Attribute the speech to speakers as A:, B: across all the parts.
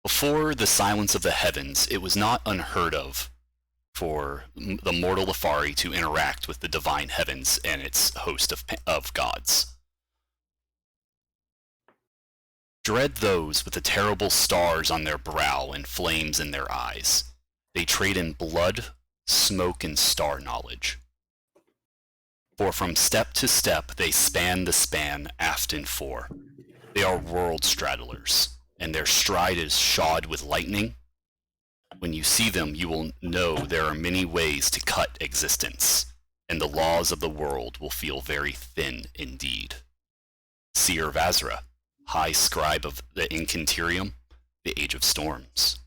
A: Before the silence of the heavens, it was not unheard of for the mortal Lefari to interact with the divine heavens and its host of gods. Dread those with the terrible stars on their brow and flames in their eyes. They trade in blood, smoke, and star knowledge. For from step to step they span the span aft and fore. They are world straddlers, and their stride is shod with lightning. When you see them, you will know there are many ways to cut existence, and the laws of the world will feel very thin indeed. Seer Vazra, High Scribe of the Incanterium, the Age of Storms.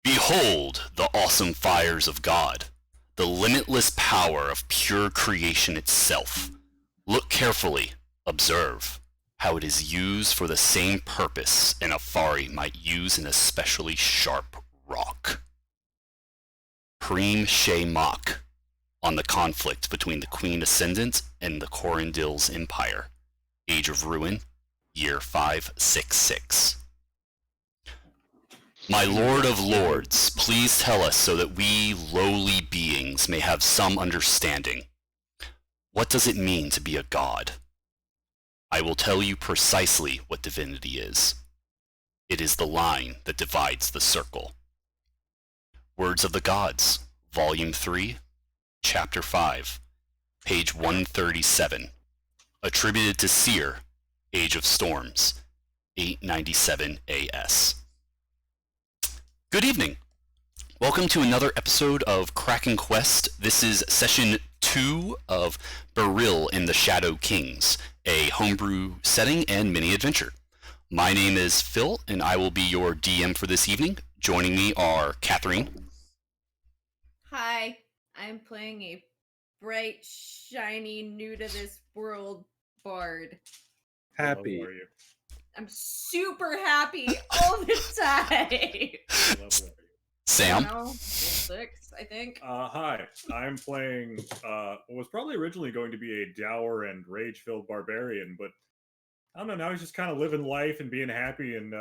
A: Behold the awesome fires of God, the limitless power of pure creation itself. Look carefully, observe how it is used for the same purpose an Afari might use an especially sharp rock. Preem She Mach, on the conflict between the Queen Ascendant and the Corendil's Empire, Age of Ruin, year 566. My Lord of Lords, please tell us so that we lowly beings may have some understanding. What does it mean to be a god? I will tell you precisely what divinity is. It is the line that divides the circle. Words of the Gods, Volume 3, Chapter 5, page 137. Attributed to Seer, Age of Storms, 897 AS. Good evening. Welcome to another episode of KrakenQuest. This is session 2 of Beryl and the Shadow Kings, a homebrew setting and mini-adventure. My name is Phil, and I will be your DM for this evening. Joining me are Catherine.
B: Hi, I'm playing a bright, shiny, new-to-this-world bard.
C: Happy.
D: How are you?
B: I'm super happy all the time.
D: What level are you?
A: Sam.
B: Level 6, I think.
D: Hi, I'm playing what was probably originally going to be a dour and rage-filled barbarian, but I don't know, now he's just kind of living life and being happy, and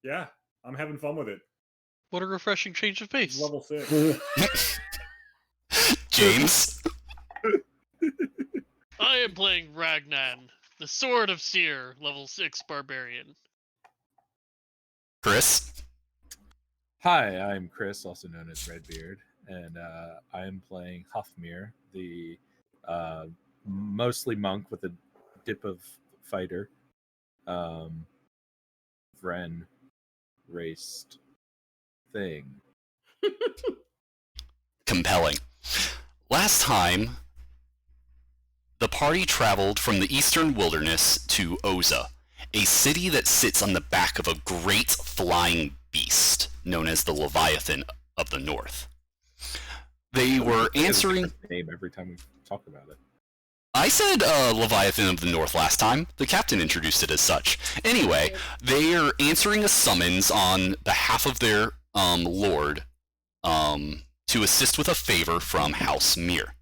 D: yeah, I'm having fun with it.
E: What a refreshing change of pace.
D: He's level 6.
A: James.
E: I am playing Ragnan, the Sword of Seer, level 6 barbarian.
A: Chris.
C: Hi, I'm Chris, also known as Redbeard, and I am playing Huffmere, the mostly monk with a dip of fighter, Vren raced thing.
A: Compelling. Last time, the party traveled from the eastern wilderness to Ozah, a city that sits on the back of a great flying beast known as the Leviathan of the North. They were answering...
C: name every time we talk about it.
A: I said Leviathan of the North last time. The captain introduced it as such. Anyway, they are answering a summons on behalf of their lord to assist with a favor from House Mir.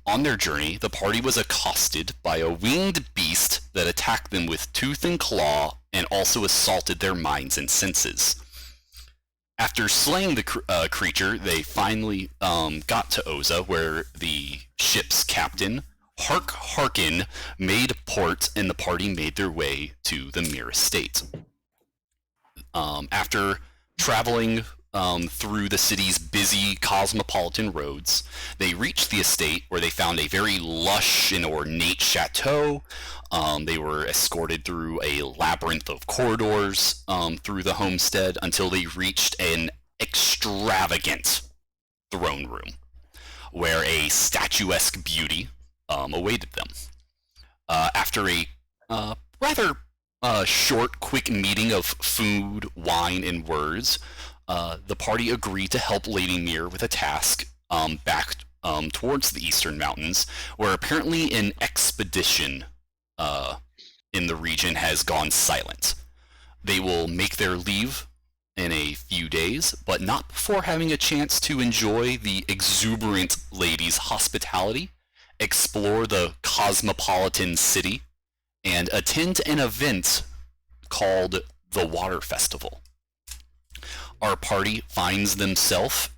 A: On their journey, the party was accosted by a winged beast that attacked them with tooth and claw and also assaulted their minds and senses. After slaying the creature, they finally got to Ozah, where the ship's captain, Harkin, made port, and the party made their way to the Mir estate. After traveling through the city's busy cosmopolitan roads, they reached the estate, where they found a very lush and ornate chateau. They were escorted through a labyrinth of corridors through the homestead until they reached an extravagant throne room, where a statuesque beauty awaited them. After a rather short, quick meeting of food, wine, and words, the party agreed to help Lady Mir with a task back towards the Eastern Mountains, where apparently an expedition in the region has gone silent. They will make their leave in a few days, but not before having a chance to enjoy the exuberant lady's hospitality, explore the cosmopolitan city, and attend an event called the Water Festival. Our party finds themselves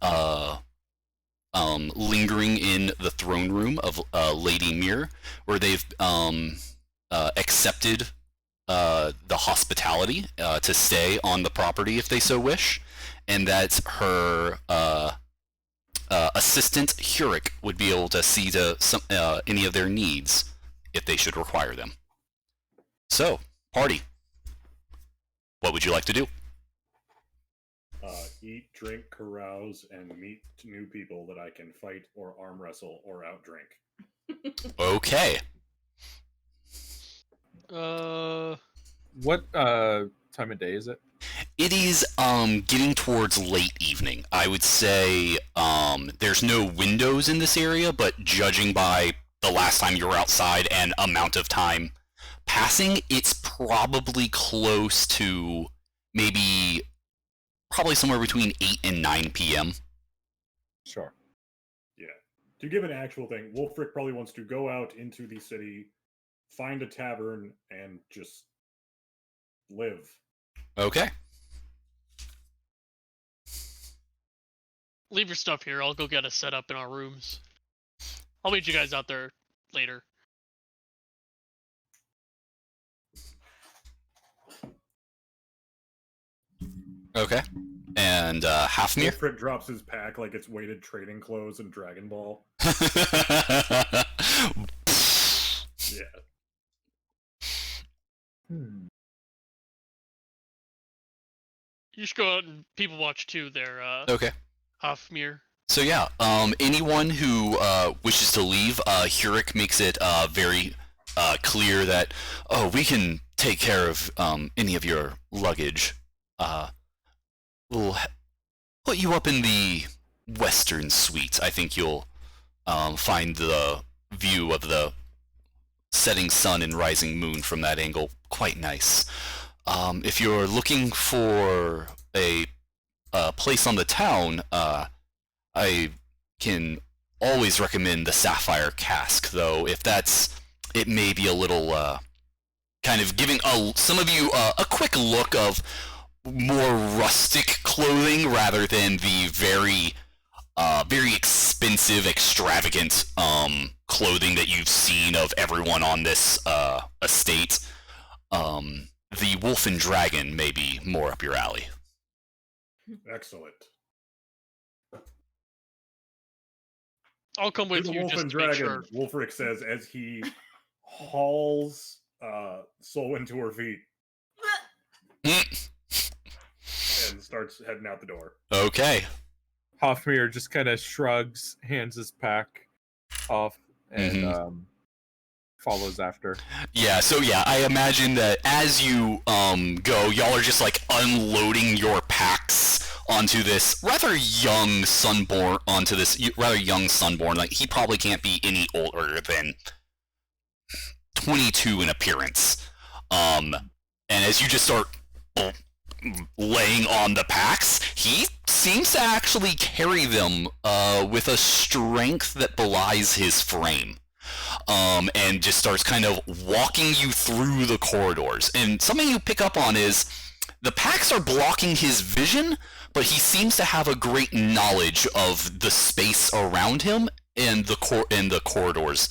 A: lingering in the throne room of Lady Mir, where they've accepted the hospitality to stay on the property if they so wish, and that her assistant Hurik would be able to see to any of their needs if they should require them. So, party. What would you like to do?
D: Eat, drink, carouse, and meet new people that I can fight or arm wrestle or outdrink.
A: Okay.
C: What time of day is it?
A: It is getting towards late evening. I would say there's no windows in this area, but judging by the last time you were outside and amount of time passing, it's probably close to probably somewhere between 8 and 9 p.m.
C: Sure.
D: Yeah. To give an actual thing, Wolfric probably wants to go out into the city, find a tavern, and just live.
A: Okay.
E: Leave your stuff here. I'll go get us set up in our rooms. I'll meet you guys out there later.
A: Okay. And Hafmir?
D: Wolfric drops his pack like it's weighted trading clothes and Dragon Ball. Yeah.
E: You should go out and people watch too there,
A: Okay.
E: Hafmir.
A: So yeah, anyone who wishes to leave, Hurik makes it very clear that, we can take care of any of your luggage. We'll put you up in the western suite. I think you'll find the view of the setting sun and rising moon from that angle quite nice. If you're looking for a place on the town, I can always recommend the Sapphire Cask, though if it may be a little kind of giving some of you a quick look of more rustic clothing rather than the very expensive, extravagant clothing that you've seen of everyone on this estate. The Wolf and Dragon may be more up your alley.
D: Excellent.
E: I'll come with
D: The
E: you
D: Wolf
E: just
D: and
E: to make
D: Dragon,
E: sure.
D: Wolfric says as he hauls Solwyn to her feet and starts heading out the door.
A: Okay.
C: Hofmir just kind of shrugs, hands his pack off, and follows after.
A: Yeah, so yeah, I imagine that as you go, y'all are just like unloading your packs onto this rather young Sunborn, like he probably can't be any older than 22 in appearance. And as you just start laying on the packs, he seems to actually carry them with a strength that belies his frame. And just starts kind of walking you through the corridors. And something you pick up on is the packs are blocking his vision, but he seems to have a great knowledge of the space around him and the corridors.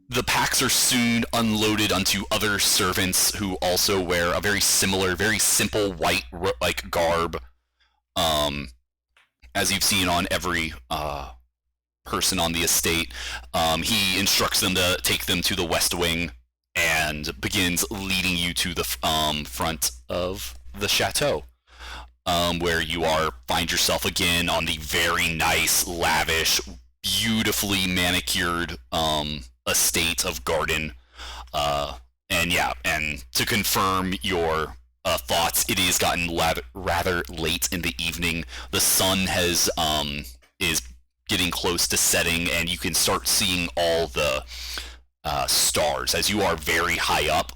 A: The packs are soon unloaded onto other servants who also wear a very similar, very simple white garb, as you've seen on every person on the estate. He instructs them to take them to the West Wing and begins leading you to the front of the chateau, where you find yourself again on the very nice, lavish, beautifully manicured estate of garden. And to confirm your thoughts, it has gotten rather late in the evening. The sun is getting close to setting, and you can start seeing all the stars as you are very high up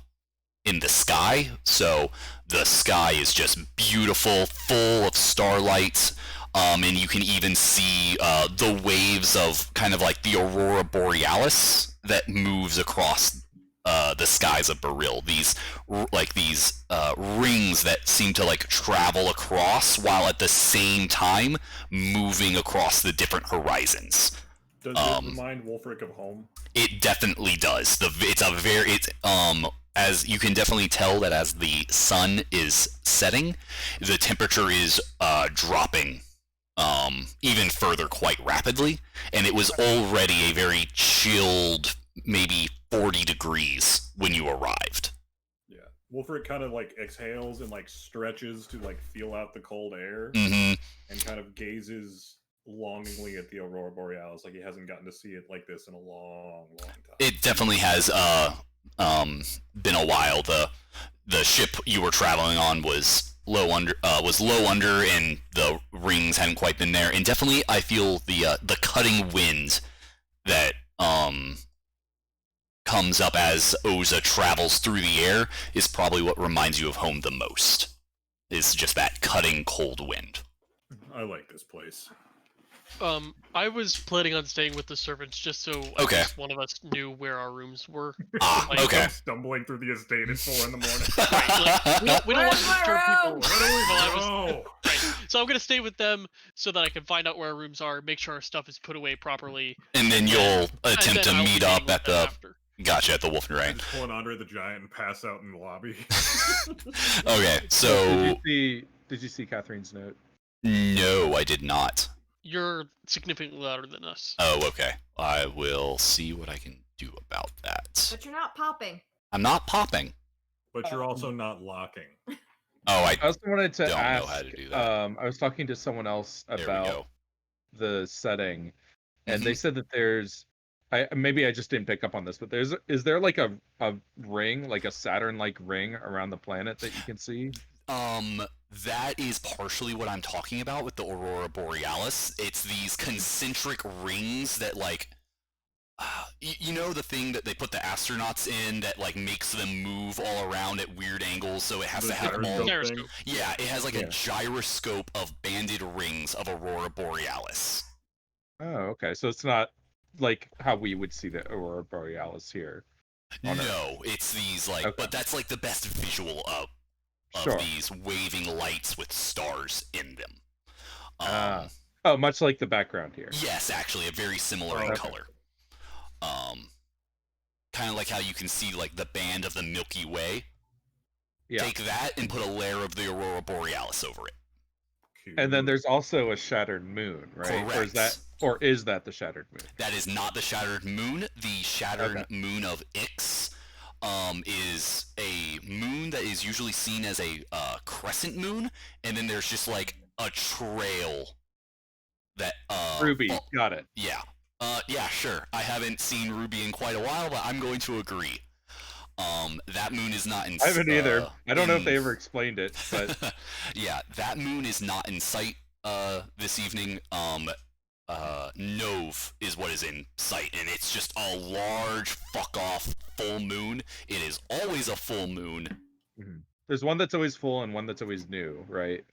A: in the sky. So the sky is just beautiful, full of starlight, and you can even see the waves of kind of like the aurora borealis that moves across the skies of Beryl. These rings that seem to like travel across while at the same time moving across the different horizons.
D: Does it remind Wolfric of home?
A: It definitely does. As you can definitely tell that as the sun is setting, the temperature is dropping even further quite rapidly, and it was already a very chilled, maybe 40 degrees when you arrived.
D: Yeah. Wolfric kind of like exhales and like stretches to like feel out the cold air
A: and
D: kind of gazes longingly at the Aurora Borealis, like he hasn't gotten to see it like this in a long time.
A: It definitely has been a while. The ship you were traveling on was low under, and the rings hadn't quite been there. And definitely, I feel the cutting wind that comes up as Ozah travels through the air is probably what reminds you of home the most. Is just that cutting cold wind.
D: I like this place.
E: I was planning on staying with the servants just so at least one of us knew where our rooms were.
A: Okay.
D: I'm stumbling through the estate at 4 in the morning.
E: Right, we don't want to disturb people.
D: Where do we go?
E: Right. So I'm gonna stay with them so that I can find out where our rooms are, make sure our stuff is put away properly.
A: And then you'll attempt to
E: I'll
A: meet
E: be
A: up
E: meeting
A: at
E: with them
A: the.
E: after.
A: Gotcha, at the Wolf and
D: I
A: Ray.
D: just pull an Andre the Giant and pass out in the lobby.
A: Okay, so
C: did you see Catherine's note?
A: no, I did not.
E: You're significantly louder than us.
A: Oh, okay. I will see what I can do about that.
B: But you're not popping.
A: I'm not popping.
D: But you're also not locking.
A: Oh, I
C: I also wanted to
A: don't
C: ask.
A: know how to do that.
C: I was talking to someone else
A: There we
C: about
A: go.
C: the setting, and they said that there's. Maybe I just didn't pick up on this, but is there like a ring, like a Saturn-like ring around the planet that you can see?
A: That is partially what I'm talking about with the Aurora Borealis. It's these concentric rings that, like, you know the thing that they put the astronauts in that, like, makes them move all around at weird angles, so it has
D: The
A: to have all...
D: gyroscope thing?
A: Yeah, it has, like, a gyroscope of banded rings of Aurora Borealis.
C: Oh, okay. So it's not like how we would see the Aurora Borealis here.
A: No, it's these, like...
C: Okay.
A: But that's, like, the best visual of
C: Sure.
A: these waving lights with stars in them.
C: Oh, much like the background here.
A: Yes, actually, a very similar in color. Kind of like how you can see like the band of the Milky Way.
C: Yeah.
A: Take that and put a layer of the Aurora Borealis over it.
C: And then there's also a shattered moon, right?
A: Correct.
C: Or is that the shattered moon?
A: That is not the shattered moon. The shattered moon of Ix is a moon that is usually seen as a crescent moon, and then there's just like a trail that
C: Ruby, got it.
A: Yeah. Yeah, sure. I haven't seen Ruby in quite a while, but I'm going to agree. That moon is not in sight.
C: I haven't either. I don't know if they ever explained it, but
A: yeah, that moon is not in sight this evening. Nove is what is in sight, and it's just a large fuck off full moon. It is always a full moon.
C: There's one that's always full and one that's always new, right?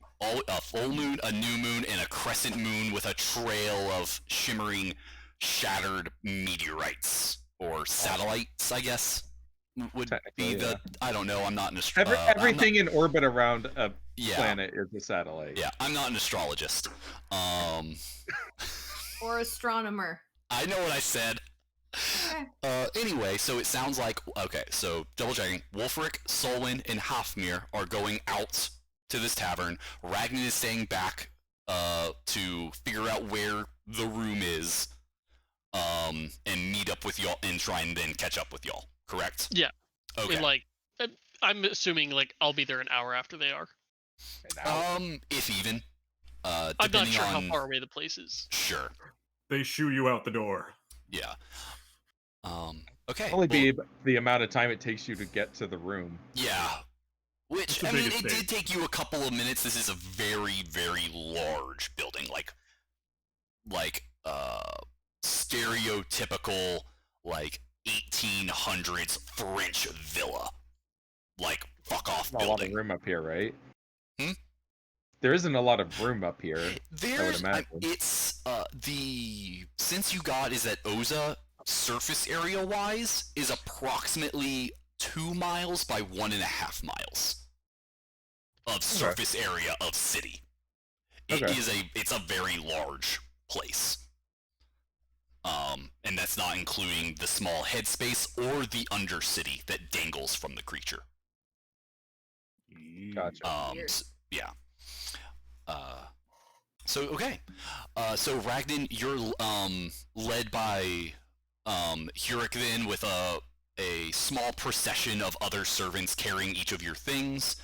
A: A full moon, a new moon, and a crescent moon with a trail of shimmering, shattered meteorites or satellites, I guess, would be the. I don't know. I'm not an astrologist.
C: Everything in orbit around a planet is a satellite.
A: Yeah, I'm not an astrologist.
B: Or astronomer.
A: I know what I said.
B: Okay.
A: Anyway, so it sounds like so double checking. Wolfric, Solwyn, and Hafmir are going out to this tavern. Ragnar is staying back to figure out where the room is, and meet up with y'all and try and then catch up with y'all. Correct?
E: Yeah.
A: Okay.
E: And, like, I'm assuming like I'll be there an hour after they are.
A: If even.
E: I'm not sure how far away the place is.
A: Sure.
D: They shoo you out the door.
A: Yeah. Okay.
C: Only be the amount of time it takes you to get to the room.
A: Yeah. Which, I mean, it did take you a couple of minutes. This is a very, very large building. Like, stereotypical, like, 1800s French villa. Like, fuck off building.
C: A lot of room up here, right? There isn't a lot of room up here.
A: It's, since you got, is that Ozah surface area wise, is approximately 2 miles by 1.5 miles of surface area of city. It's a very large place. And that's not including the small headspace or the undercity that dangles from the creature.
C: Gotcha.
A: Yeah. Okay. So Ragnan, you're led by Hurik then with a small procession of other servants carrying each of your things.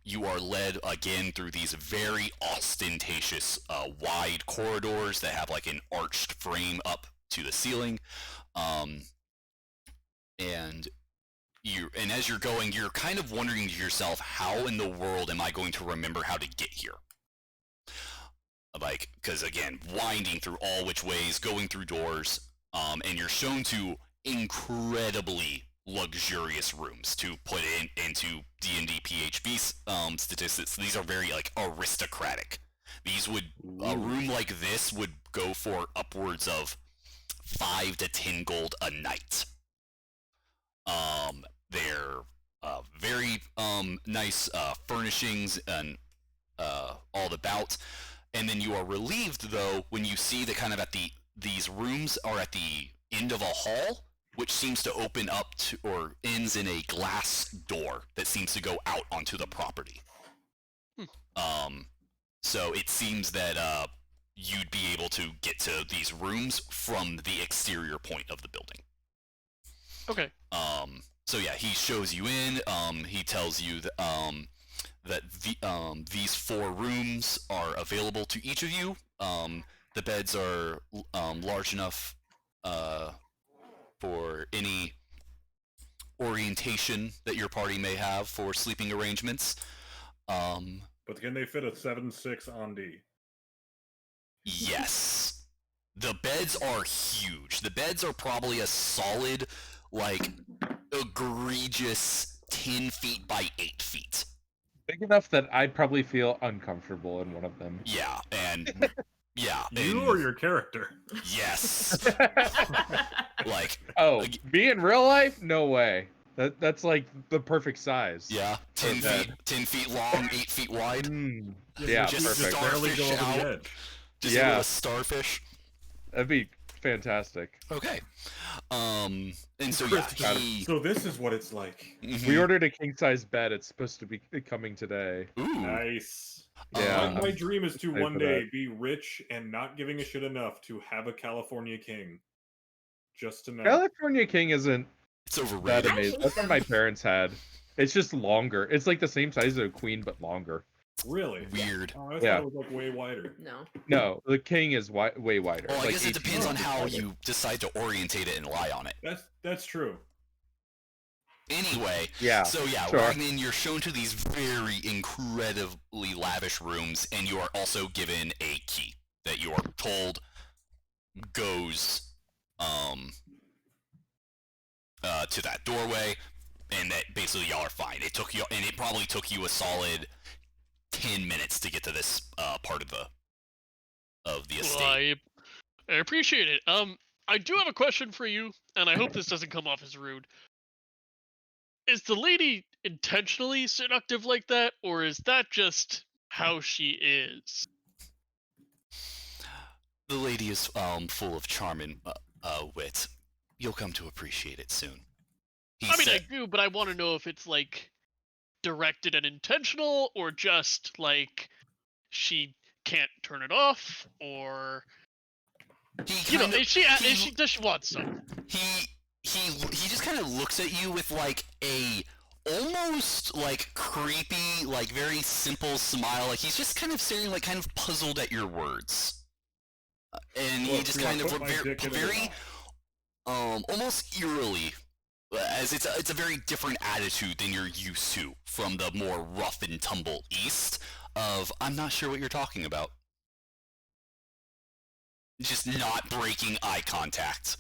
A: You are led again through these very ostentatious wide corridors that have like an arched frame up to the ceiling. And as you're going, you're kind of wondering to yourself, how in the world am I going to remember how to get here? Like, because again, winding through all which ways, going through doors, and you're shown to incredibly luxurious rooms, to put into D&D PHB statistics. These are very like aristocratic. A room like this would go for upwards of 5 to 10 gold a night. They're very nice furnishings and all about. And then you are relieved, though, when you see that kind of these rooms are at the end of a hall, which seems to open up to, or ends in a glass door that seems to go out onto the property. So it seems that you'd be able to get to these rooms from the exterior point of the building.
E: Okay.
A: So yeah, he shows you in. He tells you that these 4 rooms are available to each of you. The beds are large enough for any orientation that your party may have for sleeping arrangements.
D: But can they fit a 7'6" on D?
A: Yes. The beds are huge. The beds are probably a solid, like, egregious 10 feet by 8 feet.
C: Big enough that I'd probably feel uncomfortable in one of them.
A: Yeah, and yeah.
D: You or your character?
A: Yes. Like,
C: me in real life? No way. That's like the perfect size.
A: Yeah, 10 feet long, 8 feet wide.
C: Yeah,
A: just
C: perfect.
D: Barely go over the edge.
A: Just a little starfish.
C: That'd be fantastic.
A: Okay. And so
D: so this is what it's like.
C: We ordered a king size bed. It's supposed to be coming today.
A: Ooh.
D: Nice.
C: Yeah.
D: My dream is to one day be rich and not giving a shit enough to have a California king. Just to know.
C: California king isn't
A: it's overrated.
C: That amazing. That's what my parents had. It's just longer. It's like the same size as a queen, but longer.
D: Really?
A: Weird.
D: Oh, I thought it was like way wider.
B: No,
C: the king is way wider.
A: Well, I
C: like
A: guess it depends on how you decide to orientate it and lie on it.
D: That's true.
A: Anyway, so yeah, Ragnan, you're shown to these very incredibly lavish rooms, and you are also given a key that you are told goes to that doorway, and that basically y'all are fine. It probably took you a solid 10 minutes to get to this part of the estate.
E: Well, I appreciate it. I do have a question for you, and I hope this doesn't come off as rude. Is the lady intentionally seductive like that, or is that just how she is?
A: The lady is full of charm and wit. You'll come to appreciate it soon.
E: I do, but I want to know if it's like directed and intentional, or just like she can't turn it off, or does she want some?
A: He just kind of looks at you with like a almost like creepy, like very simple smile. Like he's just kind of staring, like kind of puzzled at your words. And he just kind of very almost eerily, as it's a very different attitude than you're used to from the more rough and tumble east of, I'm not sure what you're talking about. Just not breaking eye contact.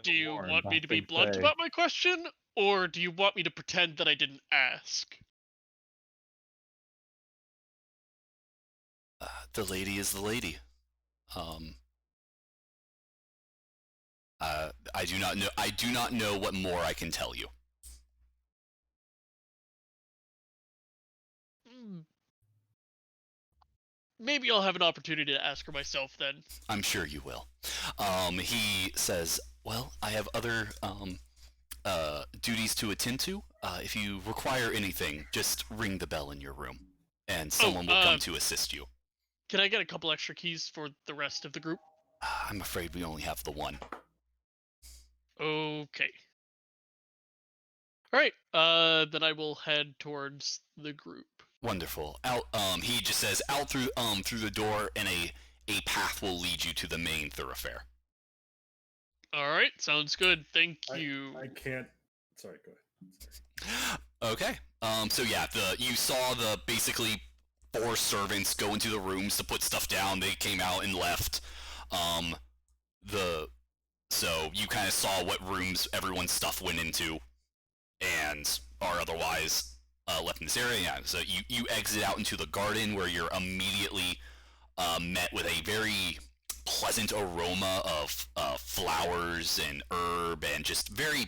E: Do you want me to be blunt about my question, or do you want me to pretend that I didn't ask?
A: The lady is the lady. I do not know. I do not know what more I can tell you.
E: Hmm, maybe I'll have an opportunity to ask her myself then.
A: I'm sure you will. He says, "Well, I have other duties to attend to. If you require anything, just ring the bell in your room, and
E: Oh,
A: someone will come to assist you."
E: can I get a couple extra keys for the rest of the group?
A: I'm afraid we only have the one.
E: Okay. All right. Then I will head towards the group.
A: Wonderful. Out. He just says, "Out through the door, and a path will lead you to the main thoroughfare."
E: All right. Sounds good. Thank you.
D: I can't. Sorry, go ahead.
A: Okay. So yeah, you saw the basically 4 servants go into the rooms to put stuff down. They came out and left. Um, the so you kind of saw what rooms everyone's stuff went into, and are otherwise left in this area. Yeah. So you exit out into the garden, where you're immediately met with a very pleasant aroma of flowers and herb, and just very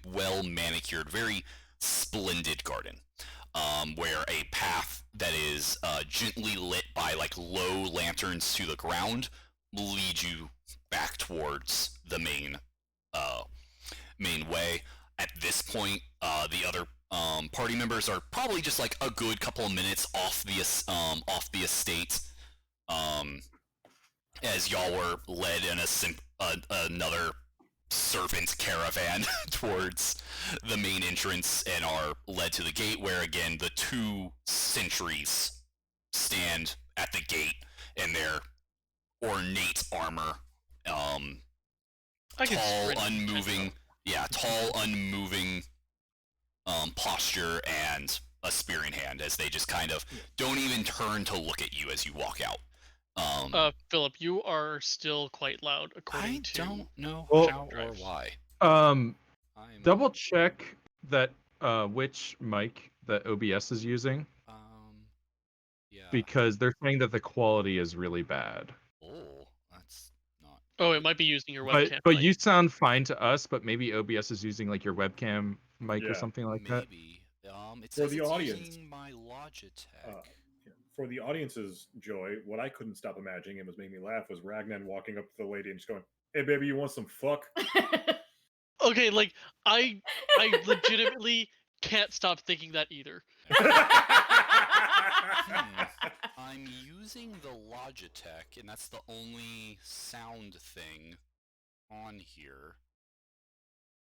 A: well manicured, very splendid garden, where a path that is gently lit by like low lanterns to the ground will lead you back towards the main way. At this point, the other party members are probably just like a good couple of minutes off the estate, as y'all were led in another servant caravan towards the main entrance, and are led to the gate, where again the 2 sentries stand at the gate in their ornate armor,
E: I can
A: tall,
E: sprint and catch
A: unmoving,
E: up.
A: tall, unmoving posture, and a spear in hand, as they just kind of don't even turn to look at you as you walk out.
E: Philip, you are still quite loud, according
A: I
E: to.
A: don't know
C: Well-
A: how or why.
C: Um,
A: I'm,
C: double check that which mic that OBS is using,
A: yeah.
C: because they're saying that the quality is really bad.
A: Oh, that's not.
E: Oh,
A: good.
E: it might be using your
C: But
E: webcam.
C: but
E: mic.
C: you sound fine to us, but maybe OBS is using like your webcam mic
D: Yeah,
C: or something like that.
A: Maybe. It
D: For
A: says
D: the
A: it's
D: audience.
A: using my Logitech.
D: For the audience's joy, what I couldn't stop imagining and was making me laugh was Ragnan walking up to the lady and just going, "Hey, baby, you want some fuck?"
E: Okay, like I legitimately can't stop thinking that either.
A: I'm using the Logitech, and that's the only sound thing on here.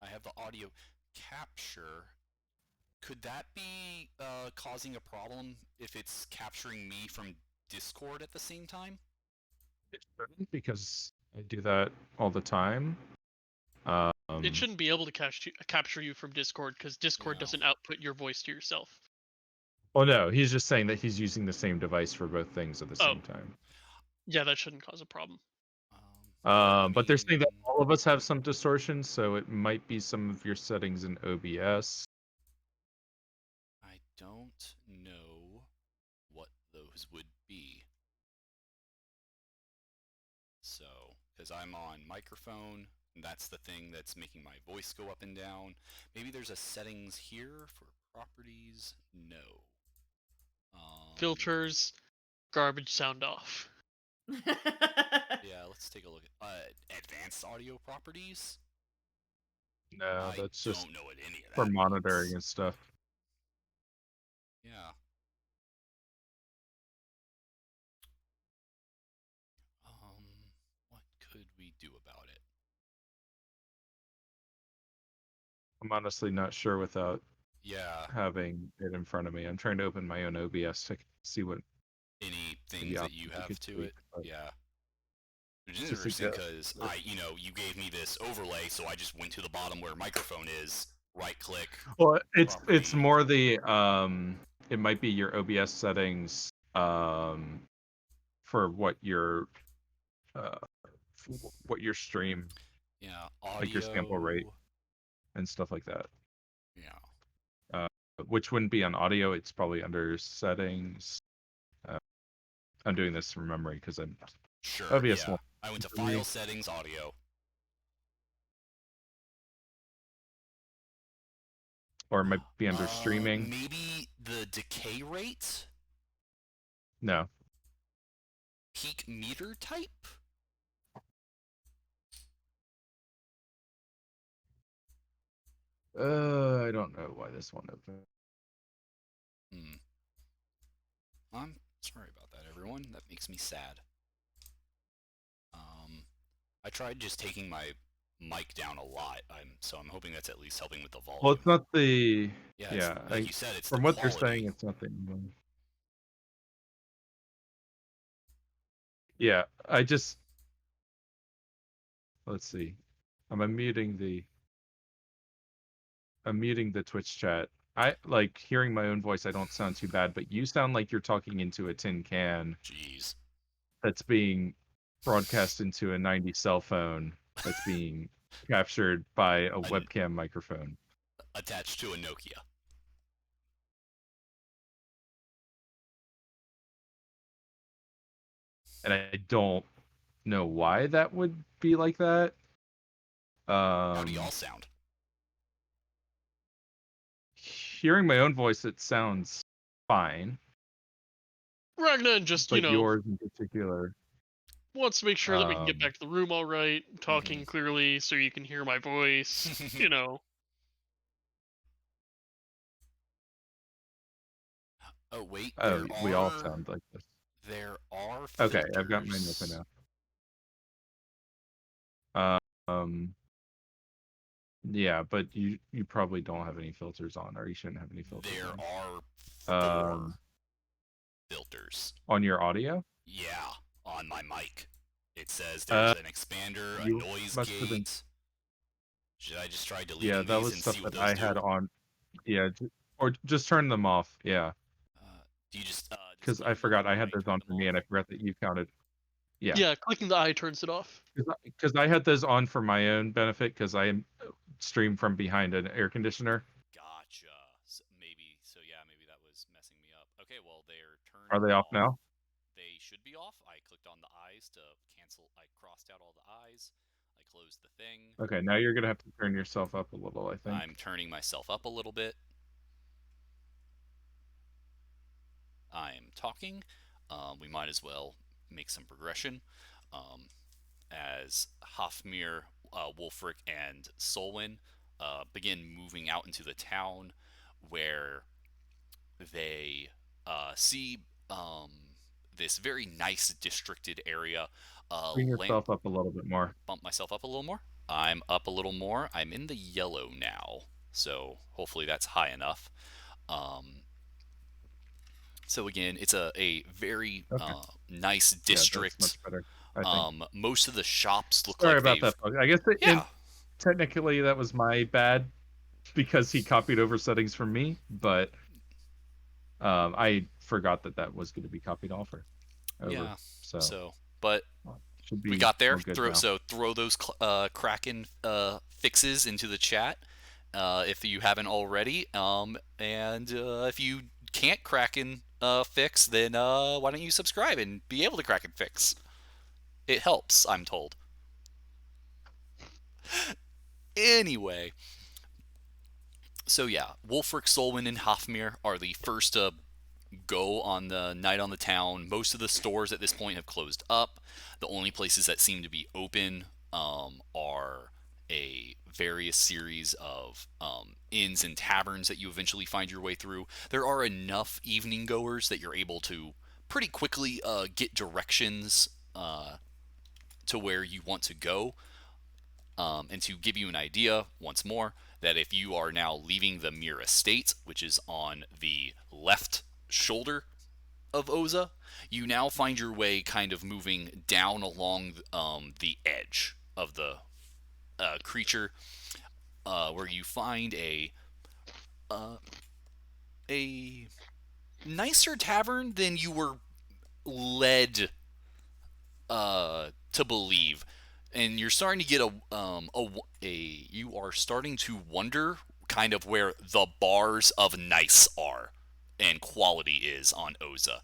A: I have the audio capture. Could that be causing a problem if it's capturing me from Discord at the same time?
C: It shouldn't, because I do that all the time.
E: It shouldn't be able to capture you from Discord, because Discord
A: Yeah.
E: doesn't output your voice to yourself.
C: Well, no, he's just saying that he's using the same device for both things at the same time.
E: Yeah, that shouldn't cause a problem.
C: But they're saying that all of us have some distortion, so it might be some of your settings in OBS.
A: I don't know what those would be. So, because I'm on microphone, and that's the thing that's making my voice go up and down. Maybe there's a settings here for properties. No.
E: Filters, garbage sound off.
A: Yeah, let's take a look at advanced audio properties.
C: No,
A: I
C: that's just
A: don't know what any of that
C: for monitoring
A: means.
C: and stuff.
A: Yeah. What could we do about it?
C: I'm honestly not sure without
A: Yeah.
C: having it in front of me. I'm trying to open my own OBS to see what
A: Any things
C: the
A: that you
C: options
A: have
C: could
A: to
C: tweak,
A: it?
C: but
A: Yeah. Which is
C: It's just
A: interesting
C: exist.
A: because you gave me this overlay, so I just went to the bottom where microphone is, right click.
C: Well, it's
A: property.
C: more the it might be your OBS settings for what your stream,
A: Yeah, audio.
C: like your sample rate and stuff like that.
A: Yeah.
C: Which wouldn't be on audio. It's probably under settings. I'm doing this from memory because I'm
A: Sure.
C: OBS
A: Yeah.
C: one.
A: I went to
C: For me.
A: file settings, audio.
C: or it might be under streaming.
A: Maybe the decay rate?
C: No.
A: Peak meter type?
C: I don't know why this one opened.
A: I'm sorry about that, everyone. That makes me sad. I tried just taking my mic down a lot, so I'm hoping that's at least helping with the volume.
C: Well, it's not the...
A: Yeah, like you said, it's
C: from
A: the
C: what
A: quality.
C: they're saying, it's not the... Yeah, I just... Let's see. I'm muting the Twitch chat. I like hearing my own voice. I don't sound too bad, but you sound like you're talking into a tin can.
A: Jeez.
C: That's being broadcast into a 90s cell phone that's being captured by a webcam microphone.
A: Attached to a Nokia.
C: And I don't know why that would be like that.
A: How do y'all sound?
C: Hearing my own voice, it sounds fine.
E: Ragnar just,
C: but yours in particular
E: wants to make sure that we can get back to the room all right, talking clearly so you can hear my voice,
A: Oh, wait.
C: We all sound like this.
A: There are filters.
C: Okay, I've got mine open now. Yeah, but you probably don't have any filters on, or you shouldn't have any filters on.
A: There are 4 filters.
C: On your audio?
A: Yeah, on my mic. It says there's an expander, a noise gate. Should I just try deleting
C: that
A: these
C: was
A: and
C: stuff
A: see what
C: that
A: those
C: I
A: do?
C: had on. Yeah, or just turn them off. Yeah.
A: Do you just?
C: Because I forgot I had those on for me, and I forgot that you counted. Yeah.
E: Yeah, clicking the eye turns it off.
C: Because I had those on for my own benefit, because I stream from behind an air conditioner.
A: Gotcha. So maybe that was messing me up. Okay, well they're turned.
C: Are they off now?
A: They should be off. I clicked on the eyes to cancel. I crossed out all the eyes. I closed the thing.
C: Okay, now you're gonna have to turn yourself up a little, I think.
A: I'm turning myself up a little bit. I'm talking. We might as well make some progression. As Hofmir, Wulfric, and Solwyn begin moving out into the town, where they see this very nice districted area.
C: Bring yourself up a little bit more.
A: Bump myself up a little more. I'm up a little more. I'm in the yellow now, so hopefully that's high enough. So again, it's a very nice district.
C: Yeah, that's much better, I think.
A: Most of the shops look
C: Sorry
A: like
C: about that. I guess technically that was my bad because he copied over settings from me, but I forgot that was going to be copied over.
A: Yeah.
C: So
A: but we got there. Throw those Kraken fixes into the chat if you haven't already. And if you can't Kraken fix, then why don't you subscribe and be able to Kraken fix? It helps, I'm told. Anyway, so yeah, Wulfric, Solwyn, and Hofmir are the first to go on the night on the town. Most of the stores at this point have closed up. The only places that seem to be open are a various series of inns and taverns that you eventually find your way through. There are enough evening goers that you're able to pretty quickly get directions to where you want to go. And to give you an idea, once more, that if you are now leaving the Myr Estate, which is on the left shoulder of Ozah, you now find your way kind of moving down along the edge of the creature, where you find a nicer tavern than you were led to believe, and you're starting to get you are starting to wonder kind of where the bars of nice are and quality is on Ozah.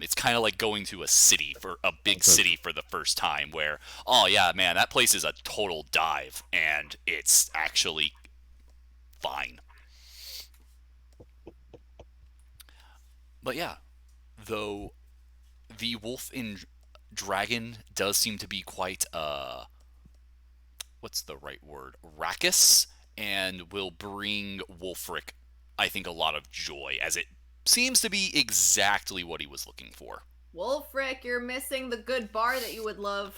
A: It's kind of like going to a big city for the first time, where, oh yeah, man, that place is a total dive, and it's actually fine. But yeah, though the wolf in dragon does seem to be quite what's the right word? Raucous, and will bring Wolfric, I think, a lot of joy, as it seems to be exactly what he was looking for.
B: Wolfric, you're missing the good bar that you would love.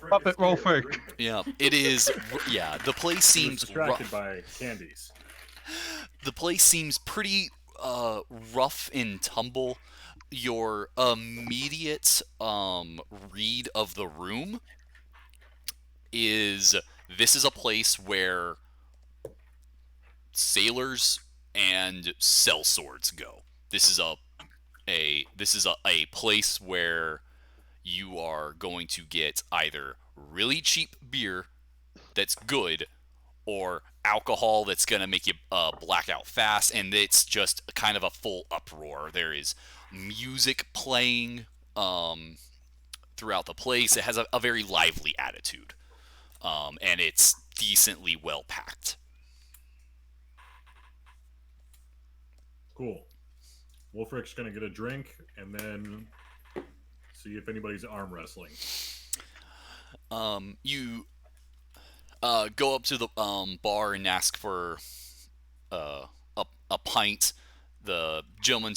C: Puppet Wolfric.
A: Yeah, it is. Yeah, the place
D: He was
A: seems
D: distracted
A: rough.
D: by candies.
A: The place seems pretty rough and tumble. Your immediate read of the room is this is a place where sailors and sellswords go. This is a place where you are going to get either really cheap beer that's good or alcohol that's going to make you black out fast, and it's just kind of a full uproar. There is music playing throughout the place. It has a very lively attitude, and it's decently well packed.
D: Cool. Wolfric's gonna get a drink and then see if anybody's arm wrestling.
A: You go up to the bar and ask for a pint. The gentleman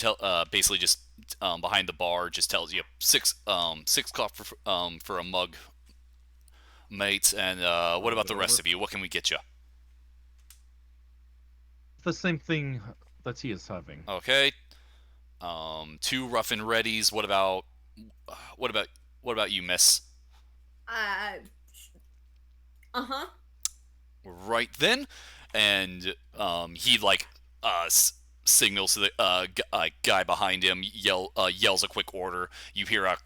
A: basically just behind the bar just tells you six coffee for a mug, mate. And what about the rest of you? What can we get you?
C: The same thing that he is having.
A: Okay. Two rough and readies. What about you, miss?
B: Uh-huh.
A: Right then, and he like signals to the guy behind him, yells a quick order. You hear a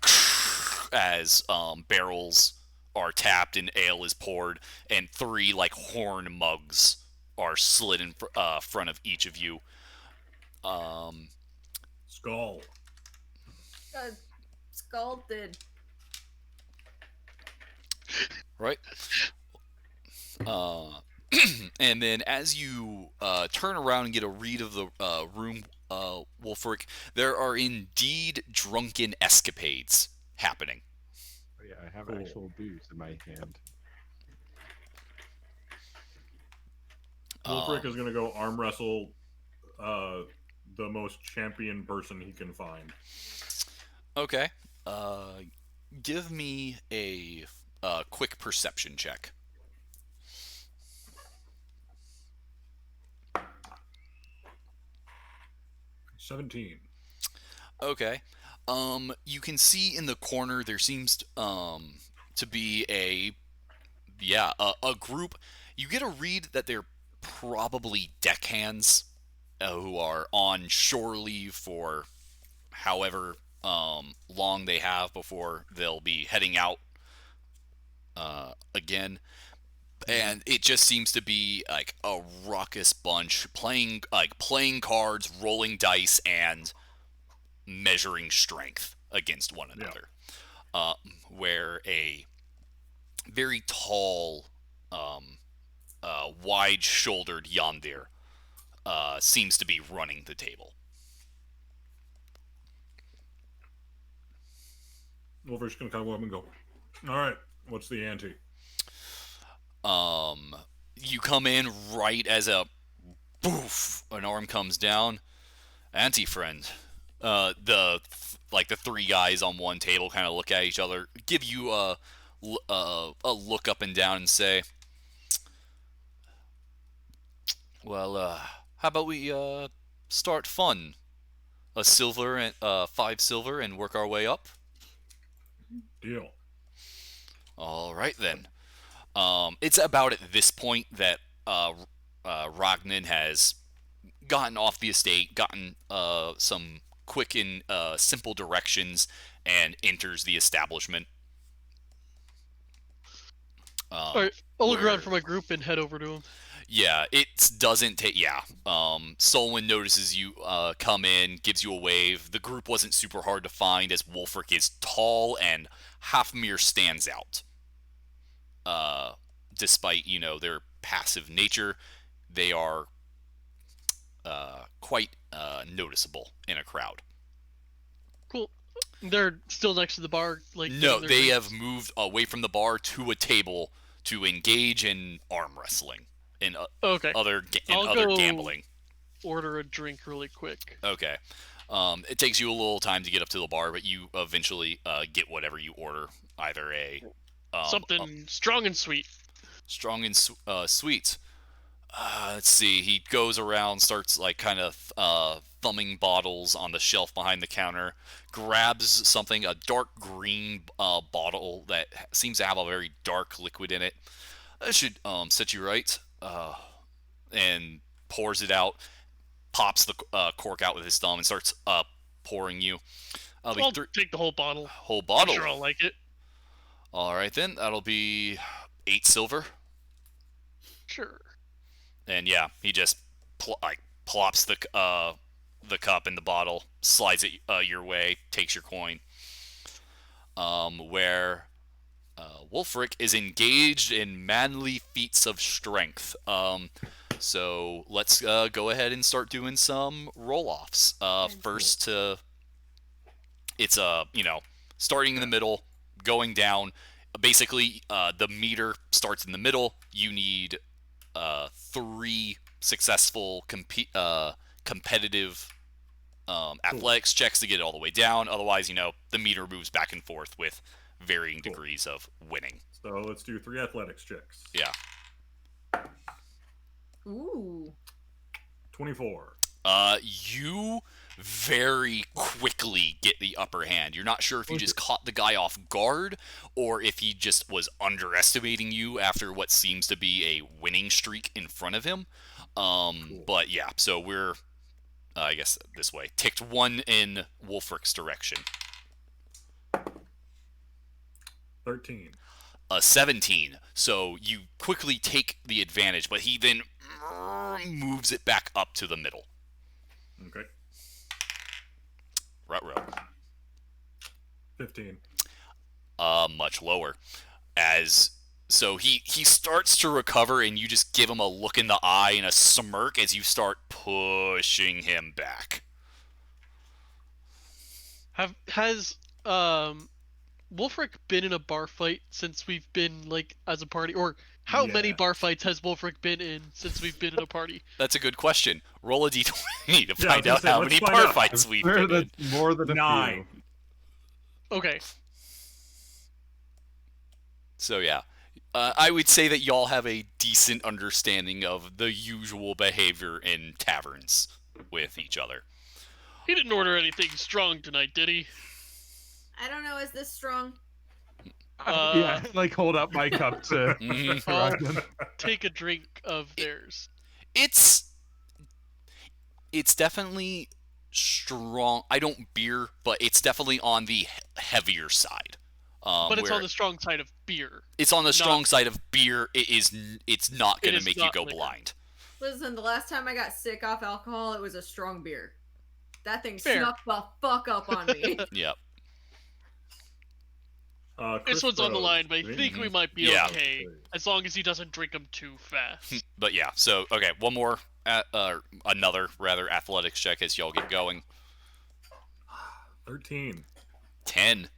A: as barrels are tapped and ale is poured, and three like horn mugs are slid in front of each of you.
D: Skull.
B: Scalded.
A: Right. And then as you turn around and get a read of the room, Wolfric, there are indeed drunken escapades happening.
C: Oh, yeah, I have
D: Cool.
C: actual booze in my hand.
D: Wolfric is gonna go arm wrestle the most champion person he can find.
A: Okay. Give me a quick perception check.
D: 17.
A: Okay. You can see in the corner there seems to be a group. You get a read that they're probably deckhands who are on shore leave for however long they have before they'll be heading out again. And it just seems to be like a raucous bunch playing cards, rolling dice, and measuring strength against one another. Where a very tall, wide-shouldered Yondir seems to be running the table.
D: Wolfric's gonna kind of go up and go, all right, what's the ante?
A: You come in right as an arm comes down. Ante friend. The three guys on one table kind of look at each other, give you a look up and down, and say, "Well, how about we start fun? A silver and 5 silver, and work our way up."
D: Deal.
A: All right then. It's about at this point that Ragnan has gotten off the estate, gotten some quick and simple directions, and enters the establishment.
E: Alright, I'll look around for my group and head over to him.
A: Yeah, it doesn't take. Yeah, Solwyn notices you come in, gives you a wave. The group wasn't super hard to find, as Wolfric is tall and Hafmir stands out. Despite their passive nature, they are quite noticeable in a crowd.
E: Cool. They're still next to the bar, like
A: No,
E: getting their
A: they
E: drinks?
A: have moved away from the bar to a table to engage in arm wrestling and
E: Okay.
A: other
E: I'll go
A: gambling.
E: order a drink really quick.
A: Okay. It takes you a little time to get up to the bar, but you eventually get whatever you order, either a
E: Something strong and sweet.
A: strong and sweet. Let's see. He goes around, starts like kind of thumbing bottles on the shelf behind the counter, grabs something, a dark green bottle that seems to have a very dark liquid in it. That should set you right. And pours it out, pops the cork out with his thumb, and starts pouring you.
E: I'll take the whole bottle.
A: Whole bottle.
E: I'm sure I'll like it.
A: All right then. That'll be 8 silver.
E: Sure.
A: And yeah, he just plops the cup in the bottle, slides it your way, takes your coin. Where Wulfric is engaged in manly feats of strength. So let's go ahead and start doing some roll-offs. First it's starting in the middle, going down. Basically, the meter starts in the middle. You need 3 successful competitive athletics checks to get it all the way down. Otherwise, the meter moves back and forth with varying degrees of winning.
D: So let's do 3 athletics checks.
A: Yeah.
B: Ooh.
D: 24.
A: You very quickly get the upper hand. You're not sure if you just caught the guy off guard or if he just was underestimating you after what seems to be a winning streak in front of him.
D: Cool.
A: But yeah, so we're, I guess this way. Ticked 1 in Wulfric's direction.
D: 13.
A: 17. So you quickly take the advantage, but he then moves it back up to the middle.
D: Okay.
A: Ruh-roh.
D: 15.
A: Much lower. So he starts to recover, and you just give him a look in the eye and a smirk as you start pushing him back.
E: Has Wulfric been in a bar fight since we've been like as a party, or how many bar fights has Wulfric been in since we've been in a party?
A: That's a good question. Roll a d20 to
D: Yeah,
A: find out how many bar fights we've been in.
C: More than a
D: 9.
C: few.
E: Okay.
A: So yeah, I would say that y'all have a decent understanding of the usual behavior in taverns with each other.
E: He didn't order anything strong tonight, did he?
B: I don't know. Is this strong?
C: Yeah, like hold up my cup to.
E: I'll take a drink of theirs.
A: It's definitely strong. I don't beer, but it's definitely on the heavier side.
E: But it's on the strong side of beer.
A: It's on the strong side of beer. It's not going to make you go
E: liquor.
A: blind.
B: Listen, the last time I got sick off alcohol, it was a strong beer. That thing
E: Fair.
B: snuck the fuck up on me.
A: Yep.
E: This one's on the line, but I think we might be
A: Yeah.
E: okay as long as he doesn't drink them too fast.
A: But yeah, so okay, one more, another rather athletics check as y'all get going.
D: 13.
A: 10.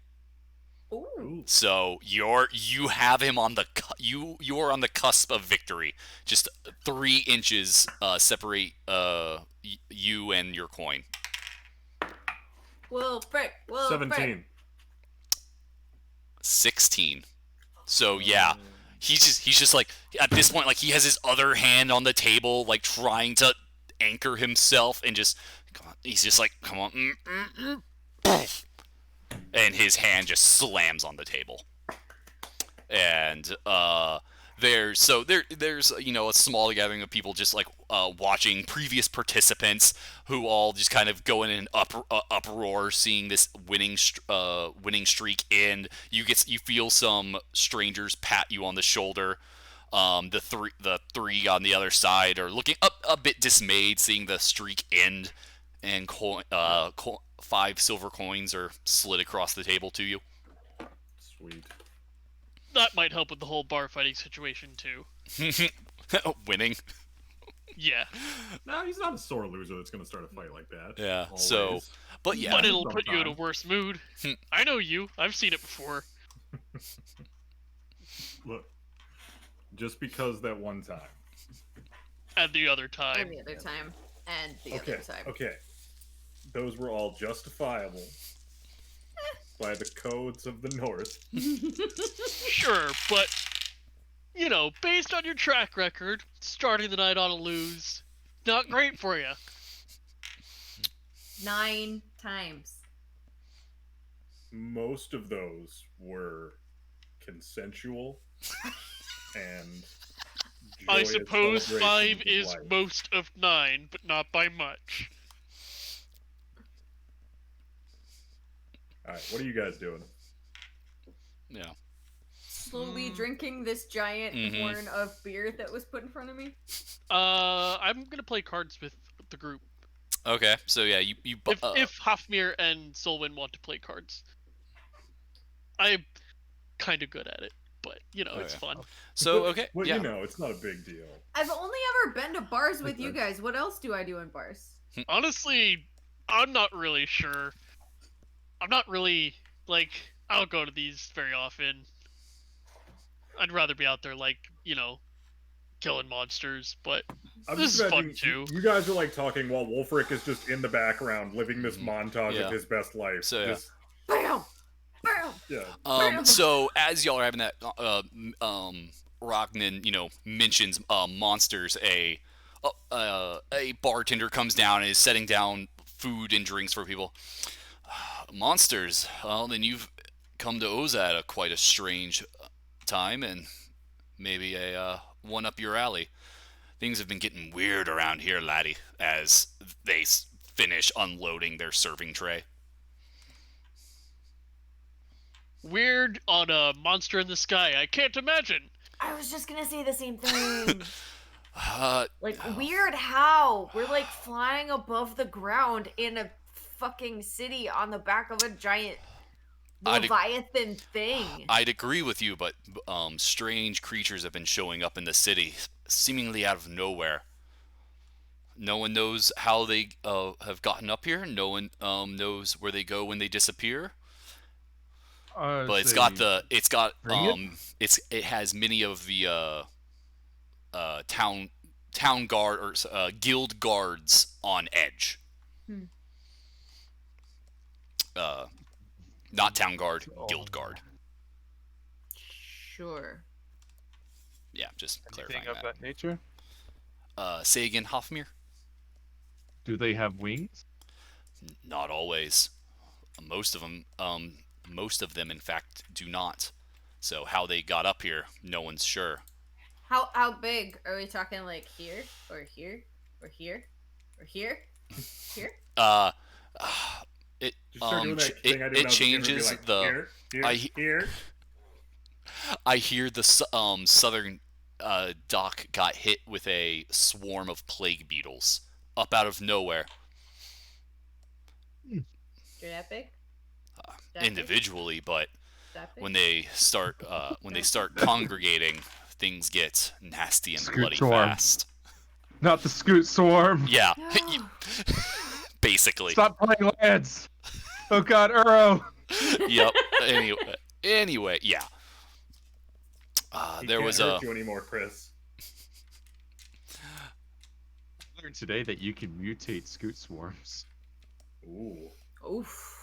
B: Ooh.
A: So you have him on the you're on the cusp of victory. Just 3 inches separate you and your coin.
B: Well, frick.
D: 17.
A: 16. So yeah, he's just like at this point, like he has his other hand on the table, like trying to anchor himself, and just come on. He's just like, come on, and his hand just slams on the table. And there's a small gathering of people just like watching previous participants who all just kind of go in an uproar seeing this winning streak end. You feel some strangers pat you on the shoulder. The three on the other side are looking a bit dismayed seeing the streak end, and 5 silver coins are slid across the table to you.
D: Sweet.
E: That might help with the whole bar fighting situation too.
A: Winning.
E: Yeah,
D: No, he's not a sore loser that's going to start a fight like that.
A: Yeah.
D: Always.
A: So, but yeah,
E: but it'll put you in a
D: sometime.
E: worse mood. I know you. I've seen it before.
D: Look, just because that one time.
E: And the other time.
B: And the other time. And the
D: Okay,
B: other time.
D: okay. Those were all justifiable by the codes of the North.
E: Sure, but you know, based on your track record, starting the night on a lose, not great for you.
B: 9 times.
D: Most of those were consensual and
E: I
D: joyous
E: suppose 5
D: celebrations of
E: is
D: life.
E: most of 9, but not by much.
D: All right, what are you guys doing?
A: yeah.
B: Slowly drinking this giant
A: Mhm.
B: horn of beer that was put in front of me.
E: I'm gonna play cards with the group.
A: Okay. So yeah, you
E: If Hafmir and Solwyn want to play cards. I'm kind of good at it, but you know, it's
A: Okay.
E: fun.
A: so okay.
D: Well,
A: yeah.
D: you know, it's not a big deal.
B: I've only ever been to bars with you
D: Okay.
B: guys. What else do I do in bars?
E: Honestly, I'm not really sure. I'm not really, like, I don't go to these very often. I'd rather be out there, like, you know, killing monsters, but
D: I'm
E: this
D: just
E: is fun
D: imagining
E: too.
D: you guys are like talking while Wolfric is just in the background living this montage
A: Yeah.
D: of his best life.
A: So, yeah.
D: Just,
B: Bam! Bam!
D: yeah.
A: So as y'all are having that, Ragnan, mentions monsters. A bartender comes down and is setting down food and drinks for people. Monsters. Well, then you've come to Ozah at quite a strange time, and maybe a one up your alley. Things have been getting weird around here, laddie. As they finish unloading their serving tray.
E: Weird on a monster in the sky. I can't imagine.
F: I was just gonna say the same thing.
A: Uh,
F: Like, weird how? We're like flying above the ground in a fucking city on the back of a giant
A: I'd-
F: Leviathan thing.
A: I'd agree with you, but strange creatures have been showing up in the city, seemingly out of nowhere. No one knows how they have gotten up here. No one knows where they go when they disappear. But it has many of the town guard or guild guards on edge. Not town guard, guild guard.
B: Sure.
A: Yeah, just
G: Anything
A: clarifying
G: of that nature?
A: Say again, Hofmir?
G: Do they have wings?
A: Not always. Most of them, in fact, do not. So how they got up here, no one's sure.
B: How big are we talking? Like here or here or here or here? Here?
A: It
D: Just start doing that thing I did when I was a kid,
A: it
D: where it'd be
A: changes
D: like,
A: the.
D: here.
A: I hear the southern dock got hit with a swarm of plague beetles up out of nowhere.
B: You're that big? That big?
A: Individually, but
B: That big?
A: when they start congregating, things get nasty and
G: Scoot
A: bloody
G: swarm.
A: fast.
G: Not the Scoot Swarm.
A: Yeah,
B: No.
A: basically.
G: Stop playing Lance. Oh God, Uro.
A: Yep. Anyway, yeah.
D: He
A: There
D: can't
A: was
D: hurt you anymore, Chris.
G: I learned today that you can mutate Scoot Swarms.
D: Ooh.
B: Oof.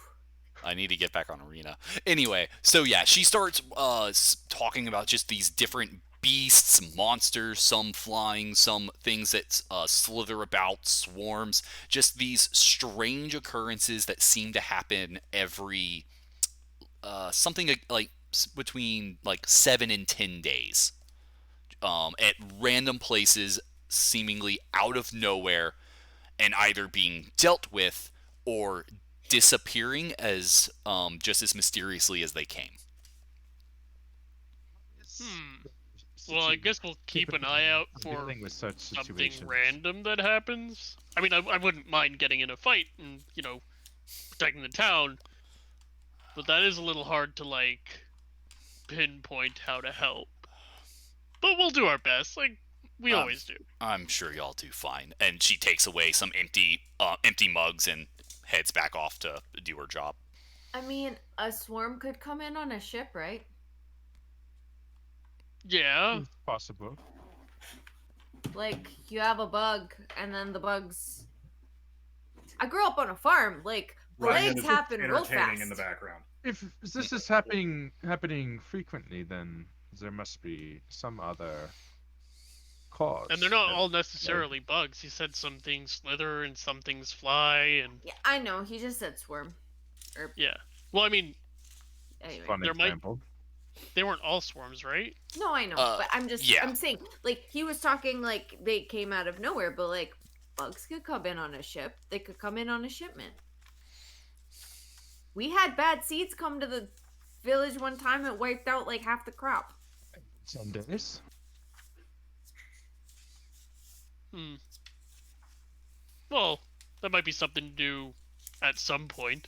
A: I need to get back on Arena. Anyway, so yeah, she starts talking about just these different beasts, monsters, some flying, some things that slither about, swarms, just these strange occurrences that seem to happen every something like between like 7 and 10 days at random places, seemingly out of nowhere, and either being dealt with or disappearing as just as mysteriously as they came.
E: Well, I guess we'll keep an eye out for
G: Dealing with such
E: something
G: situations.
E: random that happens. I mean, I wouldn't mind getting in a fight and, you know, protecting the town, but that is a little hard to, like, pinpoint how to help. But we'll do our best. Like, We always do.
A: I'm sure y'all do fine. And she takes away some empty mugs and heads back off to do her job.
F: I mean, a swarm could come in on a ship, right?
E: Yeah.
G: It's possible.
F: Like, you have a bug, and then the bugs. I grew up on a farm. Like,
D: Ryan
F: plagues
D: is
F: happen real
D: entertaining
F: fast.
D: in the background.
G: If this is happening frequently, then there must be some other cause.
E: And they're not
G: that-
E: all necessarily bugs. He said some things slither and some things fly, and
F: Yeah, I know. He just said swarm. Or
E: yeah. Well, I mean,
F: anyway.
G: Fun
E: There might-
G: example.
E: they weren't all swarms, right?
F: No, I know, but I'm just
A: yeah.
F: I'm saying, like, he was talking like they came out of nowhere, but like bugs could come in on a ship. They could come in on a shipment. We had bad seeds come to the village one time and wiped out like half the crop.
G: Some days.
E: Hmm. Well, that might be something to do at some point.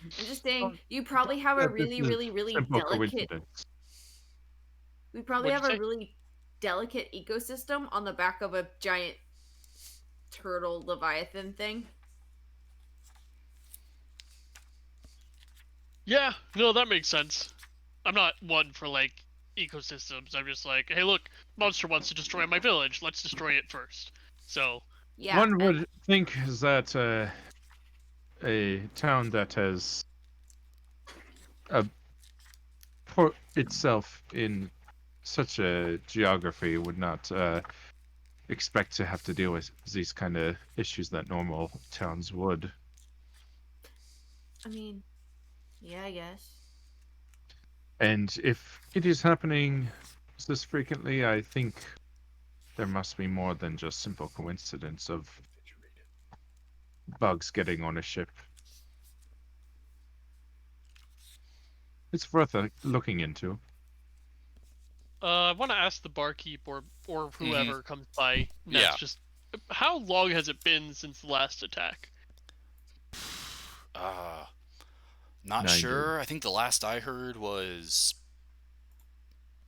F: I'm just saying, you probably have a
G: That this
F: really,
G: is
F: really, really
G: simple
F: delicate.
G: coincidence.
F: We probably
E: What'd
F: have
E: you
F: a
E: say?
F: really delicate ecosystem on the back of a giant turtle leviathan thing.
E: Yeah, no, that makes sense. I'm not one for like ecosystems. I'm just like, hey, look, monster wants to destroy my village. Let's destroy it first. So,
F: Yeah.
G: One
F: and-
G: would think that a town that has put itself in such a geography would not expect to have to deal with these kind of issues that normal towns would.
F: I mean, yeah, I guess.
G: And if it is happening this frequently, I think there must be more than just simple coincidence of bugs getting on a ship. It's worth looking into.
E: I want to ask the barkeep or whoever comes by next.
A: Yeah.
E: Just how long has it been since the last attack?
A: Not
G: 9
A: sure. I think the last I heard was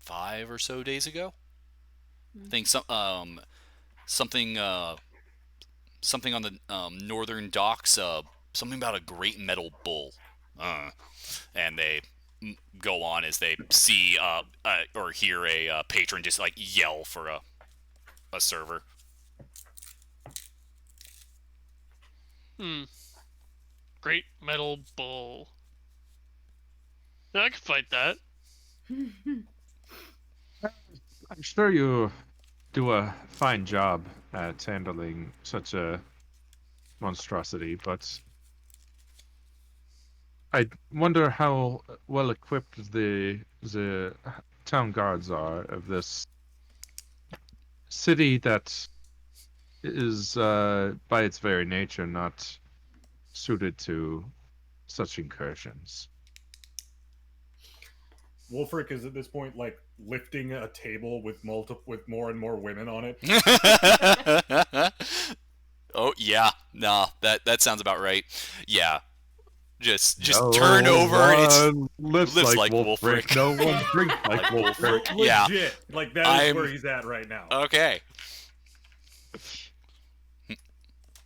A: 5 or so days ago. I think something on the northern docks. Something about a great metal bull. And they go on as they see or hear a patron just like yell for a server.
E: Great metal bull. Yeah, I could fight that.
G: I'm sure you do a fine job at handling such a monstrosity, but I wonder how well equipped the town guards are of this city that is, by its very nature, not suited to such incursions.
D: Wolfric is at this point like lifting a table with more and more women on it.
A: Oh yeah, nah, that sounds about right. Yeah, just
G: No
A: turn over and it's
G: one lives like
A: Wolfric.
G: No one drinks like Wolfric.
A: Yeah.
D: Legit, like that is
A: I'm-
D: where he's at right now.
A: okay.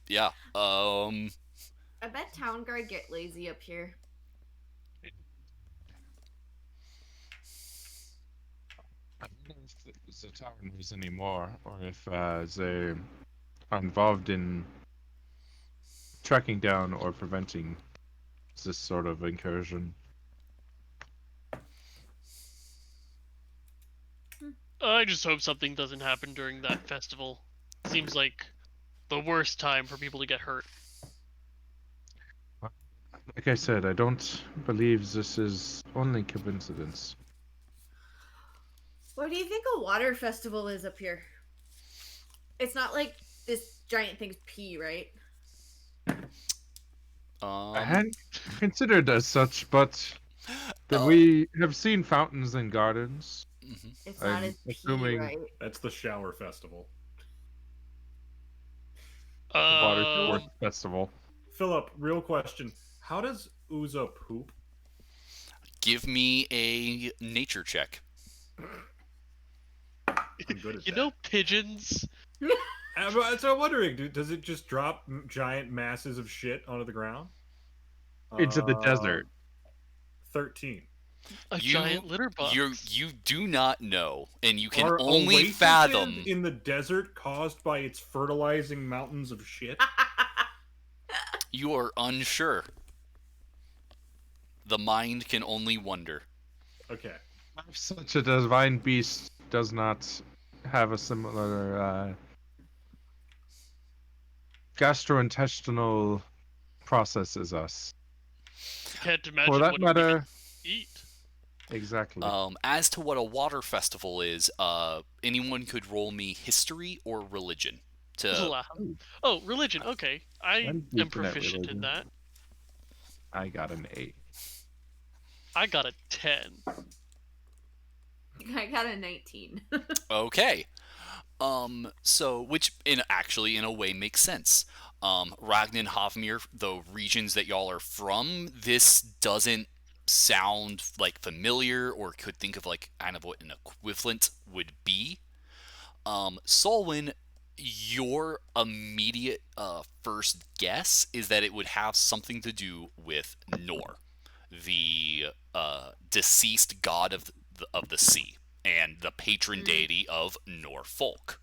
A: Yeah.
F: I bet town guard get lazy up here.
G: I don't know if the town is anymore, or if they are involved in tracking down or preventing this sort of incursion.
E: I just hope something doesn't happen during that festival. Seems like the worst time for people to get hurt.
G: Like I said, I don't believe this is only coincidence.
F: What do you think a water festival is up here? It's not like this giant thing's pee, right?
G: I hadn't considered as such, but
A: Oh.
G: we have seen fountains and gardens.
F: It's not
G: I'm
F: as pee,
G: assuming-
F: right?
D: That's the shower festival.
G: The water sports festival.
D: Philip, real question: how does Ozah poop?
A: Give me a nature check.
D: I'm good at
E: You
D: that.
E: know, pigeons.
D: So I'm wondering, does it just drop giant masses of shit onto the ground?
G: Into the desert.
D: 13.
E: A
A: You
E: giant litter box.
A: you do not know, and you can
D: Are
A: only
D: oases
A: fathom.
D: in the desert caused by its fertilizing mountains of shit?
A: You are unsure. The mind can only wonder.
D: Okay.
G: If such a divine beast does not have a similar gastrointestinal process as us.
E: Can't
G: For
E: imagine
G: that
E: what it would even
G: matter,
E: eat.
G: exactly.
A: As to what a water festival is, anyone could roll me history or religion.
E: Wow. Oh, religion. Okay, I
G: I'm
E: am
G: decent at
E: proficient in
G: religion.
E: that.
G: I got an 8.
E: I got a 10.
F: I got a 19.
A: Okay. So which in a way makes sense. Ragnan, Havmir, the regions that y'all are from, this doesn't sound like familiar or could think of like kind of what an equivalent would be. Solwyn, your immediate first guess is that it would have something to do with Nor, the deceased god of the sea and the patron deity of Norfolk.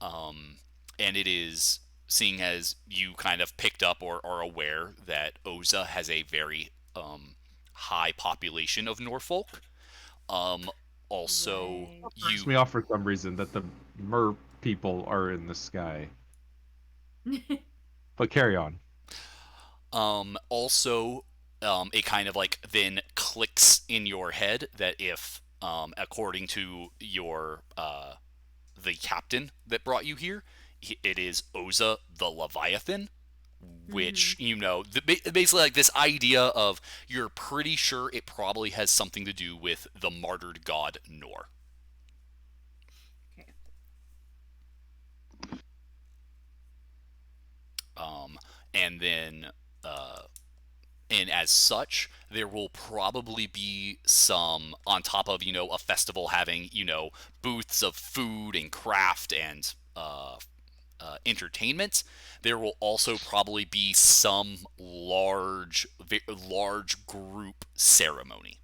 A: And it is, seeing as you kind of picked up or are aware that Ozah has a very high population of Norfolk. Also,
F: Right.
G: Throws
A: you
G: me off for some reason that the mer people are in the sky. But carry on.
A: Also, it kind of like then clicks in your head that if, according to your the captain that brought you here, it is Ozah the Leviathan, which basically like this idea of you're pretty sure it probably has something to do with the martyred god Nor.
F: Okay.
A: And then and as such, there will probably be some, on top of, a festival having, booths of food and craft and entertainment. There will also probably be some large group ceremony,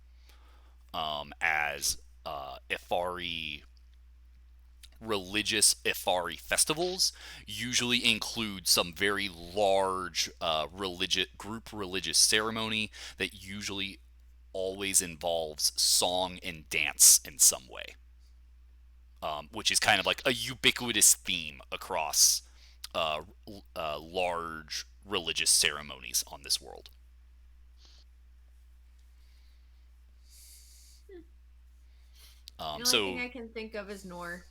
A: as Ifari religious Ifari festivals usually include some very large religious ceremony that usually always involves song and dance in some way, which is kind of like a ubiquitous theme across large religious ceremonies on this world.
F: The only thing I can think of is Nor,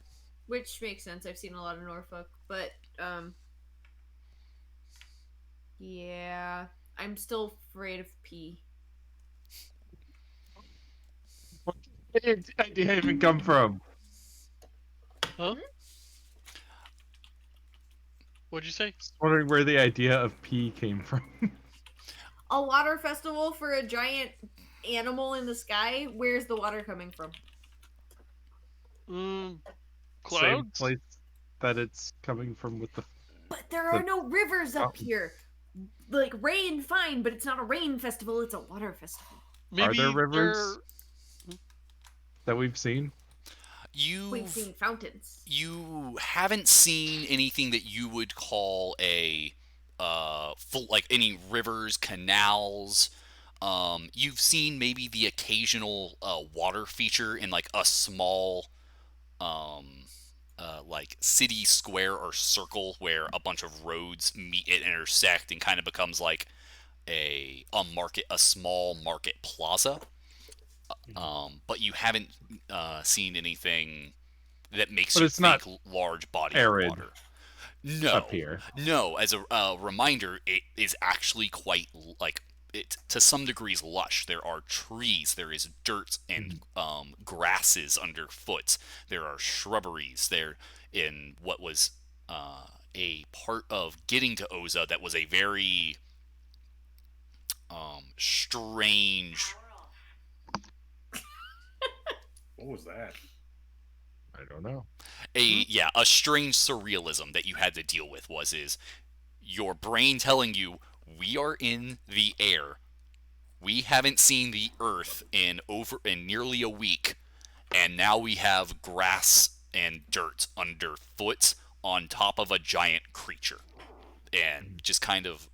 F: which makes sense. I've seen a lot of Norfolk, but yeah, I'm still afraid of P.
G: Where did the idea even come from?
E: Huh? What'd you say?
G: Just wondering where the idea of P came from.
F: A water festival for a giant animal in the sky? Where's the water coming from?
G: Same
E: Clouds?
G: place that it's coming from with the.
F: But there are no rivers up
G: mountain.
F: here. Like rain, fine, but it's not a rain festival, it's a water festival.
E: Maybe
G: Are there rivers
E: they're-
G: that we've seen?
F: We've seen fountains.
A: You haven't seen anything that you would call a full, like any rivers, canals. You've seen maybe the occasional water feature in like a small like city square or circle where a bunch of roads meet and intersect and kind of becomes like a small market plaza. But you haven't seen anything that makes
G: But
A: you
G: it's
A: think
G: not
A: large body
G: arid
A: of water. No,
G: up here.
A: no. As a reminder, it is actually quite like it to some degrees lush. There are trees, there is dirt and grasses underfoot. There are shrubberies. There in what was a part of getting to Ozah that was a very strange.
D: What was that?
G: I don't know.
A: A strange surrealism that you had to deal with is your brain telling you we are in the air. We haven't seen the earth in nearly a week, and now we have grass and dirt underfoot on top of a giant creature, and just kind of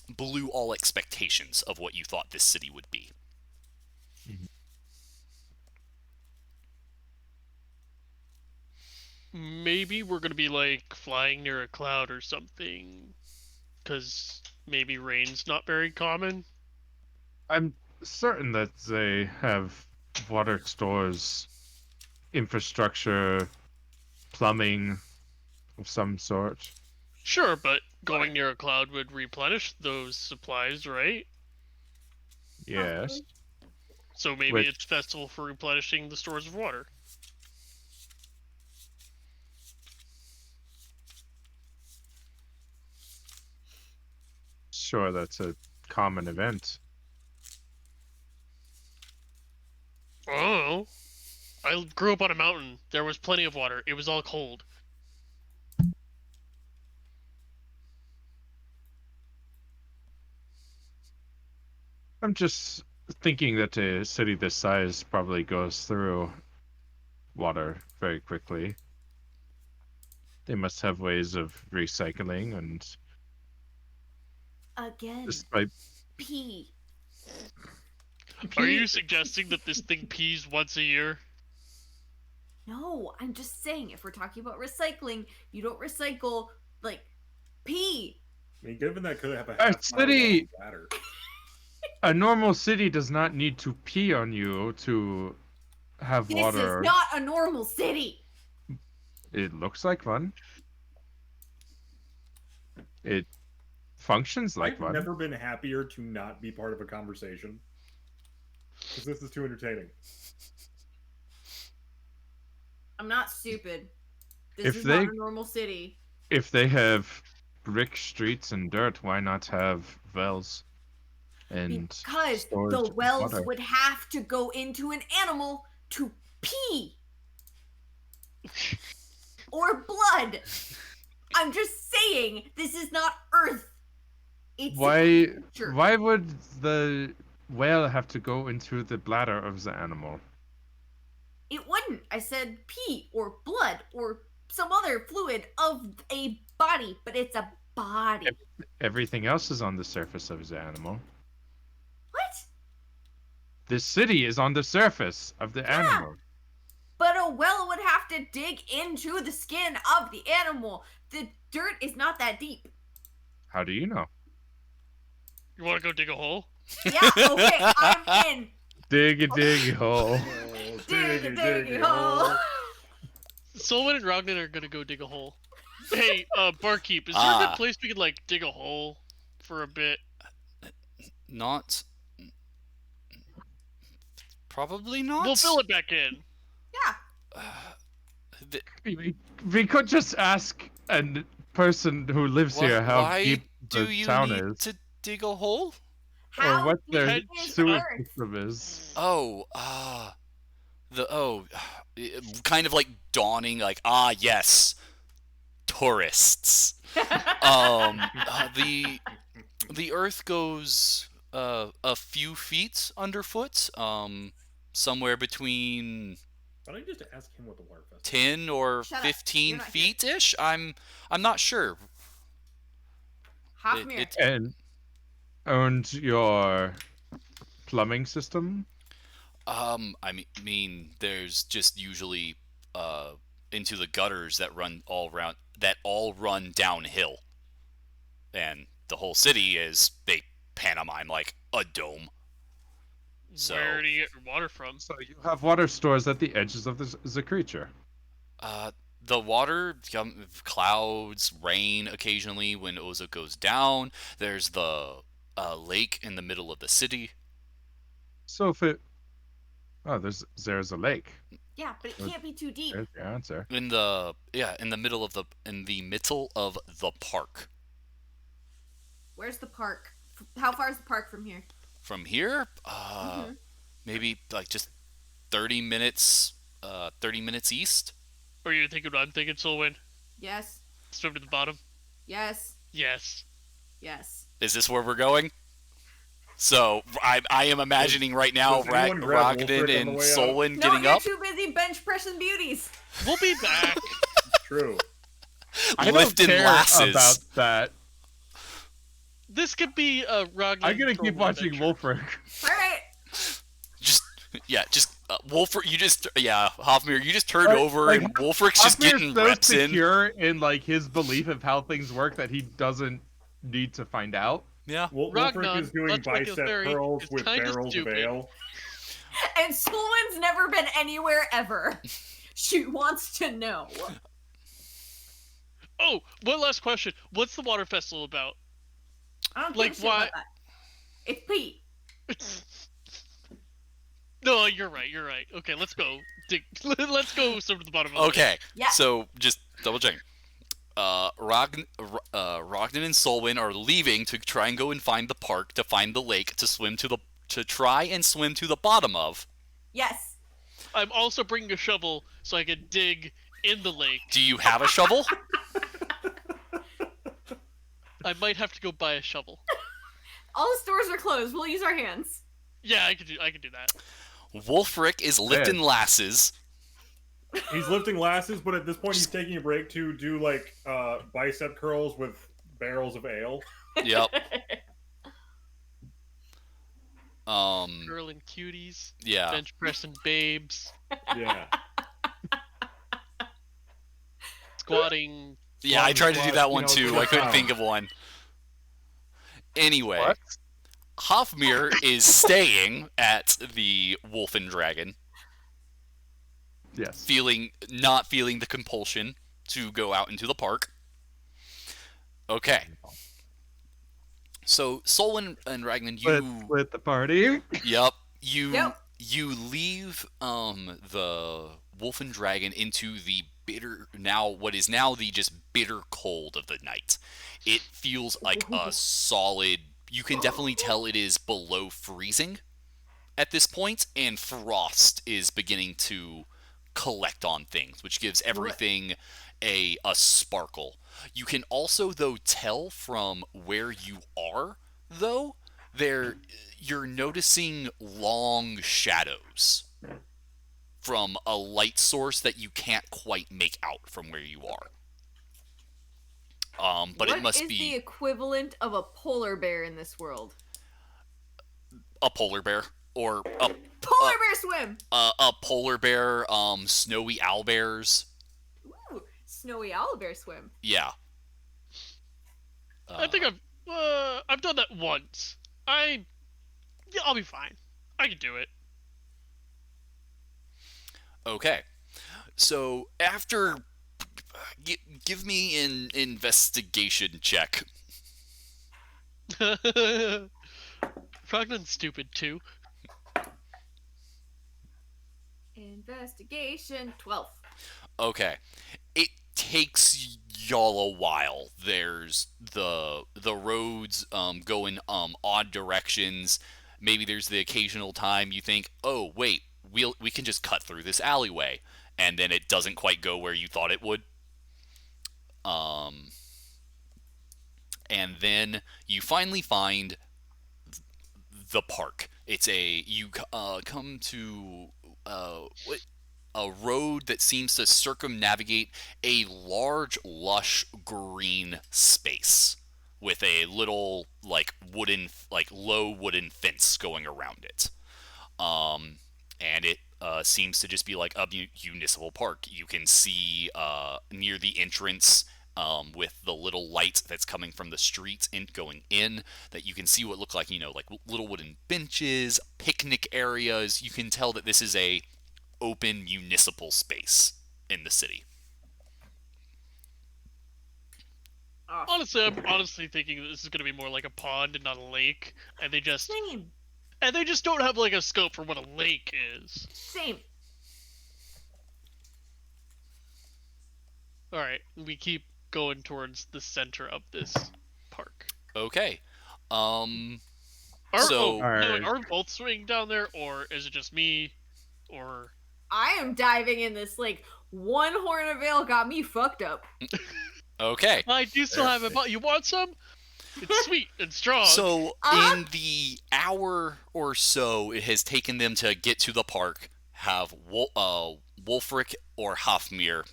A: blew all expectations of what you thought this city would be.
E: Maybe we're gonna be like flying near a cloud or something, because maybe rain's not very common.
G: I'm certain that they have water stores, infrastructure, plumbing of some sort.
E: Sure, but going near a cloud would replenish those supplies, right?
G: Yes.
E: So maybe
G: Which-
E: it's festival for replenishing the stores of water.
G: Sure, that's a common event.
E: Oh, I grew up on a mountain. There was plenty of water. It was all cold.
G: I'm just thinking that a city this size probably goes through water very quickly. They must have ways of recycling, and
F: Again,
G: despite
F: pee.
E: Are you suggesting that this thing pees once a year?
F: No, I'm just saying, if we're talking about recycling, you don't recycle, like, pee.
D: I mean, given that could have a
G: Our
D: half mile
G: city-
D: long ladder.
G: a normal city does not need to pee on you to have
F: This
G: water.
F: is not a normal city.
G: It looks like one. It functions like
D: I've
G: one.
D: never been happier to not be part of a conversation. Because this is too entertaining.
F: I'm not stupid. This
G: If
F: is
G: they-
F: not a normal city.
G: If they have brick streets and dirt, why not have wells? And
F: Because
G: storage
F: the
G: of
F: wells
G: water?
F: would have to go into an animal to pee. Or blood. I'm just saying, this is not Earth. It's
G: Why?
F: Sure.
G: Why would the whale have to go into the bladder of the animal?
F: It wouldn't. I said pee or blood or some other fluid of a body, but it's a body.
G: Everything else is on the surface of the animal.
F: What?
G: The city is on the surface of the animal.
F: But a whale would have to dig into the skin of the animal. The dirt is not that deep.
G: How do you know?
E: You want to go dig a hole?
F: Yeah, okay, I'm in.
G: Dig a dig hole.
D: Oh,
F: Dig a diggy hole.
E: Solomon and Ragnar are gonna go dig a hole. Hey, barkeep, is there a good place we could like dig a hole for a bit?
A: Not. Probably not.
E: We'll fill it back in.
F: Yeah.
G: We could just ask a person who lives here how
A: Why
G: deep
A: do
G: the
A: you
G: town
A: need
G: is,
A: to dig a hole?
F: How
G: or what their
F: deep is
G: sewage
F: Earth?
G: system is.
A: Oh, kind of like dawning, like, yes, tourists. The Earth goes a few feet underfoot, somewhere between
D: Why don't you just ask him what the water festival
A: 10 or
F: Shut up.
A: 15
F: You're not here.
A: feet ish. I'm not sure.
F: Hafmir.
G: And your plumbing system?
A: I mean, there's just usually into the gutters that all run downhill, and the whole city is they pantomime like a dome. So
E: Where do you get your water from?
G: So you have water stores at the edges of the creature.
A: the water, clouds, rain occasionally when Ozah goes down. There's the lake in the middle of the city.
G: So if it... Oh, there's a lake.
F: Yeah, but it can't be too deep.
G: There's your answer.
A: In the middle of the park.
F: Where's the park? How far is the park from here?
A: From here, maybe like just 30 minutes 30 minutes east.
E: Or you thinking what I'm thinking, Solwyn?
F: Yes.
E: Swim to the bottom?
F: Yes.
E: Yes.
F: Yes.
A: Is this where we're going? So I am imagining right now
D: does anyone grab
A: Ragnan
D: Wolfric on the
A: and
D: way out?
A: Solwyn
F: No,
A: getting
F: you're
A: up,
F: too busy bench pressing beauties.
E: We'll be back.
D: True.
G: I don't
A: lifting
G: care
A: lasses.
G: about that.
E: This could be a Ragnar.
G: I'm gonna keep watching Wolfric.
F: All right.
A: Just Wolfric. Hofmir, you just turned
G: Like-
A: over
G: like,
A: and Wolfric's just
G: Hofmir's
A: getting
G: so
A: reps in.
G: secure in like his belief of how things work that he doesn't need to find out.
A: Yeah.
D: Wolfric
E: Ragnar,
D: is doing
E: much like a
D: bicep
E: fairy,
D: curls
E: is
D: with
E: kinda
D: barrels of
E: stupid.
D: ale.
F: And Solon's never been anywhere ever. She wants to know.
E: Oh, one last question. What's the water festival about?
F: I don't
E: Like,
F: give a shit
E: why-
F: about that. It's Pete.
E: No, you're right. You're right. Okay, let's go. Let's go swim to the bottom of it.
A: Okay.
F: Yeah.
A: So just double checking. Ragnan and Solwyn are leaving to try and go and find the park, to find the lake, to try and swim to the bottom of.
F: Yes.
E: I'm also bringing a shovel so I can dig in the lake.
A: Do you have a shovel?
E: I might have to go buy a shovel.
F: All the stores are closed. We'll use our hands.
E: Yeah, I could do that.
A: Wolfric is lifting lasses.
D: He's lifting lasses, but at this point he's taking a break to do like bicep curls with barrels of ale.
A: Yep.
E: Girl and cuties,
A: Yeah.
E: bench pressing babes,
D: Yeah.
E: squatting.
A: Yeah, I tried to do
D: squats,
A: that
D: you
A: one
D: know,
A: too. I couldn't think of one. Anyway,
G: What?
A: Hofmir is staying at the Wolf and Dragon,
G: Yes.
A: not feeling the compulsion to go out into the park. Okay. So Solon and Ragnan,
G: Split the party.
A: Yep.
F: Yep.
A: You leave the Wolf and Dragon into the what is now the just bitter cold of the night. It feels like a solid, you can definitely tell it is below freezing at this point, and frost is beginning to collect on things, which gives everything a sparkle. You can also, though, tell from where you are, though, you're noticing long shadows from a light source that you can't quite make out from where you are. But it must
F: What is
A: be
F: the equivalent of a polar bear in this world?
A: a polar bear or a
F: Polar bear swim!
A: a polar bear, snowy owlbears.
F: Ooh, snowy owlbear swim.
A: Yeah.
E: I think I've done that once. I'll be fine. I can do it.
A: Okay. So after, give me an investigation check.
E: Ragnar's stupid too.
F: Investigation 12.
A: Okay. It takes y'all a while. There's the roads go in odd directions. Maybe there's the occasional time you think, "Oh, wait, we can just cut through this alleyway." And then it doesn't quite go where you thought it would. And then you finally find the park. You come to a road that seems to circumnavigate a large, lush green space with a little low wooden fence going around it. And it seems to just be like a municipal park. You can see near the entrance, with the little light that's coming from the street and going in, that you can see what look like, like little wooden benches, picnic areas. You can tell that this is a open municipal space in the city.
F: Oh,
E: Honestly, I'm honestly thinking this is gonna be more like a pond and not a lake, and they just
F: same.
E: don't have like a scope for what a lake is.
F: Same.
E: All right, we keep going towards the center of this park.
A: Okay.
E: Are
A: So-
E: we both swinging down there, or is it just me? Or
B: I am diving in this. Like, one horn of ale got me fucked up.
A: Okay.
E: I do still have it, but you want some? It's sweet and strong.
A: So, in the hour or so it has taken them to get to the park, have Wolfric or Hafmir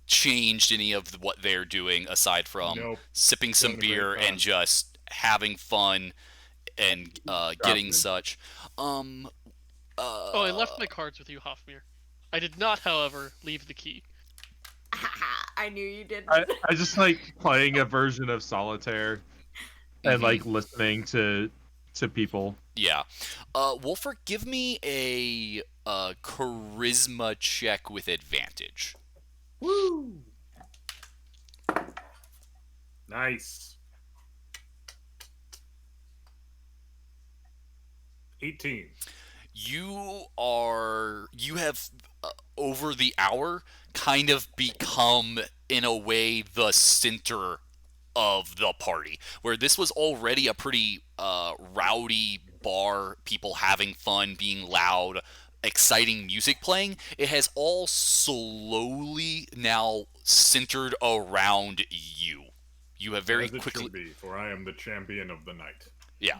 A: changed any of what they're doing aside from
D: Nope.
A: sipping some
D: Having a great
A: beer
D: time.
A: and just having fun and getting
C: Dropping.
A: such?
E: Oh, I left my cards with you, Hofmir. I did not, however, leave the key.
B: I knew you did.
C: I just like playing a version of solitaire and
A: Mhm.
C: like listening to people.
A: Yeah. Wolfric, give me a charisma check with advantage.
B: Woo!
D: Nice. 18.
A: You have over the hour kind of become in a way the center of the party, where this was already a pretty rowdy bar, people having fun, being loud, exciting music playing. It has all slowly now centered around you. You have very
D: As it
A: quickly
D: should be, for I am the champion of the night.
A: yeah.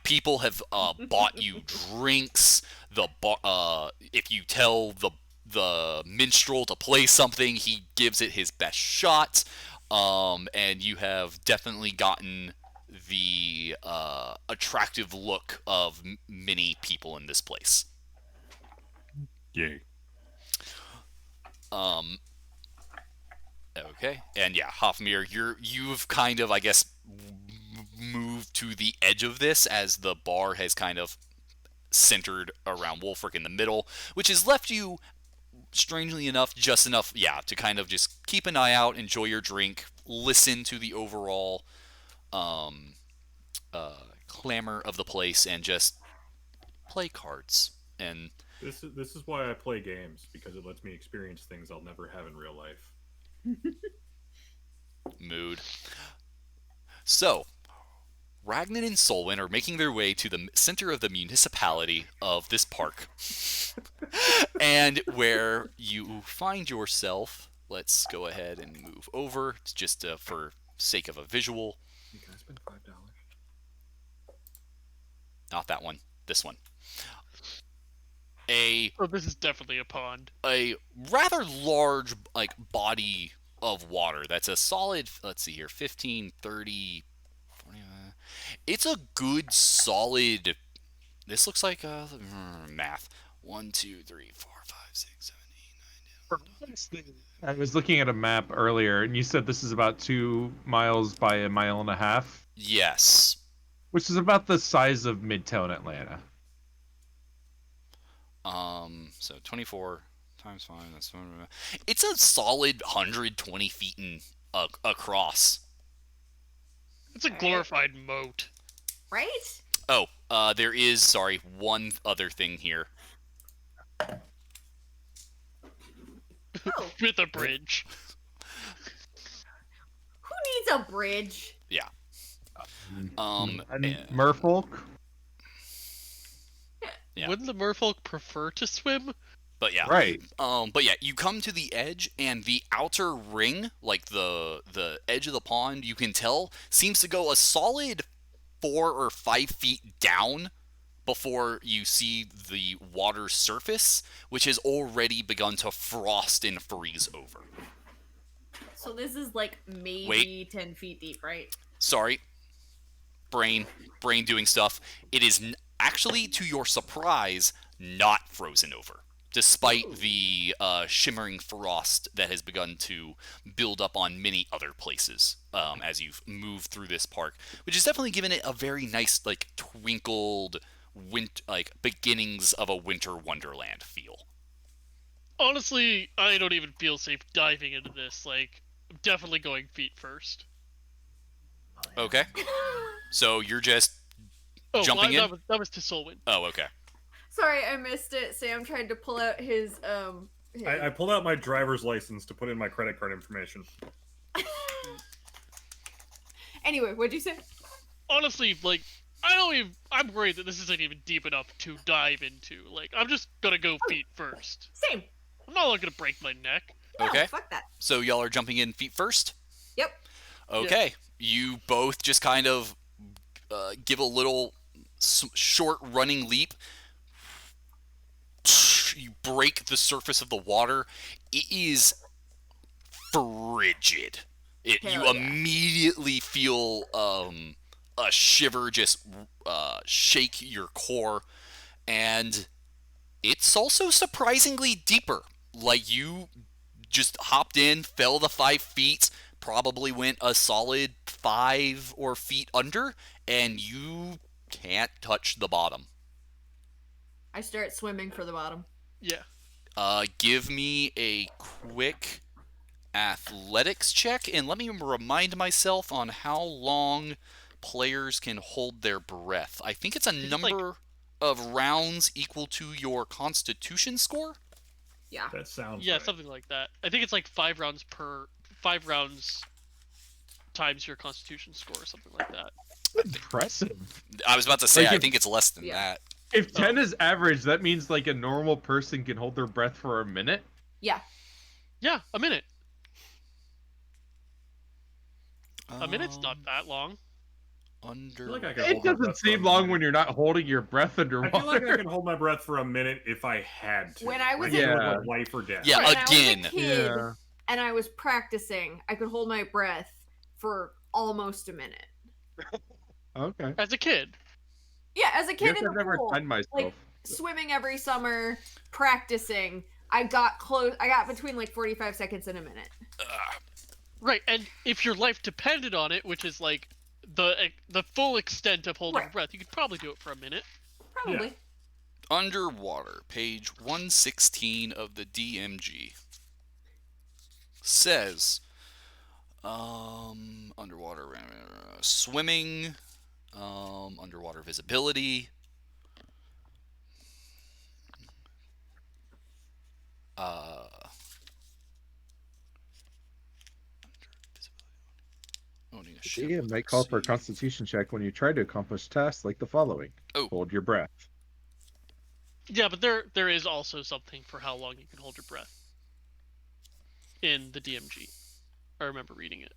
A: People have bought you drinks. If you tell the minstrel to play something, he gives it his best shot. And you have definitely gotten the attractive look of many people in this place.
C: Yay.
A: Okay, and yeah, Hofmir, you've kind of, I guess, moved to the edge of this as the bar has kind of centered around Wolfric in the middle, which has left you, strangely enough, just enough, to kind of just keep an eye out, enjoy your drink, listen to the overall clamor of the place, and just play cards. And
D: This is why I play games, because it lets me experience things I'll never have in real life.
A: mood. So, Ragnan and Solwyn are making their way to the center of the municipality of this park. And where you find yourself, let's go ahead and move over, just for sake of a visual.
D: Can I spend $5?
A: Not that one, this one.
E: Oh, this is definitely a pond.
A: A rather large body of water that's a solid, let's see here, 15, 30, 40, it's a good solid, this looks like math, 1, 2, 3, 4, 5, 6, 7, 8, 9, 10.
C: I was looking at a map earlier, and you said this is about 2 miles by a mile and a half,
A: Yes.
C: which is about the size of Midtown Atlanta.
A: So 24 times 5, that's it's a solid 120 feet across.
E: It's a glorified moat.
B: Right?
A: Oh, there is, one other thing here.
B: Oh,
E: With a bridge.
B: who needs a bridge?
A: Yeah.
C: And
A: and-
C: Merfolk?
A: Yeah.
E: Wouldn't the merfolk prefer to swim?
A: But yeah.
C: Right.
A: But yeah, you come to the edge, and the outer ring, like the edge of the pond, you can tell seems to go a solid 4 or 5 feet down before you see the water surface, which has already begun to frost and freeze over.
B: So this is like maybe
A: Wait.
B: 10 feet deep, right?
A: Sorry, brain doing stuff. It is actually, to your surprise, not frozen over, despite the shimmering frost that has begun to build up on many other places as you've moved through this park, which has definitely given it a very nice, twinkled, beginnings of a winter wonderland feel.
E: Honestly, I don't even feel safe diving into this. I'm definitely going feet first.
A: Okay, so you're just
E: Oh,
A: jumping in.
E: That was to Solwyn.
A: Oh, okay.
B: Sorry, I missed it. Sam tried to pull out his
D: I pulled out my driver's license to put in my credit card information.
B: Anyway, what'd you say?
E: Honestly, I'm worried that this isn't even deep enough to dive into. Like, I'm just gonna go feet first.
F: Same.
E: I'm not gonna break my neck.
F: No,
A: Okay.
F: fuck that.
A: So y'all are jumping in feet first?
F: Yep.
A: Okay. You both just kind of give a little short running leap. You break the surface of the water. It is frigid. You
F: Hell yeah.
A: immediately feel a shiver just shake your core, and it's also surprisingly deeper. Like, you just hopped in, fell the 5 feet, probably went a solid 5 or feet under, and you can't touch the bottom.
F: I start swimming for the bottom.
E: Yeah.
A: Give me a quick athletics check, and let me remind myself on how long players can hold their breath. I think it's a number of rounds equal to your constitution score.
F: Yeah.
D: That sounds
E: Yeah,
D: right.
E: something like that. I think it's like 5 rounds times your constitution score or something like that.
G: Impressive.
A: I was about to say,
C: Like
A: I
C: if-
A: think it's less than
F: Yeah.
A: that.
C: If 10 is average, that means like a normal person can hold their breath for a minute.
F: Yeah.
E: Yeah, a minute. A minute's not that long.
D: I
A: Under.
D: feel like I can
C: It
D: hold my
C: doesn't
D: breath for a
C: seem long
D: minute.
C: when you're not holding your breath
D: I
C: underwater.
D: feel like I can hold my breath for a minute if I had to.
F: When I was
D: like,
C: in-
D: it was
C: Yeah.
D: like life or death.
A: Yeah,
F: When I was a
A: again.
F: kid and I was practicing, I could hold my breath for almost a minute.
C: Okay.
E: As a kid.
F: Yeah, as a kid
C: Guess
F: in
C: I've
F: the
C: never
F: pool,
C: timed myself.
F: like swimming every summer, practicing. I got close. I got between like 45 seconds and a minute.
E: Right, and if your life depended on it, which is like the full extent of holding
F: Right.
E: breath, you could probably do it for a minute.
F: Probably.
A: Underwater, page 116 of the DMG. Says, underwater swimming, underwater visibility, owning a ship
C: The
A: with
C: might call for a
A: sea.
C: constitution check when you try to accomplish tasks like the following.
A: Oh.
C: Hold your breath.
E: Yeah, but there is also something for how long you can hold your breath in the DMG. I remember reading it.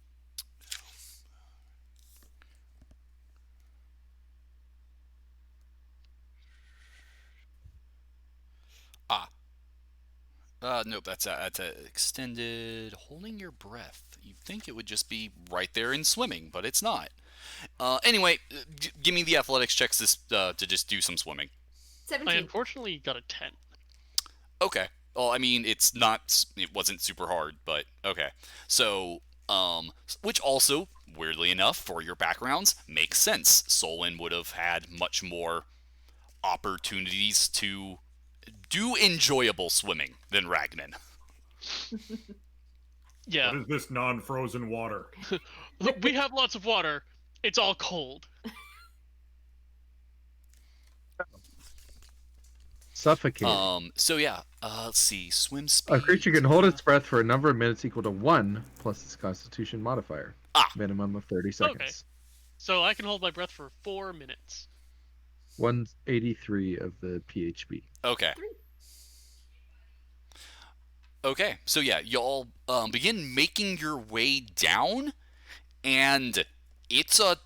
A: Nope, that's a extended holding your breath. You'd think it would just be right there in swimming, but it's not. Anyway, give me the athletics checks to just do some swimming.
E: I
F: 17.
E: unfortunately got a 10.
A: Okay. Well, I mean, it wasn't super hard, but okay. So, which also, weirdly enough, for your backgrounds, makes sense. Solon would have had much more opportunities to do enjoyable swimming than Ragnan.
E: Yeah.
D: What is this non-frozen water?
E: We have lots of water. It's all cold.
C: Suffocating.
A: So yeah, let's see, swim speed.
C: A creature can hold its breath for a number of minutes equal to 1 plus its constitution modifier.
A: Ah.
C: Minimum of 30 seconds.
E: So I can hold my breath for 4 minutes.
C: 183 of the PHB.
A: Okay. Okay, so yeah, y'all begin making your way down, and it's at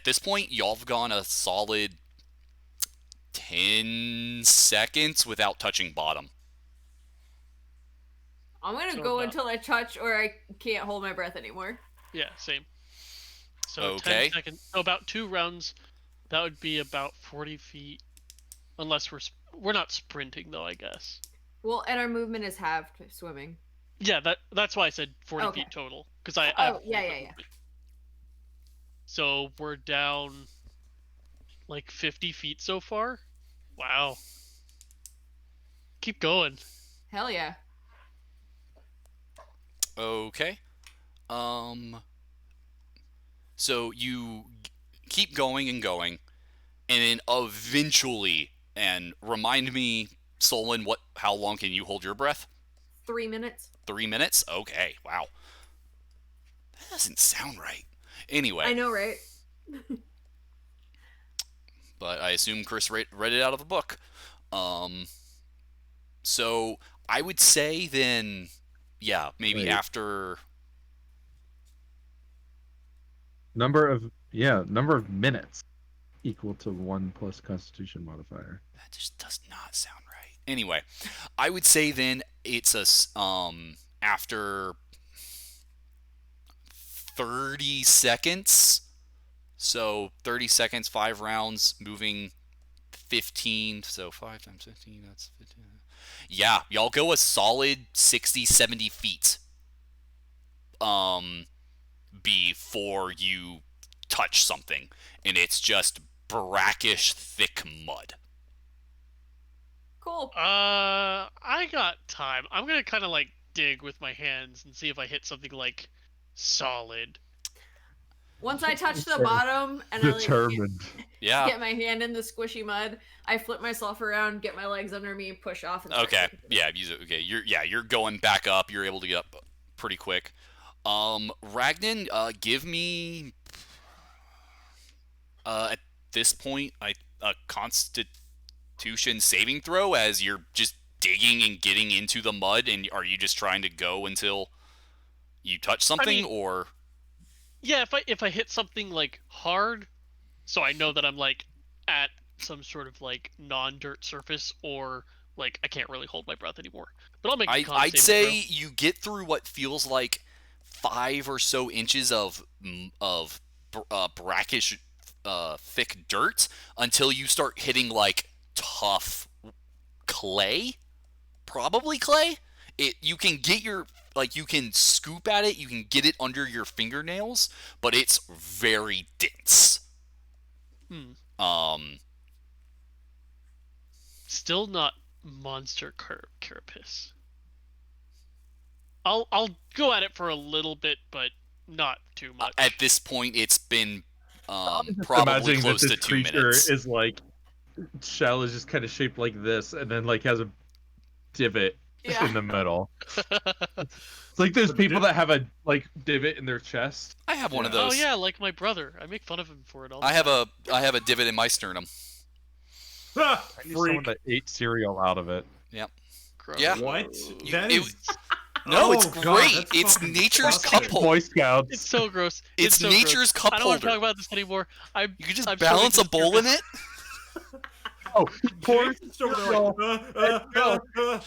A: this point, y'all have gone a solid 10 seconds without touching bottom.
F: I'm gonna
E: So
F: go
E: about-
F: until I touch or I can't hold my breath anymore.
E: Yeah, same. So
A: Okay.
E: 10 seconds. So about 2 rounds. That would be about 40 feet. Unless we're not sprinting though, I guess.
F: Well, and our movement is halved swimming.
E: Yeah, that's why I said 40
F: Okay.
E: feet total. Because I
F: Oh,
E: have
F: yeah,
E: full
F: yeah, yeah.
E: movement. So we're down like 50 feet so far. Wow. Keep going.
F: Hell yeah.
A: Okay. So you keep going and going, and then eventually, and remind me, Solon, how long can you hold your breath?
F: 3 minutes.
A: 3 minutes? Okay, wow. That doesn't sound right. Anyway.
F: I know, right?
A: but I assume Chris read it out of a book. So I would say then, yeah, maybe
C: Wait.
A: after.
C: Number of minutes equal to 1 plus Constitution modifier.
A: That just does not sound right. Anyway, I would say then it's after 30 seconds. So 30 seconds, 5 rounds, moving 15. So 5 times 15, that's 15. Yeah, y'all go a solid 60, 70 feet before you touch something. And it's just brackish, thick mud.
B: Cool.
E: I got time. I'm gonna kind of like dig with my hands and see if I hit something like solid.
B: Once I touch the bottom and I like,
C: Determined.
A: Yeah.
B: get my hand in the squishy mud, I flip myself around, get my legs under me, push off. And start
A: Okay.
B: taking it.
A: Yeah. Okay. You're going back up. You're able to get up pretty quick. Ragnan, give me at this point a Constitution saving throw as you're just digging and getting into the mud. And are you just trying to go until you touch something, or?
E: Yeah, if I hit something like hard, so I know that I'm like at some sort of like non-dirt surface, or like I can't really hold my breath anymore. But I'll make a con
A: I'd
E: saving
A: say
E: throw.
A: you get through what feels like 5 or so inches of brackish, thick dirt until you start hitting like tough clay, probably clay. You can get you can scoop at it, you can get it under your fingernails, but it's very dense.
E: Still not monster carapace. I'll go at it for a little bit, but not too much.
A: At this point, it's been
C: Just
A: probably
C: imagining
A: close
C: that
A: to
C: this
A: 2
C: creature
A: minutes.
C: is like shell is just kind of shaped like this, and then like has a divot
B: Yeah.
C: in the middle. It's like those people that have a like divot in their chest.
A: I have one of
E: Oh
A: those.
E: yeah, like my brother. I make fun of him for it all.
A: I have a divot in my sternum.
D: Ah,
C: I need someone
D: freak.
C: that ate cereal out of it.
A: Yep.
E: Gross.
A: Yeah.
D: What?
A: You-
D: That
A: it-
D: is.
A: No, it's
D: Oh, God,
A: great.
D: that's
A: It's
D: fucking
A: nature's
D: disgusting.
A: cup holder.
C: Boy Scouts.
E: It's so gross.
A: It's
E: so
A: nature's
E: gross.
A: cup
E: I don't want to
A: holder.
E: talk about this anymore.
A: You can just
E: I'm
A: balance a
E: showing
A: bowl in it.
C: Oh, poor
D: Jason's over there
C: cereal.
D: like,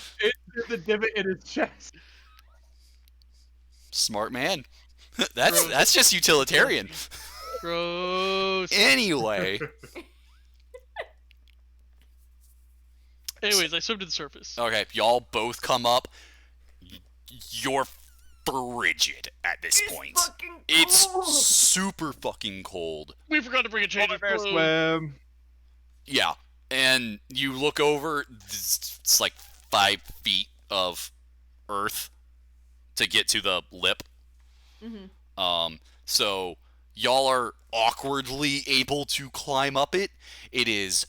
C: It's the divot in his chest.
A: Smart man. That's just utilitarian.
E: Gross.
A: Anyway,
E: Anyways, I swim to the surface.
A: okay, y'all both come up. You're frigid at this point.
B: Fucking
A: It's
B: cold.
A: super fucking cold.
E: We forgot to bring a change of
C: Bear
E: clothes.
C: swim.
A: Yeah, and you look over. It's like 5 feet of earth to get to the lip. So y'all are awkwardly able to climb up it. It is.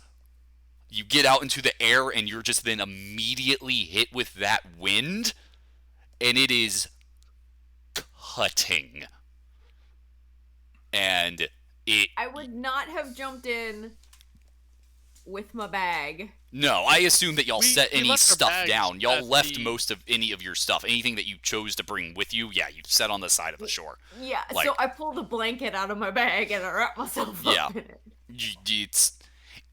A: You get out into the air and you're just then immediately hit with that wind, and it is cutting. And it.
B: I would not have jumped in with my bag.
A: No, I assume that y'all
E: We
A: set any
E: left our
A: stuff
E: bags
A: down. Y'all
E: at
A: left
E: the-
A: most of any of your stuff. Anything that you chose to bring with you, yeah, you set on the side of the shore.
B: Yeah,
A: Like-
B: so I pulled a blanket out of my bag and I wrapped myself
A: Yeah.
B: up in it.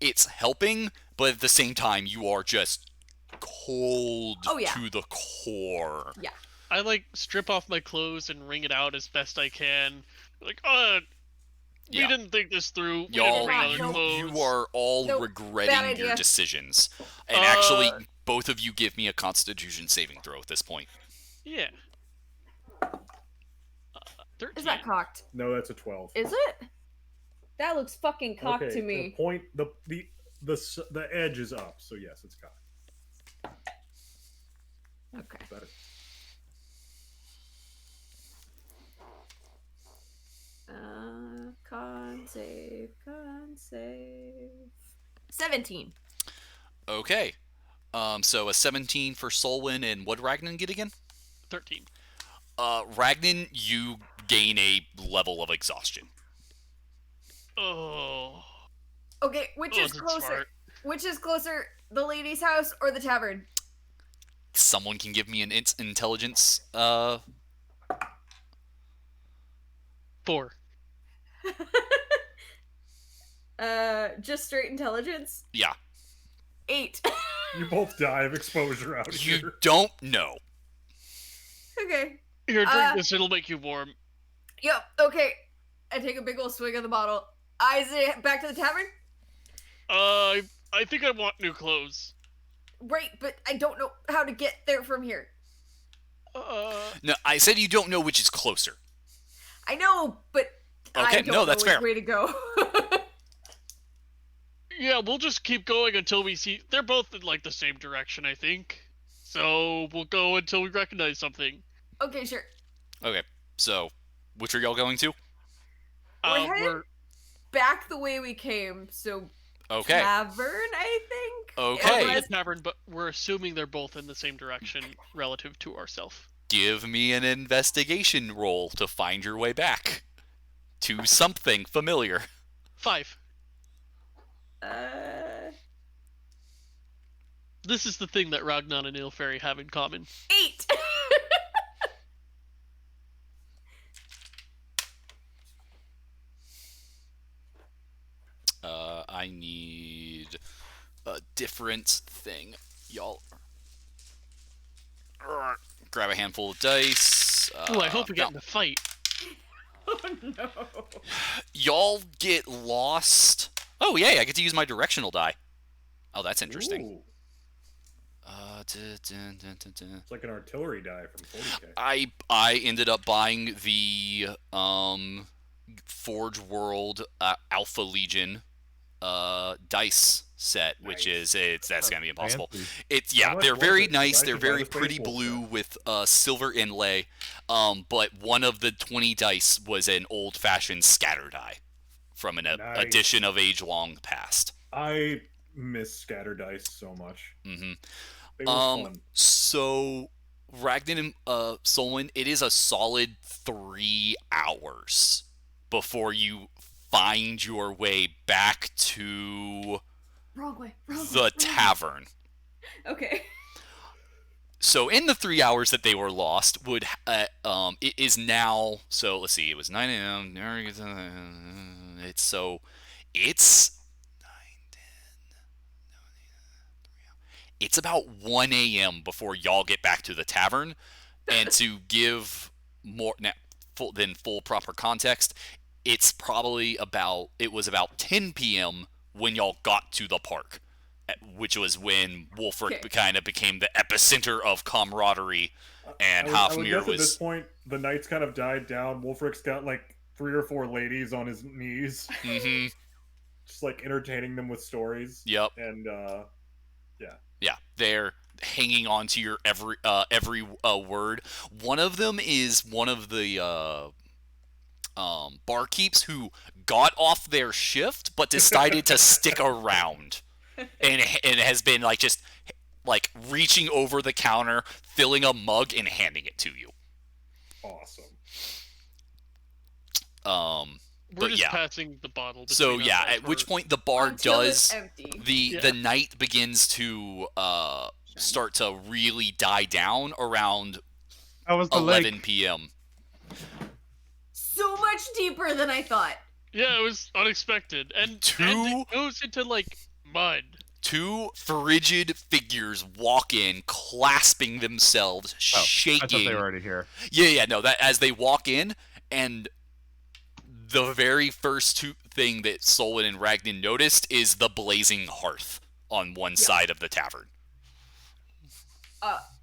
A: It's helping, but at the same time, you are just cold
B: Oh, yeah.
A: to the core.
B: Yeah.
E: I like strip off my clothes and wring it out as best I can. Like, we
A: Yeah.
E: didn't think this through. We
A: Y'all,
E: didn't bring other
B: you-
E: clothes.
A: you are all
B: Nope, bad
A: regretting your
B: idea.
A: decisions. And actually, both of you give me a Constitution saving throw at this point.
E: Yeah. 13.
B: Is that cocked?
D: no, that's a 12.
B: Is it? That looks fucking cocked
D: Okay,
B: to
D: the
B: me.
D: point, the edge is up, so yes, it's cocked.
B: Okay.
D: Is that it?
B: Con save. 17.
A: Okay. So a 17 for Solwyn, and what did Ragnan get again?
E: 13.
A: Ragnan, you gain a level of exhaustion.
E: Oh.
B: Okay, which is
E: Wasn't
B: closer?
E: smart.
B: Which is closer, the lady's house or the tavern?
A: Someone can give me an intelligence.
E: 4.
B: Just straight intelligence.
A: Yeah.
B: 8.
D: You both die of exposure out
A: You
D: here.
A: don't know.
B: Okay.
E: Here, drink this. It'll make you warm.
B: Yep. Okay. I take a big old swig of the bottle. I say back to the tavern.
E: I think I want new clothes.
B: Right, but I don't know how to get there from here.
A: No, I said you don't know which is closer.
B: I know, but
A: Okay,
B: I don't
A: no,
B: know
A: that's
B: which
A: fair.
B: way to go.
E: Yeah, we'll just keep going until we see. They're both in like the same direction, I think. So we'll go until we recognize something.
B: Okay, sure.
A: Okay, so which are y'all going to?
B: We're headed back the way we came, so
A: Okay.
B: tavern, I think.
A: Okay.
E: Probably
B: Otherwise-
E: the tavern, but we're assuming they're both in the same direction relative to ourselves.
A: Give me an investigation roll to find your way back to something familiar.
E: 5. This is the thing that Ragnar and Ilferi have in common.
B: 8.
A: I need a different thing. Y'all grab a handful of dice.
E: Ooh, I hope we get in
A: no.
E: a fight.
B: Oh no.
A: Y'all get lost. Oh, yay, I get to use my directional die. Oh, that's interesting.
D: Ooh, it's like an artillery die from 40k.
A: I ended up buying the Forge World Alpha Legion dice set, which
D: Nice.
A: is that's gonna be impossible.
G: Fancy.
A: It's
D: How much
A: they're
D: was
A: very
D: it?
A: nice.
D: I
A: They're
D: can buy
A: very
D: the
A: pretty
D: baseball
A: blue
D: stuff.
A: with silver inlay. But one of the 20 dice was an old-fashioned scatter die from an
D: Nice.
A: edition of age long past.
D: I miss scatter dice so much.
A: Mm-hmm.
D: They were fun.
A: So Ragnar and Solon, it is a solid 3 hours before you find your way back to
B: Wrong way. Wrong way.
A: the tavern.
B: Okay.
A: So in the 3 hours that they were lost, it is now. So let's see, it was 9 a.m. It's 9, 10. It's about 1 a.m. before y'all get back to the tavern, and to give more full proper context, it was about 10 p.m. when y'all got to the park, which was when Wolfric kind of became the epicenter of camaraderie, and
D: I would
A: Hafmir
D: guess at
A: was.
D: this point the knights kind of died down. Wolfric's got like 3 or 4 ladies on his knees,
A: Mm-hmm.
D: just like entertaining them with stories.
A: Yep.
D: And
A: Yeah, they're hanging on to your every word. One of them is one of the barkeeps who got off their shift but decided to stick around, and has been like just like reaching over the counter, filling a mug and handing it to you.
D: awesome.
E: We're
A: But
E: just
A: yeah.
E: passing the bottle.
A: So
E: between
A: yeah,
E: us as
A: at which
E: we're-
A: point the bar
B: Until it's
A: does
B: empty.
A: the night begins to start to really die down around
G: How was the
A: 11
G: lake?
A: p.m.
B: So much deeper than I thought.
E: Yeah, it was unexpected, and it goes into like mud.
A: 2 frigid figures walk in, clasping themselves,
G: Oh,
A: shaking.
G: I thought they were already here.
A: Yeah, no. That as they walk in, and the very first thing that Solon and Ragnar noticed is the blazing hearth on one side of the tavern.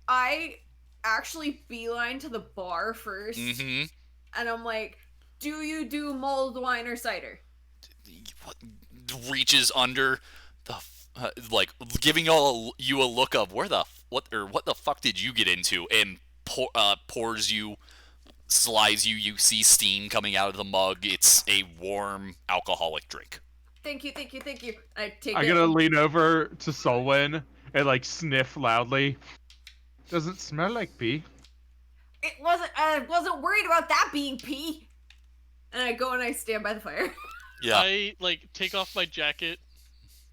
B: I actually beeline to the bar first,
A: Mm-hmm.
B: and I'm like, "Do you do mulled wine or cider?"
A: Reaches under the like giving you a look of what the fuck did you get into, and pours you, slides you. You see steam coming out of the mug. It's a warm alcoholic drink.
B: Thank you. I take
G: I'm
B: it.
G: gonna lean over to Solwyn and like sniff loudly. Does it smell like pee?
B: It wasn't. I wasn't worried about that being pee. And I go and I stand by the fire.
A: Yeah.
E: I like take off my jacket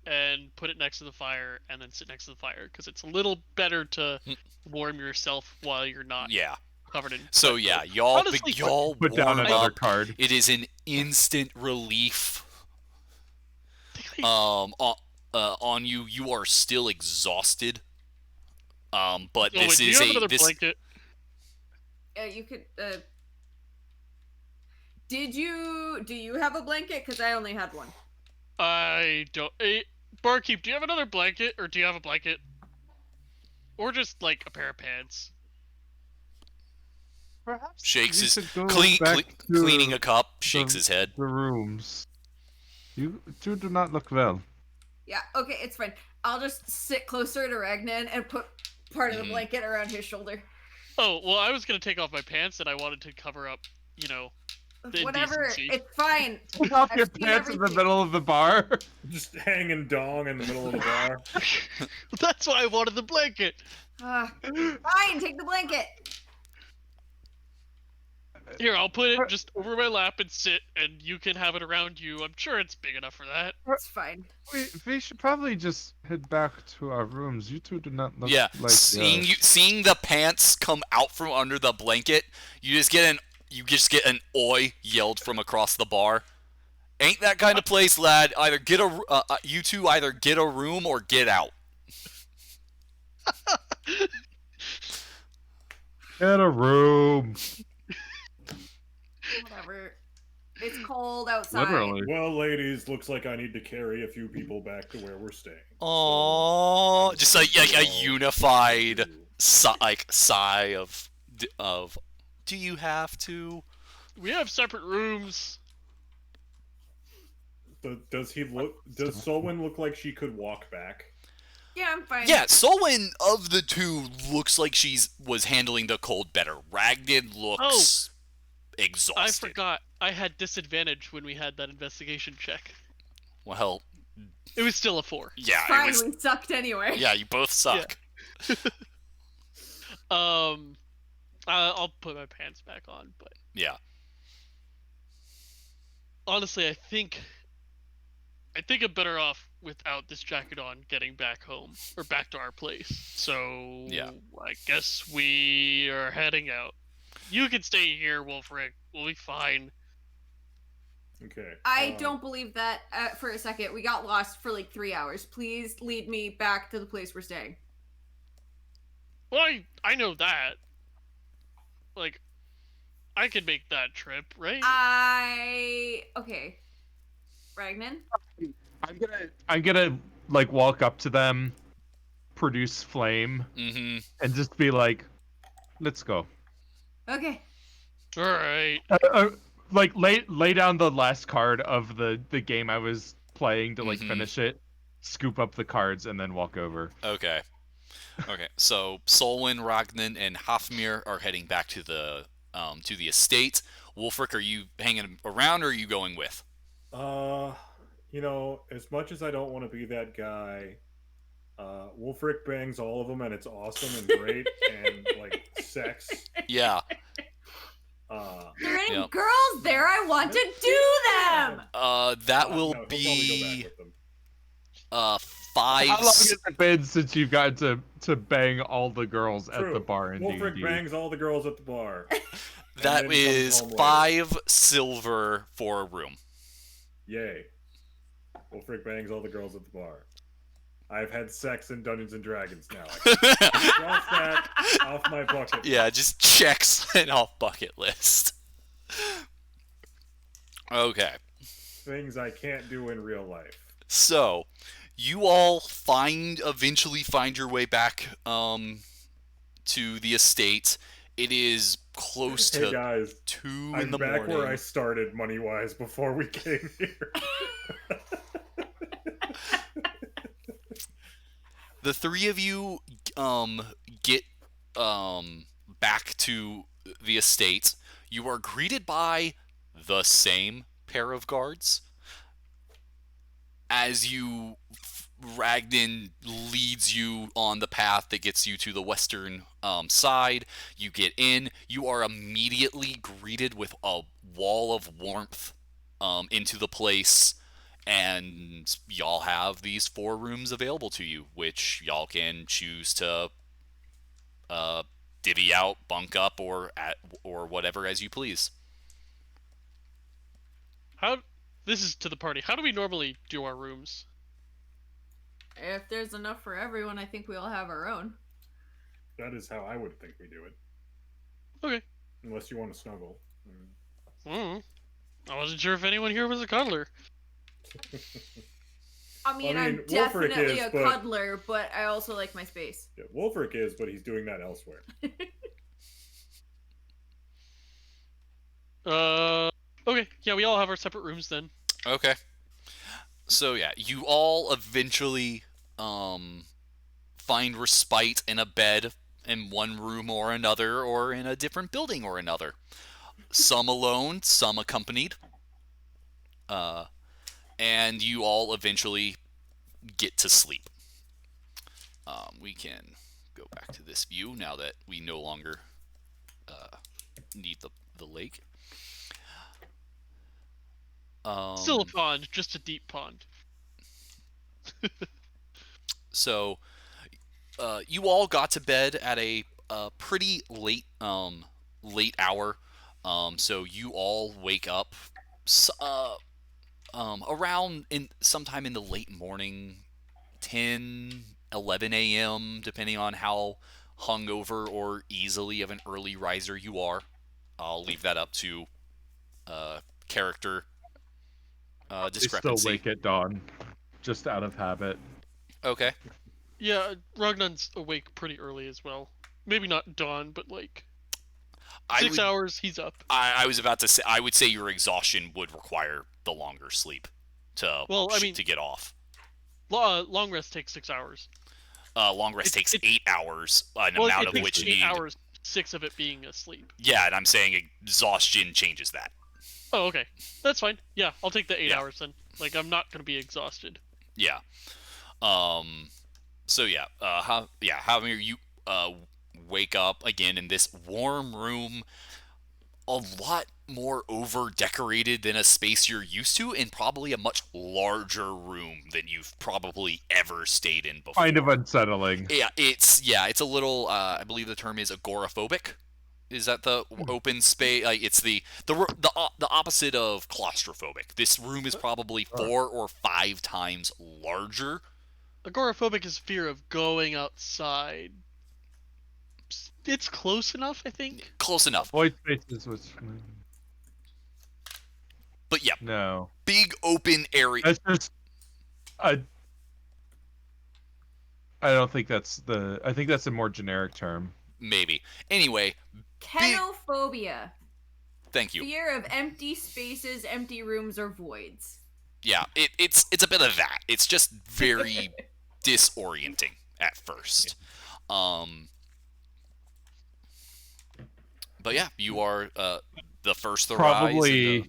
E: and put it next to the fire, and then sit next to the fire because it's a little better to warm yourself while you're not
A: Yeah.
E: covered in.
A: So
E: wet
A: yeah,
E: clothes.
A: y'all
E: Honestly,
A: y'all
C: Put down
A: warm
C: another
A: up.
C: card.
A: It is an instant relief.
E: I
A: On you. You are still exhausted. But
E: So
A: this
E: do you
A: is
E: have another
A: this.
E: blanket?
B: You could. Do you have a blanket? Because I only had one.
E: I don't. Barkeep, do you have another blanket, or do you have a blanket, or just like a pair of pants?
G: Perhaps
A: Shakes
G: we
A: his
G: should go
A: clean,
G: back to
A: cleaning a cup. Shakes his head.
G: the rooms. You two do not look well.
B: Yeah. Okay, it's fine. I'll just sit closer to Ragnan and put part of the blanket around his shoulder.
E: Oh well, I was gonna take off my pants, and I wanted to cover up, the
B: Whatever.
E: indecency.
B: It's fine.
C: Take off
B: I've
C: your
B: seen
C: pants in the
B: everything.
C: middle of the bar.
D: Just hanging dong in the middle of the bar.
E: That's why I wanted the blanket.
B: Fine. Take the blanket.
E: Here, I'll put it just over my lap and sit, and you can have it around you. I'm sure it's big enough for that.
B: It's fine.
G: We should probably just head back to our rooms. You two do not look
A: Yeah,
G: like
A: seeing the pants come out from under the blanket, you just get an oi yelled from across the bar. Ain't that kind of place, lad? Either get you two either get a room or get out.
C: Get a room.
B: Whatever. It's cold outside.
C: Literally.
D: Well, ladies, looks like I need to carry a few people back to where we're staying.
A: Oh, just like a
D: Well,
A: unified sigh of. Do you have to?
E: We have separate rooms.
D: Does Solwyn look like she could walk back?
B: Yeah, I'm fine.
A: Yeah, Solwyn of the two looks like was handling the cold better. Ragnan looks exhausted.
E: I forgot. I had disadvantage when we had that investigation check.
A: Well,
E: It was still a 4.
A: yeah,
B: Fine,
A: it was.
B: we sucked anyway.
A: Yeah, you both suck.
E: I'll put my pants back on, but
A: Yeah.
E: honestly, I think I'm better off without this jacket on getting back home or back to our place. So
A: Yeah.
E: I guess we are heading out. You can stay here, Wolfric. We'll be fine.
D: Okay.
B: I don't believe that for a second. We got lost for like 3 hours. Please lead me back to the place we're staying.
E: Well, I know that. Like, I could make that trip, right?
B: Okay. Ragnan?
C: I'm gonna like walk up to them, produce flame,
A: Mm-hmm.
C: and just be like, "Let's go."
B: Okay.
E: All right.
C: Like lay down the last card of the game I was playing to like
A: Mhm.
C: finish it, scoop up the cards, and then walk over.
A: Okay. Okay. So Solwyn, Ragnan, and Hafmir are heading back to the estate. Wolfric, are you hanging around or are you going with?
D: As much as I don't want to be that guy, Wolfric bangs all of them, and it's awesome and great, and like sex.
A: Yeah.
B: There any
A: Yep.
B: girls there? I want to do them!
A: That will
D: no, he'll probably go
A: be
D: back with them.
A: 5.
C: How long has it been since you've gotten to bang all the girls at
D: True.
C: the bar in
D: Wolfric
C: D&D?
D: bangs all the girls at the bar.
A: That
D: and then
A: is
D: comes home
A: 5 silver for a room.
D: Yay. Wolfric bangs all the girls at the bar. I've had sex in Dungeons and Dragons now. I can cross that off my bucket.
A: Yeah, just checks an off bucket list. Okay.
D: Things I can't do in real life.
A: So, you all eventually find your way back to the estate. It is close
D: Hey
A: to
D: guys,
A: 2
D: I'm
A: in the
D: back
A: morning.
D: where I started money-wise before we came here.
A: The 3 of you get back to the estate. You are greeted by the same pair of guards. As Ragnan leads you on the path that gets you to the western side, you get in. You are immediately greeted with a wall of warmth into the place, And y'all have these 4 rooms available to you, which y'all can choose to divvy out, bunk up, or whatever as you please.
E: This is to the party. How do we normally do our rooms?
B: If there's enough for everyone, I think we all have our own.
D: That is how I would think we do it.
E: Okay.
D: Unless you want to snuggle.
E: I wasn't sure if anyone here was a cuddler.
B: I mean, I'm
D: Wolfric
B: definitely
D: is,
B: a
D: but-
B: cuddler, but I also like my space.
D: Yeah, Wolfric is, but he's doing that elsewhere.
E: Okay. Yeah, we all have our separate rooms then.
A: Okay. So yeah, you all eventually find respite in a bed in one room or another, or in a different building or another. Some alone, some accompanied. And you all eventually get to sleep. We can go back to this view now that we no longer need the lake.
E: Still a pond, just a deep pond.
A: So, you all got to bed at a pretty late hour. So you all wake up around sometime in the late morning, 10, 11 a.m., depending on how hungover or easily of an early riser you are. I'll leave that up to character
C: They
A: discrepancy.
C: still wake at dawn, just out of habit.
A: Okay.
E: Yeah, Ragnar's awake pretty early as well. Maybe not dawn, but like 6 hours, he's up.
A: I was about to say, I would say your exhaustion would require the longer sleep to to get off.
E: Long rest takes 6 hours.
A: Long rest takes 8 hours, amount of which you
E: 8
A: need.
E: hours, 6 of it being asleep.
A: Yeah, and I'm saying exhaustion changes that.
E: Oh, okay. That's fine. Yeah, I'll take the 8 hours then. Like, I'm not going to be exhausted.
A: Yeah. So yeah, how you wake up again in this warm room, a lot more over decorated than a space you're used to, and probably a much larger room than you've probably ever stayed in before.
C: Kind of unsettling.
A: Yeah, it's a little. I believe the term is agoraphobic. Is that the open space? Like, it's the opposite of claustrophobic. This room is probably 4 or 5 times larger.
E: Agoraphobic is fear of going outside. It's close enough, I think.
A: Close enough.
C: Void spaces was.
A: But yeah,
C: No.
A: big open area.
C: That's just. I don't think that's the. I think that's a more generic term.
A: Maybe. Anyway.
B: Kenophobia.
A: Thank you.
B: Fear of empty spaces, empty rooms, or voids.
A: Yeah, it's a bit of that. It's just very disorienting at first. But yeah, you are the first to rise.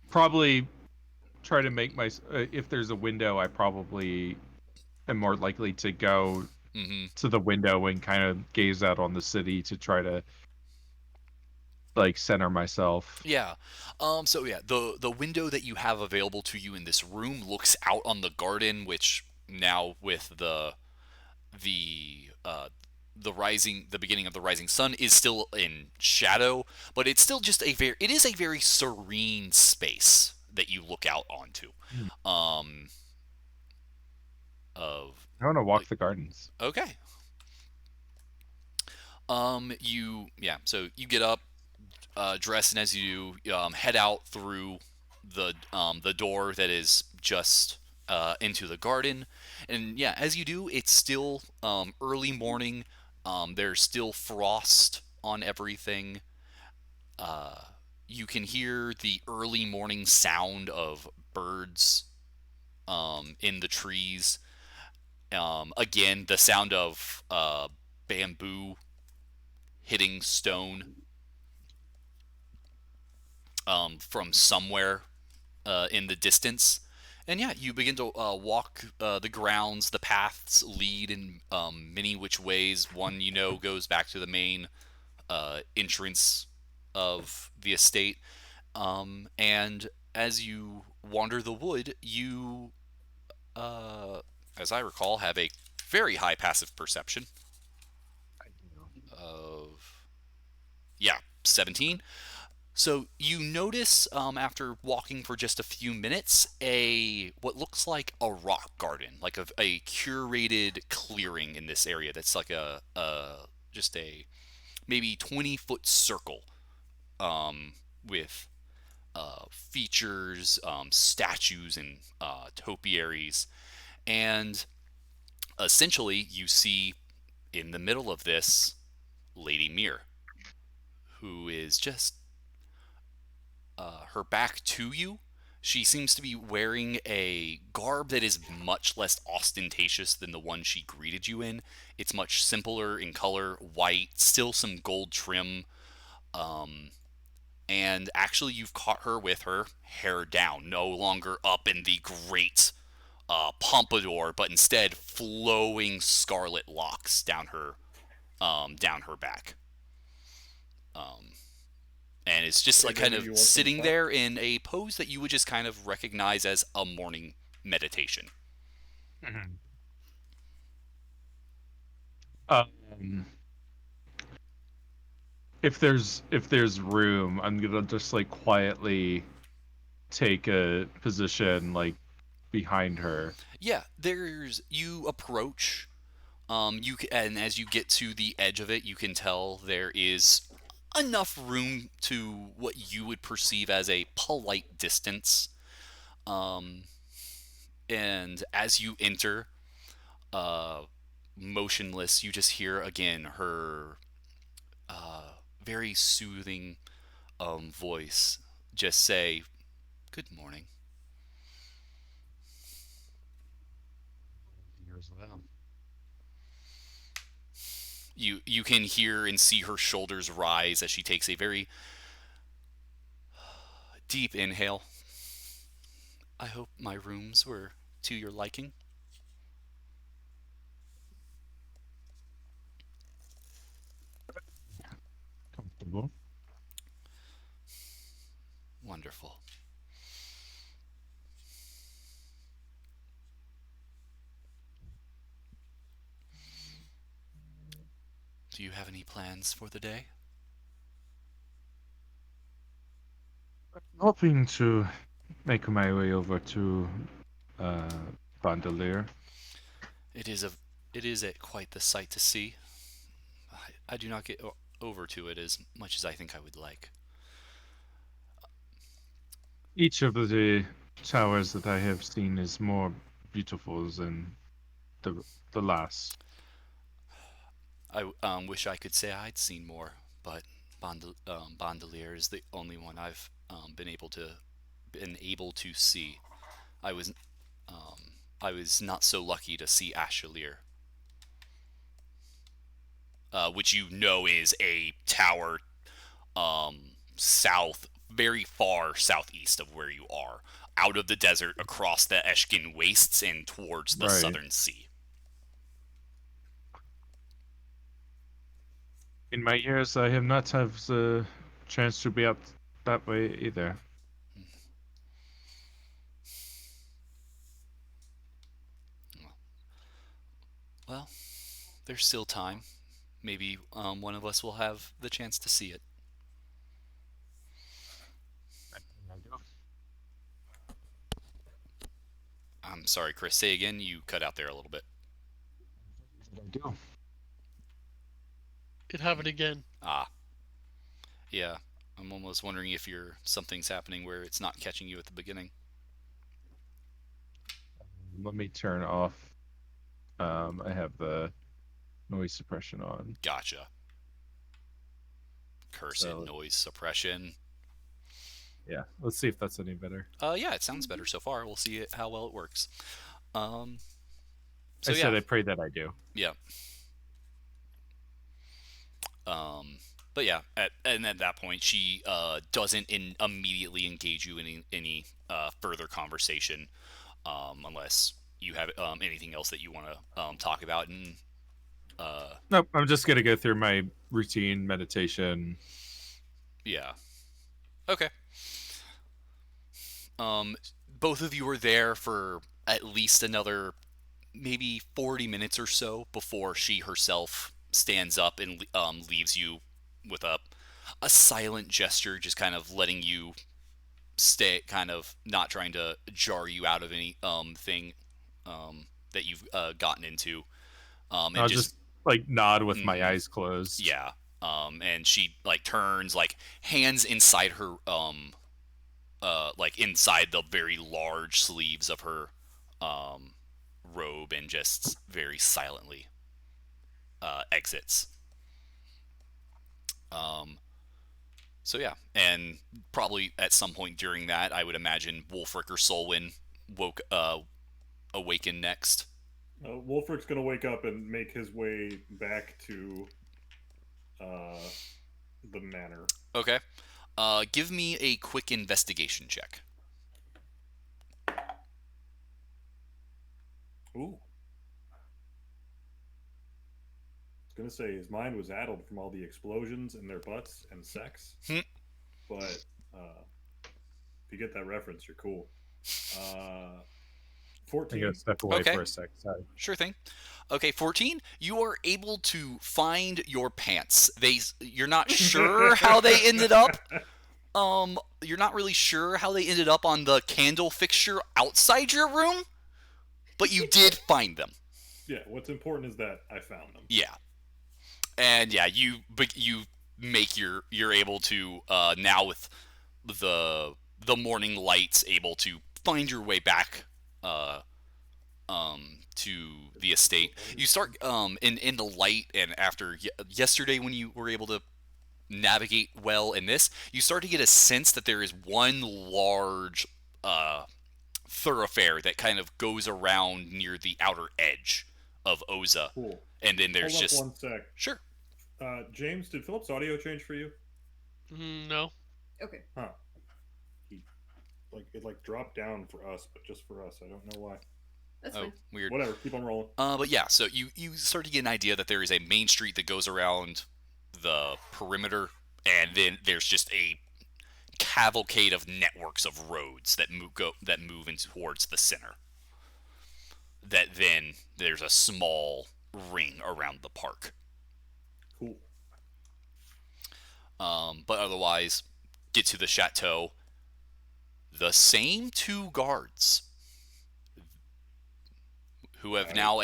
C: Probably try to make my. If there's a window, I probably am more likely to go to the window and kind of gaze out on the city to try to like center myself.
A: Yeah. So yeah, the window that you have available to you in this room looks out on the garden, which now with the beginning of the rising sun is still in shadow, but it's still just it is a very serene space that you look out onto.
C: I want to walk the gardens.
A: Okay. So you get up, dress, and as you head out through the door that is just into the garden, and yeah, as you do, it's still early morning. There's still frost on everything. You can hear the early morning sound of birds in the trees. Again, the sound of bamboo hitting stone from somewhere in the distance. And yeah, you begin to walk the grounds. The paths lead in many which ways. One, goes back to the main entrance of the estate. And as you wander the wood, you, as I recall, have a very high passive perception of, 17. So you notice, after walking for just a few minutes, what looks like a rock garden, like a curated clearing in this area. That's like just a maybe 20-foot circle, with features, statues, and topiaries, and essentially you see in the middle of this Lady Mir, who is just her back to you. She seems to be wearing a garb that is much less ostentatious than the one she greeted you in. It's much simpler in color, white, still some gold trim. And actually, you've caught her with her hair down, no longer up in the great pompadour, but instead flowing scarlet locks down her back. And it's just
D: Okay,
A: like kind
D: maybe you
A: of
D: want some
A: sitting
D: fun.
A: there in a pose that you would just kind of recognize as a morning meditation.
G: If there's room, I'm gonna just like quietly take a position like behind her.
A: Yeah, you approach, and as you get to the edge of it, you can tell there is enough room to what you would perceive as a polite distance. And as you enter, uh, motionless, you just hear again her very soothing voice just say, "Good morning."
G: You as well.
A: You can hear and see her shoulders rise as she takes a very deep inhale. I hope my rooms were to your liking.
G: Comfortable.
A: Wonderful. Do you have any plans for the day?
G: Hoping to make my way over to Bandolier.
A: It is quite the sight to see. I do not get over to it as much as I think I would like.
G: Each of the towers that I have seen is more beautiful than the last.
A: I wish I could say I'd seen more, but Bandolier is the only one I've been able to see. I was I was not so lucky to see Ashalier, which you know is a tower south, very far southeast of where you are, out of the desert, across the Eshkin wastes, and towards the
G: Right.
A: southern sea.
G: In my years, I have not had the chance to be out that way either.
A: Well, there's still time. Maybe one of us will have the chance to see it. I'm sorry, Chris. Say again. You cut out there a little bit.
G: I do.
E: It happened again.
A: Ah. Yeah. I'm almost wondering if something's happening where it's not catching you at the beginning.
G: Let me turn off. I have the noise suppression on.
A: Gotcha. Cursed
G: So-
A: noise suppression.
G: Yeah, let's see if that's any better.
A: Yeah, it sounds better so far. We'll see how well it works. So
G: I said
A: yeah,
G: I pray that I do.
A: yeah. But yeah, and at that point, she doesn't immediately engage you in any further conversation, unless you have anything else that you want to talk about. And
G: Nope, I'm just gonna go through my routine meditation.
A: yeah, okay. both of you are there for at least another maybe 40 minutes or so before she herself stands up and leaves you with a silent gesture, just kind of letting you stay, kind of not trying to jar you out of any thing that you've gotten into. And
C: I'll just like nod with my
A: Mhm.
C: eyes closed.
A: Yeah. And she like turns, like hands inside her like inside the very large sleeves of her robe, and just very silently exits. Um, so yeah, and probably at some point during that, I would imagine Wolfric or Solwyn awaken next.
D: Wolfric's gonna wake up and make his way back to the manor.
A: Okay. Give me a quick investigation check.
D: Ooh. I was gonna say his mind was addled from all the explosions in their butts and sex. But if you get that reference, you're cool.
C: I
D: 14.
C: gotta step away
A: Okay.
C: for a sec. Sorry.
A: Sure thing. Okay, 14. You are able to find your pants. You're not sure how they ended up. You're not really sure how they ended up on the candle fixture outside your room, but you did find them.
D: Yeah, what's important is that I found them.
A: Yeah. And yeah, you make you're able to now with the morning lights, able to find your way back to the estate. You start in the light, and after yesterday when you were able to navigate well in this, you start to get a sense that there is one large thoroughfare that kind of goes around near the outer edge of Ozah.
D: Cool.
A: And then there's
D: Hold
A: just
D: up one sec.
A: Sure.
D: James, did Philip's audio change for you?
E: No.
F: Okay.
D: Huh. It dropped down for us, but just for us. I don't know why.
F: That's
A: Oh,
F: fine.
A: weird.
D: Whatever, keep on rolling.
A: But yeah, so you start to get an idea that there is a main street that goes around the perimeter, and then there's just a cavalcade of networks of roads that move in towards the center. That then there's a small ring around the park.
D: Cool.
A: But otherwise, get to the chateau. The same two guards who have now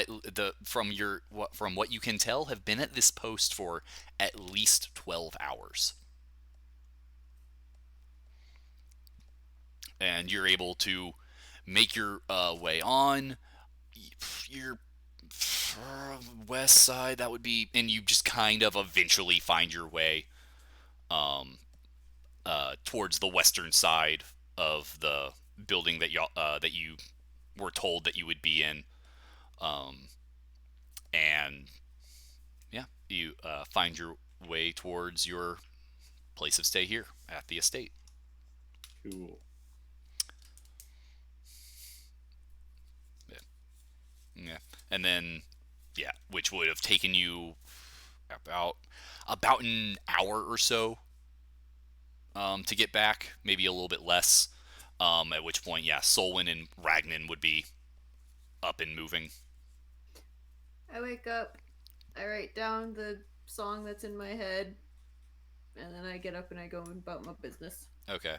A: from what you can tell have been at this post for at least 12 hours. And you're able to make your way on your west side. That would be, and you just kind of eventually find your way towards the western side of the building that you were told that you would be in. And yeah, you find your way towards your place of stay here at the estate.
D: Cool.
A: Yeah, and then which would have taken you about an hour or so to get back, maybe a little bit less. At which point, Solwyn and Ragnan would be up and moving.
B: I wake up, I write down the song that's in my head, and then I get up and I go about my business.
A: Okay.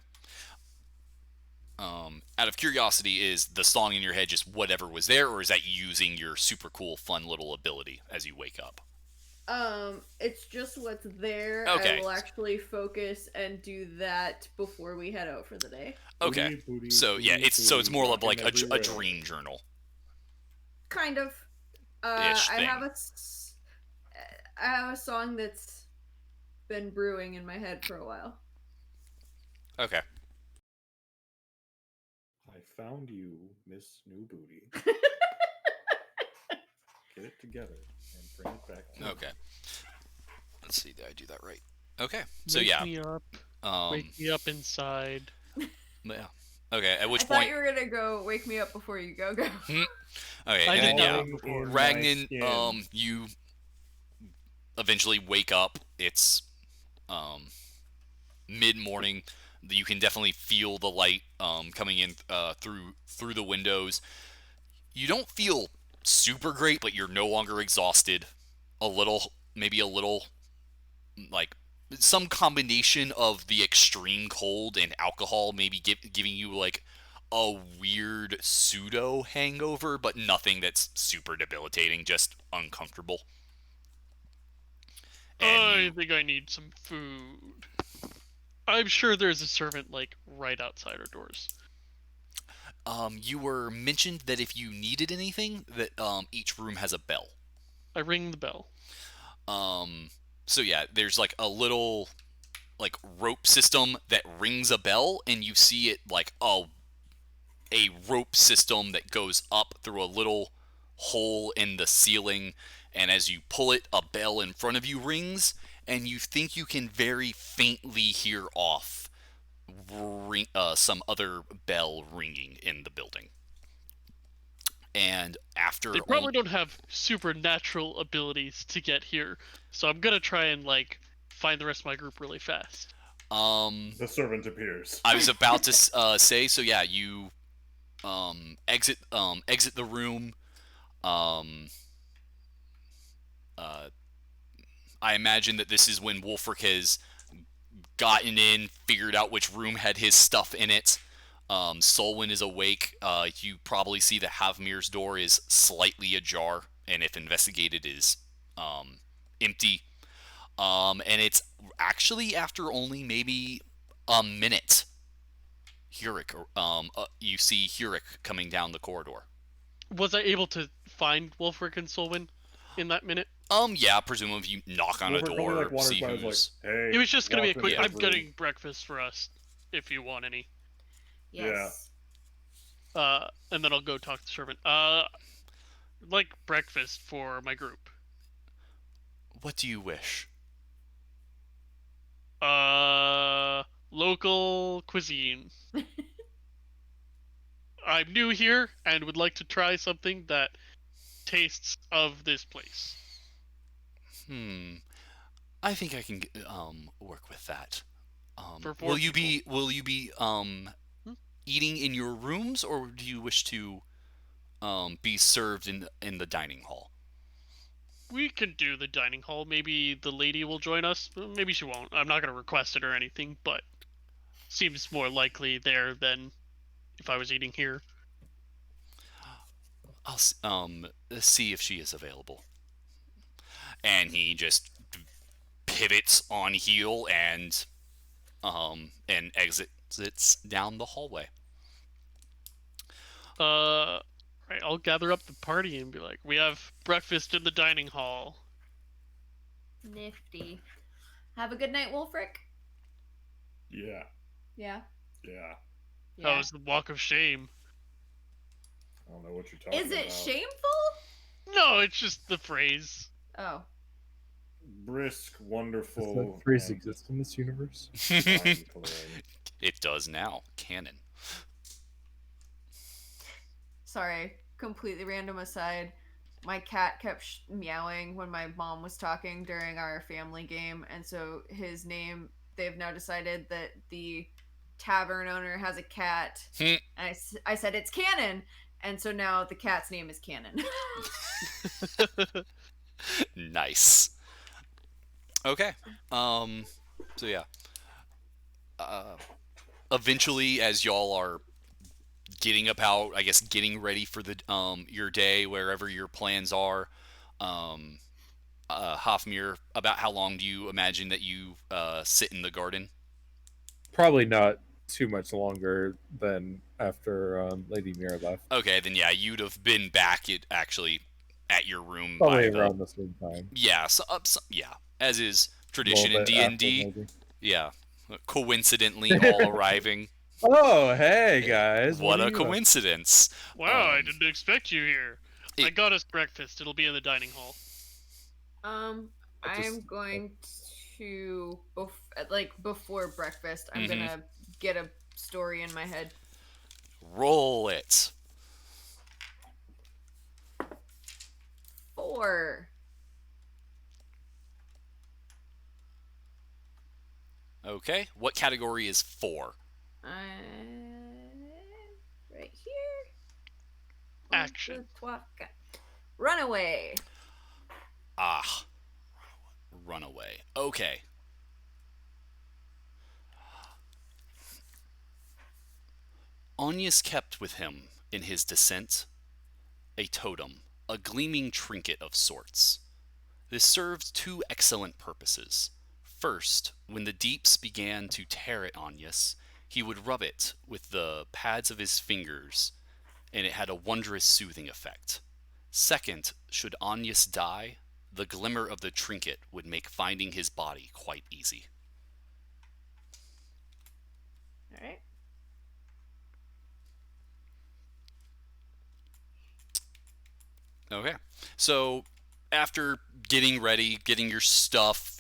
A: Out of curiosity, is the song in your head just whatever was there, or is that using your super cool, fun little ability as you wake up?
B: It's just what's there.
A: Okay.
B: I will actually focus and do that before we head out for the day.
A: Okay.
D: Booty,
A: So yeah, it's more of
D: rocking
A: like a
D: everywhere.
A: dream journal.
B: Kind of.
A: Ish
B: I
A: thing.
B: have a song that's been brewing in my head for a while.
A: Okay.
D: I found you, Miss New Booty. Get it together and bring it back to me.
A: Okay. Let's see, did I do that right? Okay. So
E: Wake
A: yeah.
E: me up.
A: Um,
E: Wake me up inside.
A: yeah. Okay. At which
B: I thought
A: point?
B: you were gonna go wake me up before you go.
A: Okay.
E: I
A: And then
E: did
A: yeah,
E: that before.
A: Ragnan,
D: skin.
A: you eventually wake up. It's mid morning. You can definitely feel the light coming in through the windows. You don't feel super great, but you're no longer exhausted. Maybe a little, like some combination of the extreme cold and alcohol, maybe giving you like a weird pseudo hangover, but nothing that's super debilitating, just uncomfortable. And
E: I
A: you,
E: think I need some food. I'm sure there's a servant like right outside our doors.
A: you were mentioned that if you needed anything, that each room has a bell.
E: I ring the bell.
A: So yeah, there's like a little like rope system that rings a bell, and you see it like a rope system that goes up through a little hole in the ceiling, and as you pull it, a bell in front of you rings, and you think you can very faintly hear off some other bell ringing in the building. And
E: They probably don't have supernatural abilities to get here, so I'm gonna try and like find the rest of my group really fast.
D: The servant appears.
A: I was about to say, so yeah, you exit the room. Um, I imagine that this is when Wolfric has gotten in, figured out which room had his stuff in it. Solwyn is awake. You probably see that Havmir's door is slightly ajar, and if investigated, is empty. And it's actually after only maybe a minute. You see Hurik coming down the corridor.
E: Was I able to find Wolfric and Solwyn in that minute?
A: Yeah, presumably you knock on a
D: Wolfric probably
A: door,
D: like wanders
A: see
D: by and is
A: who's.
D: like, hey.
E: It was just gonna be a
D: walks
E: quick.
D: into
E: I'm
D: the room.
E: getting breakfast for us, if you want any.
F: Yes.
E: And then I'll go talk to the servant. Like breakfast for my group.
A: What do you wish?
E: Local cuisine. I'm new here and would like to try something that tastes of this place.
A: I think I can work with that.
E: For
A: Will
E: 4
A: you
E: people.
A: be eating in your rooms, or do you wish to be served in the dining hall?
E: We can do the dining hall. Maybe the lady will join us. Maybe she won't. I'm not gonna request it or anything, but seems more likely there than if I was eating here.
A: I'll see if she is available. And he just pivots on heel and exits down the hallway.
E: Right. I'll gather up the party and be like, "We have breakfast in the dining hall."
F: Nifty. Have a good night, Wolfric.
D: Yeah.
F: Yeah.
D: Yeah.
E: That was the walk of shame.
D: I don't know what you're talking about.
F: Is it shameful?
E: No, it's just the phrase.
F: Oh.
D: Brisk,
C: Does
D: wonderful.
C: that phrase
D: and
C: exist in this universe?
D: mind-blowing.
A: It does now. Canon.
B: Sorry, completely random aside. My cat kept meowing when my mom was talking during our family game, and so his name, they've now decided that the tavern owner has a cat. And I said, it's Cannon. And so now the cat's name is Cannon.
A: Nice. Okay. So yeah. Eventually, as y'all are getting about, I guess, getting ready for the your day, wherever your plans are, Hofmir, about how long do you imagine that you sit in the garden?
C: Probably not too much longer than after Lady Mira left.
A: Okay, then yeah, you'd have been back at your room
C: Probably
A: by
C: around the same time.
A: yeah, yeah, as is
C: A
A: tradition
C: little
A: in
C: bit after,
A: D&D.
C: maybe.
A: Yeah, coincidentally all arriving.
C: Oh, hey guys!
A: What
C: are
A: a
C: you
A: coincidence!
E: Wow, I didn't expect you here. I
A: it-
E: got us breakfast. It'll be in the dining hall.
B: I'm going to before breakfast. I'm gonna get a story in my head.
A: Roll it.
B: 4.
A: Okay. What category is 4?
B: Right here.
E: Action.
B: Runaway.
A: Ah. Runaway. Okay. Onius kept with him in his descent a totem, a gleaming trinket of sorts. This served two excellent purposes. First, when the deeps began to tear at Onius, he would rub it with the pads of his fingers, and it had a wondrous soothing effect. Second, should Onius die, the glimmer of the trinket would make finding his body quite easy.
B: All right.
A: Okay. So after getting ready, getting your stuff,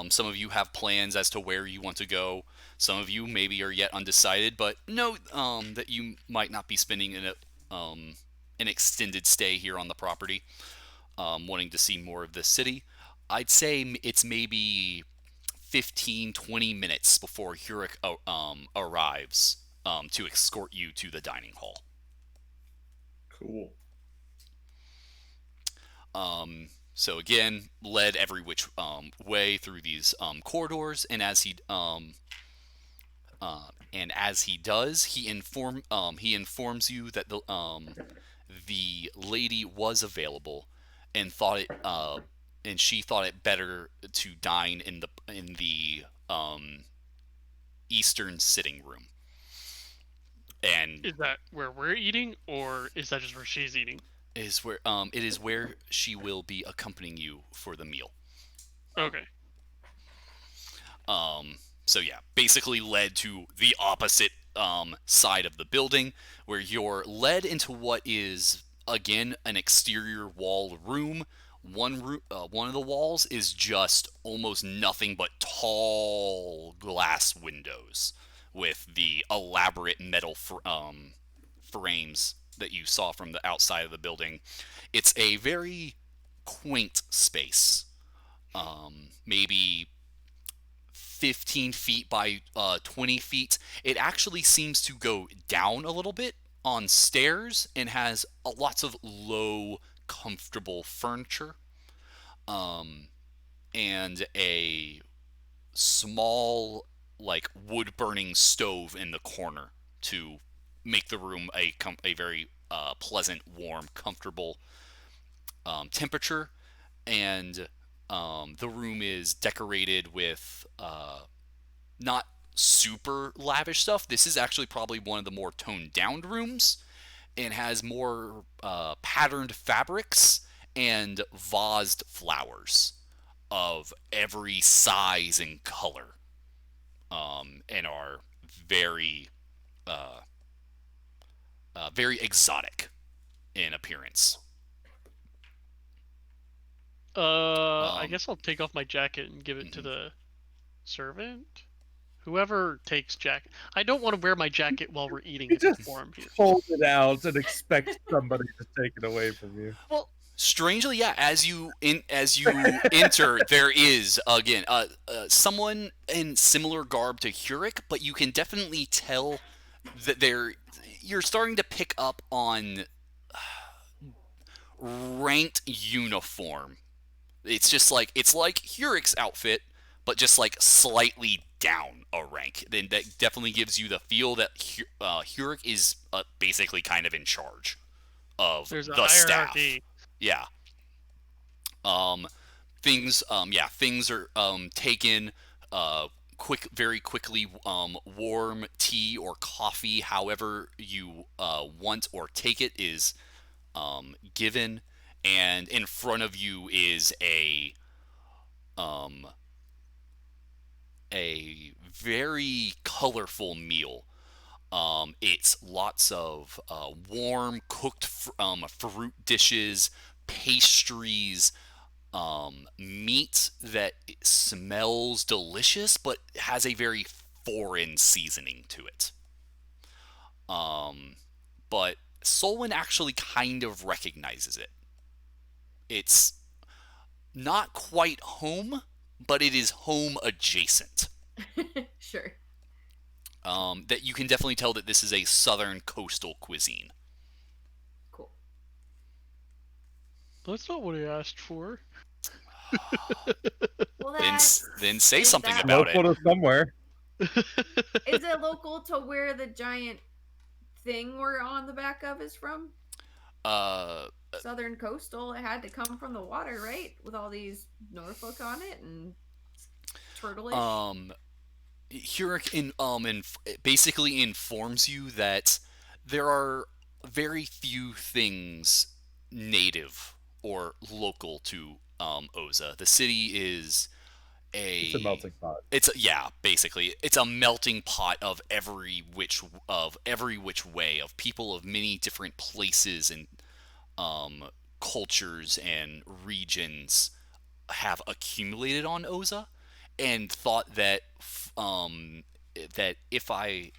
A: some of you have plans as to where you want to go. Some of you maybe are yet undecided, but know that you might not be spending an extended stay here on the property, wanting to see more of the city. I'd say it's maybe 15, 20 minutes before Hurek arrives to escort you to the dining hall.
D: Cool.
A: So again, led every which way through these corridors, and as he does, he informs you that the lady was available, and she thought it better to dine in the eastern sitting room. And
E: Is that where we're eating, or is that just where she's eating?
A: it is where she will be accompanying you for the meal.
E: Okay.
A: So yeah, basically led to the opposite side of the building, where you're led into what is again an exterior walled room. One of the walls is just almost nothing but tall glass windows with the elaborate metal frames that you saw from the outside of the building. It's a very quaint space. Maybe 15 feet by 20 feet. It actually seems to go down a little bit on stairs and has lots of low, comfortable furniture, and a small, like, wood burning stove in the corner to make the room a very pleasant, warm, comfortable temperature. And the room is decorated with not super lavish stuff. This is actually probably one of the more toned down rooms, and has more patterned fabrics and vased flowers of every size and color, and are very very exotic in appearance.
E: I guess I'll take off my jacket and give it to the servant. Whoever takes jacket. I don't want to wear my jacket while we're eating it before I'm here.
C: Hold it out and expect somebody to take it away from you.
E: Well,
A: strangely, yeah, as you enter, there is again someone in similar garb to Hurek, but you can definitely tell that you're starting to pick up on ranked uniform. It's just like Hurek's outfit, but just like slightly down a rank. Then that definitely gives you the feel that Hurek is basically kind of in charge of
E: there's a
A: the staff.
E: hierarchy.
A: Yeah. Things are taken very quickly. Warm tea or coffee, however you want or take it, is given, and in front of you is a very colorful meal. It's lots of warm cooked fruit dishes, pastries, meat that smells delicious but has a very foreign seasoning to it. But Solon actually kind of recognizes it. It's not quite home, but it is home adjacent.
B: Sure.
A: That you can definitely tell that this is a southern coastal cuisine.
B: Cool.
E: That's not what I asked for.
B: Well,
A: Then
B: that's
A: say
B: is
A: something
B: that
A: about it.
C: Local to somewhere.
B: Is it local to where the giant thing we're on the back of is from?
A: Southern
B: Coastal. It had to come from the water, right? With all these Norfolk on it and turtleish.
A: Basically informs you that there are very few things native or local to Ozah. The city is
C: It's a melting pot.
A: basically it's a melting pot of every which way of people of many different places and cultures and regions have accumulated on Ozah, and thought that that if I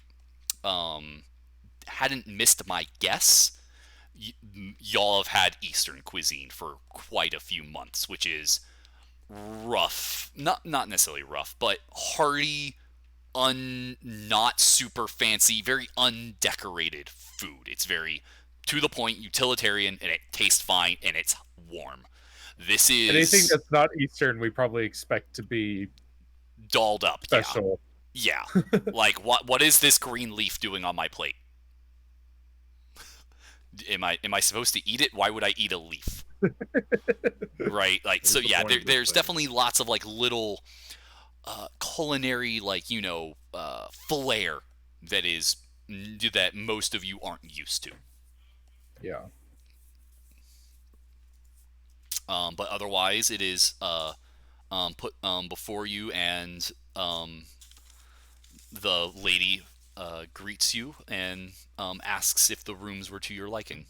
A: hadn't missed my guess, y'all have had Eastern cuisine for quite a few months, which is rough, not necessarily rough, but hearty, not super fancy, very undecorated food. It's very to the point, utilitarian, and it tastes fine, and it's warm. This is
C: anything that's not Eastern. We probably expect to be
A: dolled up.
C: special.
A: Yeah. Like what is this green leaf doing on my plate? Am I supposed to eat it? Why would I eat a leaf? Right? Like so. Yeah. There's definitely lots of like little culinary flair that most of you aren't used to.
C: Yeah.
A: But otherwise, it is put before you, and the lady greets you and asks if the rooms were to your liking.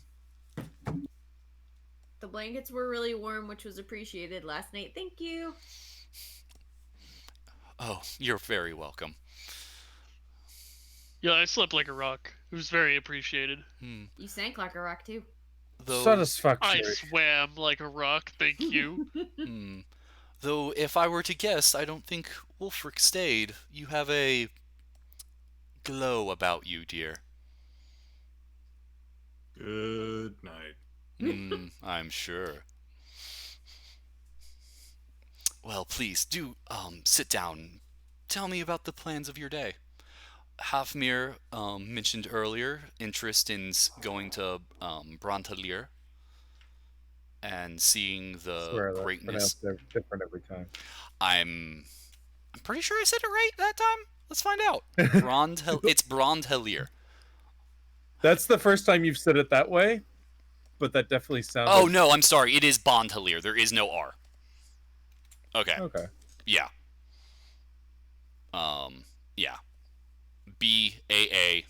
B: The blankets were really warm, which was appreciated last night. Thank you.
A: Oh, you're very welcome.
E: Yeah, I slept like a rock. It was very appreciated.
B: You sank like a rock too.
C: Satisfactory.
E: I swam like a rock, thank you.
A: Though, if I were to guess, I don't think Wolfric stayed. You have a glow about you, dear.
D: Good night.
A: I'm sure. Well, please do sit down. Tell me about the plans of your day. Hafmir mentioned earlier interest in going to Brontalier and seeing the
C: Swear that's
A: greatness.
C: pronounced different every time.
A: I'm pretty sure I said it right that time. Let's find out. It's Brondhelier.
C: That's the first time you've said it that way, but that definitely sounded.
A: Oh no, I'm sorry. It is Bondhelier. There is no R. Okay.
C: Okay.
A: Yeah. Yeah. Baandhelier.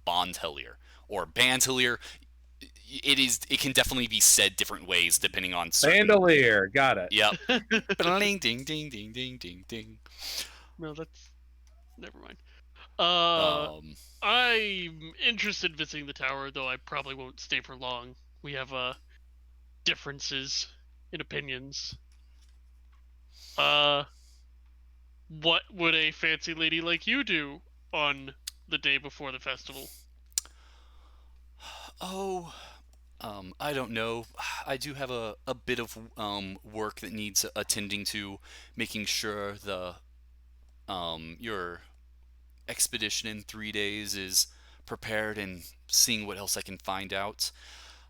A: Bondhelier. Or Bandhelier. It can definitely be said different ways depending on certain...
C: Bandolier, got it.
A: Yep. Ding ding ding ding ding ding ding.
E: No, that's never mind. I'm interested in visiting the tower, though I probably won't stay for long. We have differences in opinions. What would a fancy lady like you do on the day before the festival?
A: Oh, I don't know. I do have a bit of work that needs attending to, making sure your expedition in 3 days is prepared and seeing what else I can find out.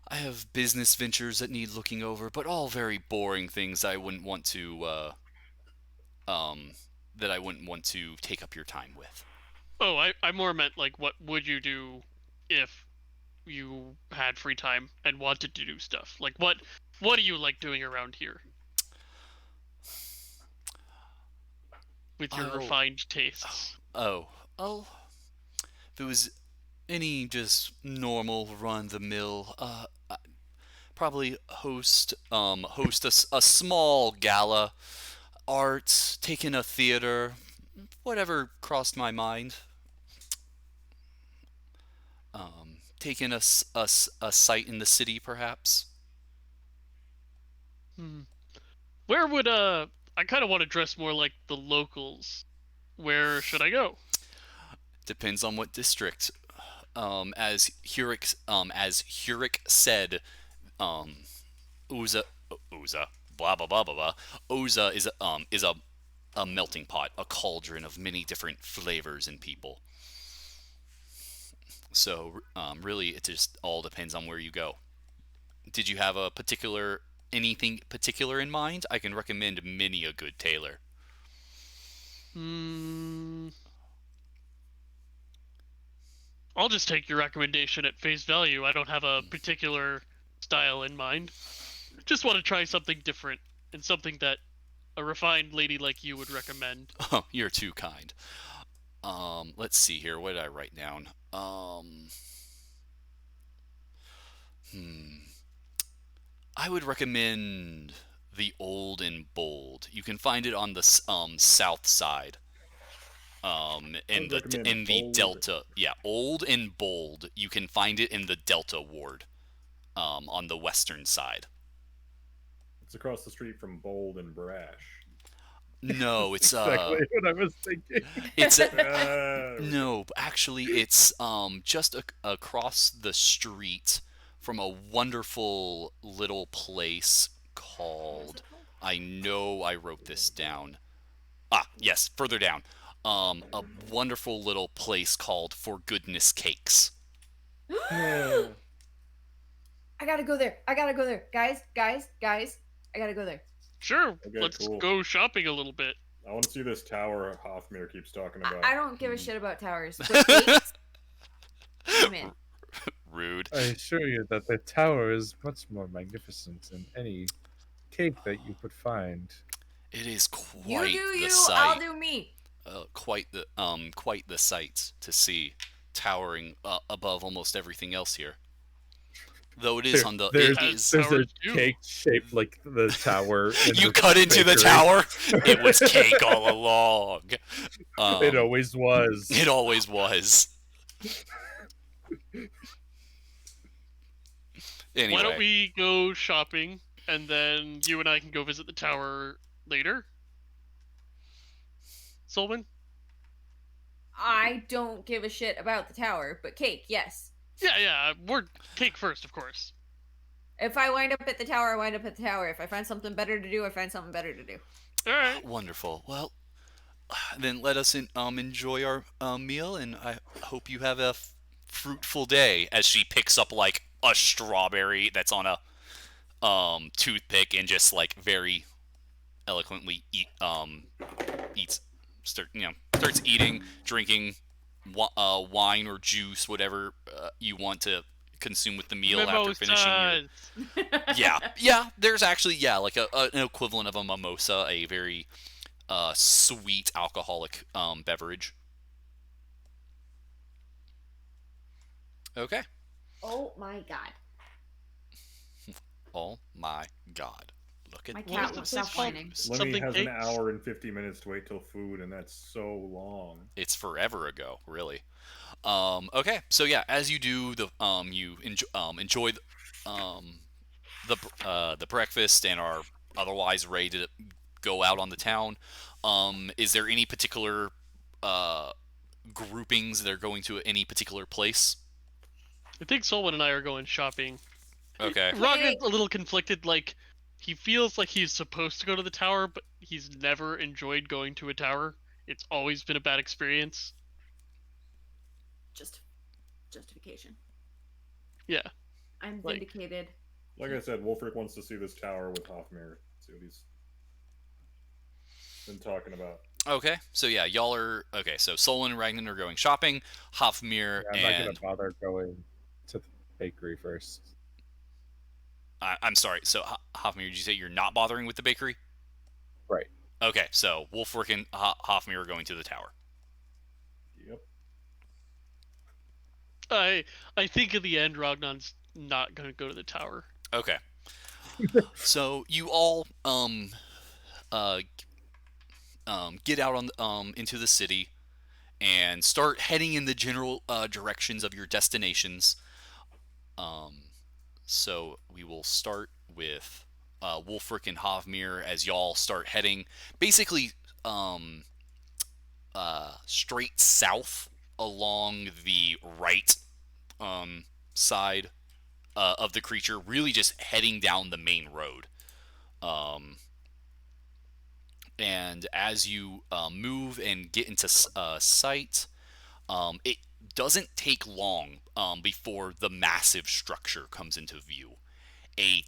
A: I have business ventures that need looking over, but all very boring things I wouldn't want to take up your time with.
E: Oh, I more meant like what would you do if you had free time and wanted to do stuff? Like what do you like doing around here? With your refined tastes.
A: If it was any just normal run-the-mill, probably host a small gala, art, taking a theater, whatever crossed my mind. Taking a site in the city, perhaps.
E: Where would I kind of want to dress more like the locals. Where should I go?
A: Depends on what district. As Huric said, um, Ozah, blah blah blah blah blah. Ozah is a melting pot, a cauldron of many different flavors and people. So really, it just all depends on where you go. Did you have anything particular in mind? I can recommend many a good tailor.
E: Hmm. I'll just take your recommendation at face value. I don't have a particular style in mind. Just want to try something different and something that a refined lady like you would recommend.
A: Oh, you're too kind. Let's see here. What did I write down? I would recommend the Old and Bold. You can find it on the south side. In
D: would
A: the
D: recommend
A: in the
D: Bold.
A: Delta, yeah, Old and Bold. You can find it in the Delta ward, on the western side.
D: It's across the street from Bold and Brash.
A: No, it's
C: Exactly what I was thinking.
A: it's
D: No.
A: actually it's just across the street from a wonderful little place called. I know I wrote this down. Ah, yes, further down. A wonderful little place called For Goodness Cakes.
D: Yeah.
B: I gotta go there. Guys. I gotta go there.
E: Sure,
D: Okay,
E: let's
D: cool.
E: go shopping a little bit.
D: I want to see this tower Hoffmere keeps talking about.
B: I don't give a shit about towers. But cakes, I'm in.
A: Rude.
C: I assure you that the tower is much more magnificent than any cake that you could find.
A: It is
B: You
A: quite
B: do
A: the
B: you,
A: sight.
B: I'll do me.
A: Quite the sight to see, towering above almost everything else here. Though it is on the
C: There's a
E: Towers do.
C: cake shaped like the tower. in
A: you
C: the
A: cut into the
C: bakery.
A: tower. It was cake all along.
C: It always was.
A: It always was. Anyway,
E: Why don't we go shopping and then you and I can go visit the tower later? Solvin?
B: I don't give a shit about the tower, but cake, yes.
E: Yeah, we're cake first, of course.
B: If I wind up at the tower, I wind up at the tower. If I find something better to do, I find something better to do.
E: All right.
A: Wonderful. Well, then let us enjoy our meal, and I hope you have a fruitful day. As she picks up like a strawberry that's on a toothpick and just like very eloquently starts eating, drinking wine or juice, whatever you want to consume with the meal after finishing your.
E: Mimosas.
A: Yeah. There's actually like an equivalent of a mimosa, a very sweet alcoholic beverage. Okay.
B: Oh my god.
A: Oh my god. Look at
B: My
E: What
B: cat
E: is
B: will
E: this
B: stop
E: called?
B: whining.
D: Lemmy
E: Something
D: has
E: cakes?
D: an hour and 50 minutes to wait till food, and that's so long.
A: It's forever ago, really. Okay, so yeah, as you do you enjoy the breakfast and are otherwise ready to go out on the town. Is there any particular groupings that are going to any particular place?
E: I think Solwyn and I are going shopping.
A: Okay.
E: Rogn's a little conflicted, like, he feels like he's supposed to go to the tower, but he's never enjoyed going to a tower. It's always been a bad experience.
B: Justification.
E: Yeah.
B: I'm
E: Like-
B: vindicated.
D: Like I said, Wolfric wants to see this tower with Hoffmere. See what he's been talking about.
A: Okay, so yeah, y'all are okay. So Solon and Ragnar are going shopping. Hoffmere
C: I'm not
A: and
C: gonna bother going to the bakery first.
A: I'm sorry. So Hoffmere, did you say you're not bothering with the bakery?
C: Right.
A: Okay, so Wolfric and Hoffmere are going to the tower.
D: Yep.
E: I think in the end, Ragnar's not going to go to the tower.
A: Okay. So you all get out on into the city and start heading in the general directions of your destinations. So we will start with Wulfric and Havmir, as y'all start heading basically straight south along the right side of the creature, really just heading down the main road. And as you move and get into sight, it doesn't take long before the massive structure comes into view. A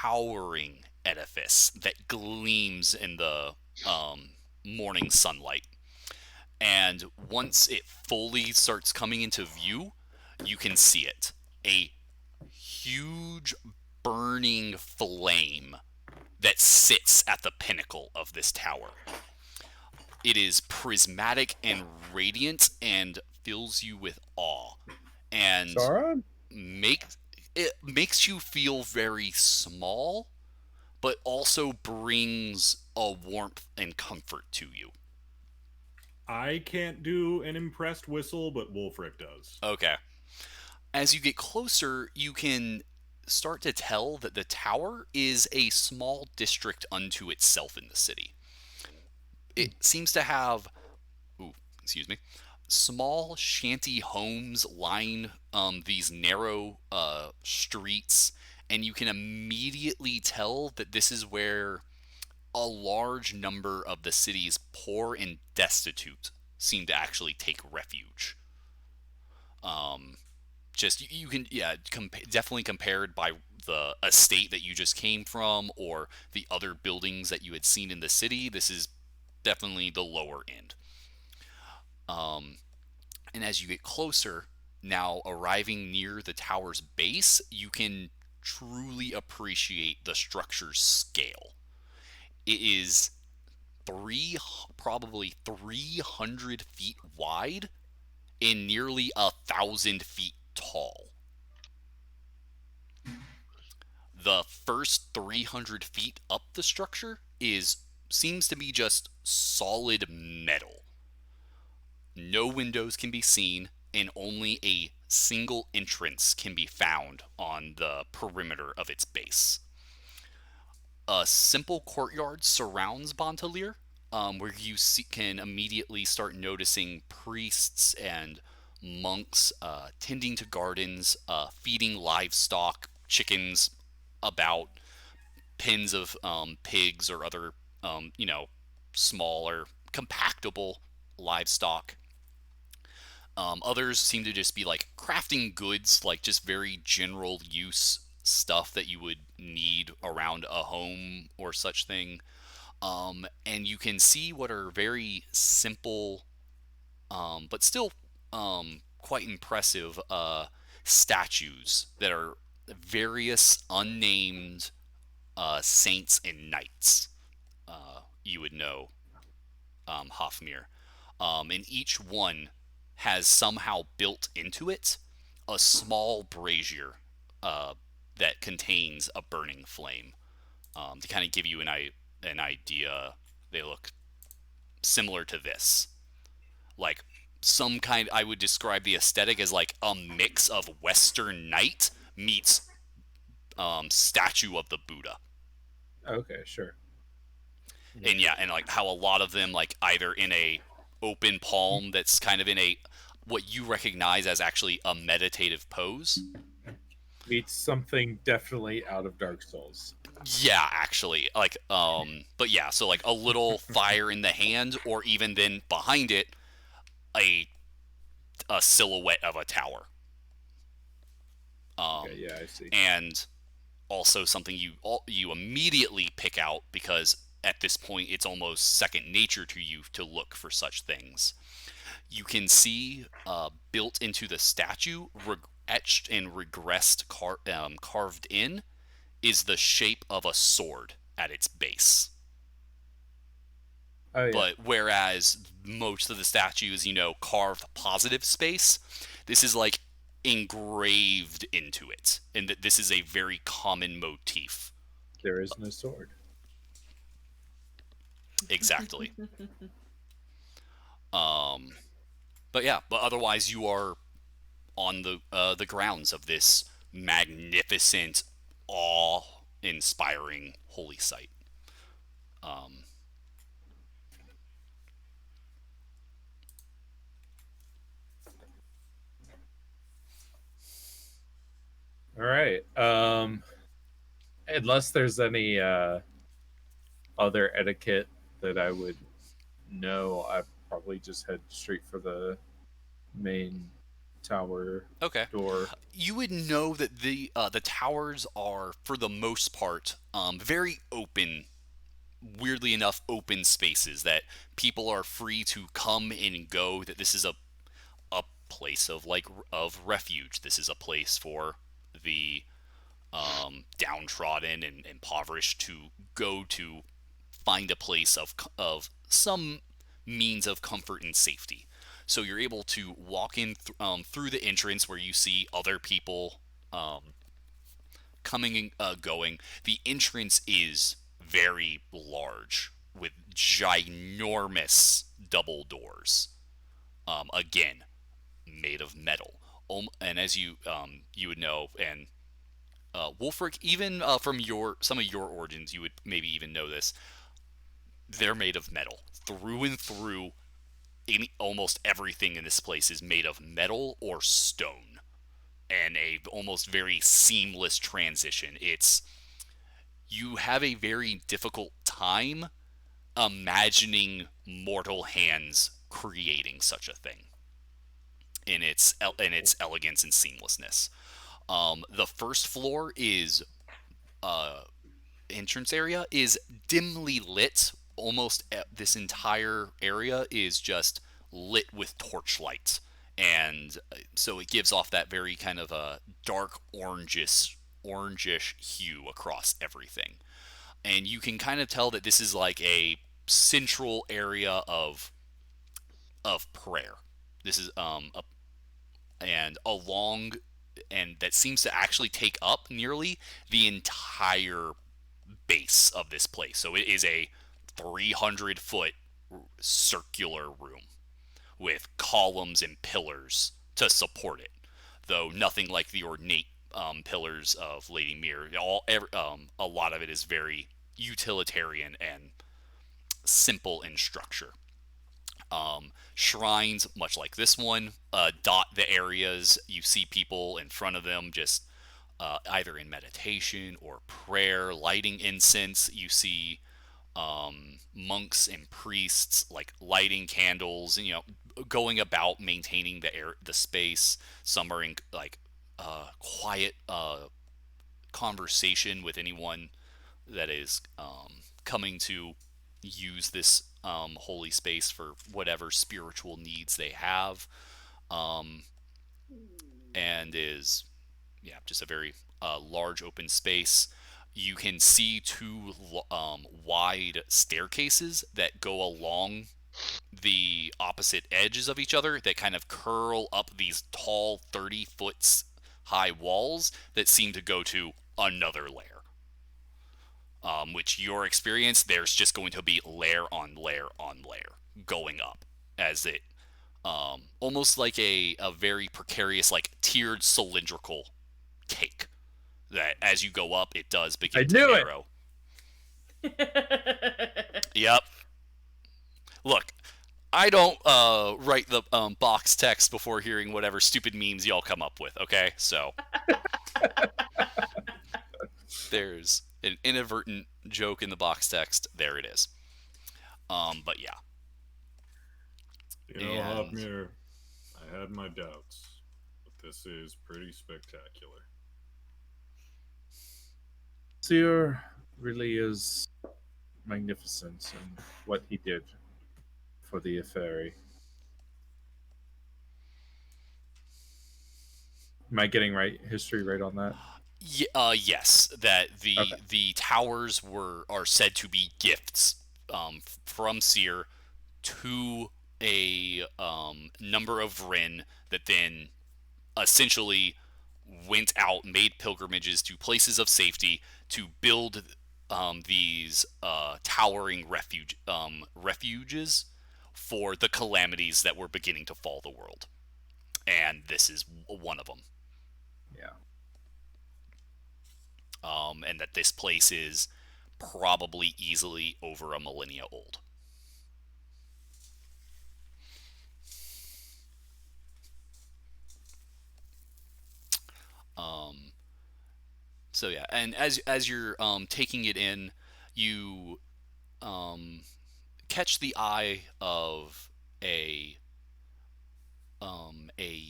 A: towering edifice that gleams in the morning sunlight. And once it fully starts coming into view, you can see it. A huge burning flame that sits at the pinnacle of this tower. It is prismatic and radiant and fills you with awe. And
C: Sauron?
A: it makes you feel very small, but also brings a warmth and comfort to you.
D: I can't do an impressed whistle, but Wulfric does.
A: Okay. As you get closer, you can start to tell that the tower is a small district unto itself in the city. It seems to have, small shanty homes line these narrow streets, and you can immediately tell that this is where a large number of the city's poor and destitute seem to actually take refuge. Just you can definitely compared by the estate that you just came from or the other buildings that you had seen in the city, this is definitely the lower end. And as you get closer, now arriving near the tower's base, you can truly appreciate the structure's scale. It is probably 300 feet wide and nearly 1,000 feet tall. The first 300 feet up the structure seems to be just solid metal. No windows can be seen, and only a single entrance can be found on the perimeter of its base. A simple courtyard surrounds Bontalir, where you can immediately start noticing priests and monks tending to gardens, feeding livestock, chickens about, pens of pigs or other, smaller, compactable livestock. Others seem to just be like crafting goods, like just very general use stuff that you would need around a home or such thing. And you can see what are very simple, but still quite impressive statues that are various unnamed saints and knights. You would know, Hofmir. And each one has somehow built into it a small brazier that contains a burning flame. To kind of give you an idea, they look similar to this. Like some kind, I would describe the aesthetic as like a mix of Western Knight meets statue of the Buddha.
C: Okay, sure.
A: And yeah, and like how a lot of them like either in a open palm that's kind of in a what you recognize as actually a meditative pose.
C: Meets something definitely out of Dark Souls.
A: Yeah, actually, like but yeah, so like a little fire in the hand, or even then behind it a silhouette of a tower.
C: Okay, yeah, I see.
A: And also something you immediately pick out, because at this point it's almost second nature to you to look for such things. You can see built into the statue, etched and regressed, carved in, is the shape of a sword at its base.
C: Oh, yeah.
A: But whereas most of the statues, carved positive space, this is like engraved into it, and that this is a very common motif.
C: There is no sword.
A: Exactly. But otherwise you are on the grounds of this magnificent, inspiring holy site.
C: All right. Unless there's any other etiquette that I would know, I probably just head straight for the main tower
A: Okay.
C: door.
A: You would know that the towers are, for the most part, very open. Weirdly enough, open spaces that people are free to come and go. That this is a place of refuge. This is a place for the downtrodden and impoverished to go to find a place of some means of comfort and safety. So you're able to walk in through the entrance where you see other people coming and going. The entrance is very large with ginormous double doors. Again, made of metal. And as you would know, and Wolfric, even from some of your origins, you would maybe even know this. They're made of metal through and through. Almost everything in this place is made of metal or stone, and a almost very seamless transition. You have a very difficult time imagining mortal hands creating such a thing in its elegance and seamlessness. The first floor is entrance area is dimly lit. Almost this entire area is just lit with torchlight, and so it gives off that very kind of a dark orangish hue across everything. And you can kind of tell that this is like a central area of prayer. This is and along and that seems to actually take up nearly the entire base of this place. So it is a 300-foot circular room with columns and pillars to support it, though nothing like the ornate pillars of Lady Mir. A lot of it is very utilitarian and simple in structure. Shrines, much like this one, dot the areas. You see people in front of them just either in meditation or prayer, lighting incense. You see monks and priests like lighting candles and going about maintaining the space. Some are in like quiet conversation with anyone that is coming to use this holy space for whatever spiritual needs they have, and is just a very large open space. You can see two wide staircases that go along the opposite edges of each other that kind of curl up these tall 30 foot high walls that seem to go to another layer. Which your experience, there's just going to be layer on layer on layer going up as it almost like a very precarious, like tiered cylindrical cake that as you go up, it does begin to narrow. Yep. Look, I don't write the box text before hearing whatever stupid memes y'all come up with, okay? So there's an inadvertent joke in the box text. There it is. But yeah.
D: Hopmere, I had my doubts, but this is pretty spectacular.
C: Seer really is magnificent in what he did for the Affairi. Am I getting history right on that?
A: Yes, that the towers are said to be gifts from Seer to a number of Vryn that then essentially went out, made pilgrimages to places of safety to build these towering refuges for the calamities that were beginning to fall the world. And this is one of them.
C: Yeah.
A: and that this place is probably easily over a millennia old. Um, so yeah, and as you're taking it in, you um, catch the eye of a um, a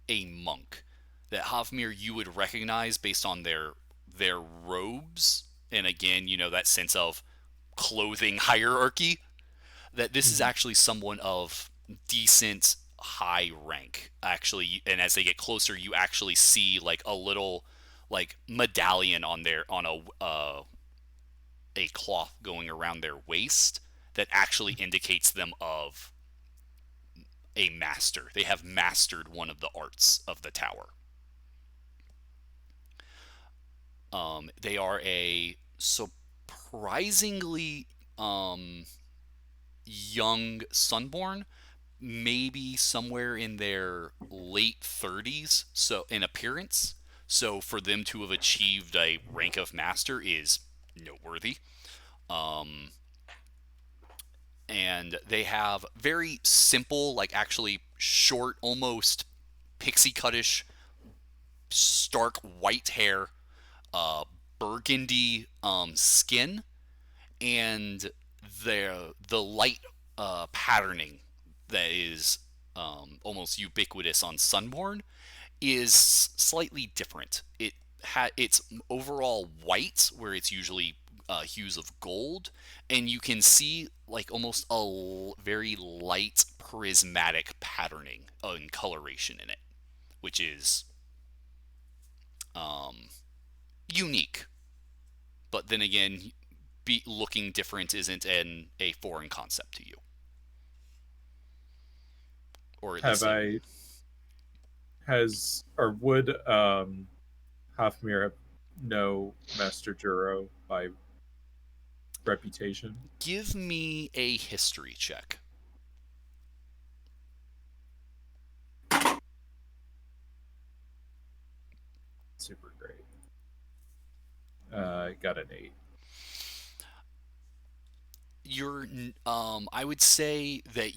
A: a monk that Havmir you would recognize based on their robes, and again, that sense of clothing hierarchy. That this is actually someone of decent high rank, actually, and as they get closer, you actually see like a little like medallion on a cloth going around their waist that actually indicates them of a master. They have mastered one of the arts of the tower. They are a surprisingly young Sunborn, maybe somewhere in their late 30s, so in appearance. So for them to have achieved a rank of master is noteworthy. Um, and they have very simple, like actually short, almost pixie cutish, stark white hair, uh, burgundy skin, and the light patterning that is almost ubiquitous on Sunborn is slightly different. It's overall white, where it's usually hues of gold, and you can see like almost a very light prismatic patterning and coloration in it, which is um, unique. But then again, looking different isn't a foreign concept to you, or at least
C: Have I has or would Hafmir know Master Juro by reputation?
A: give me a history check.
C: Super great. Got an 8.
A: I would say that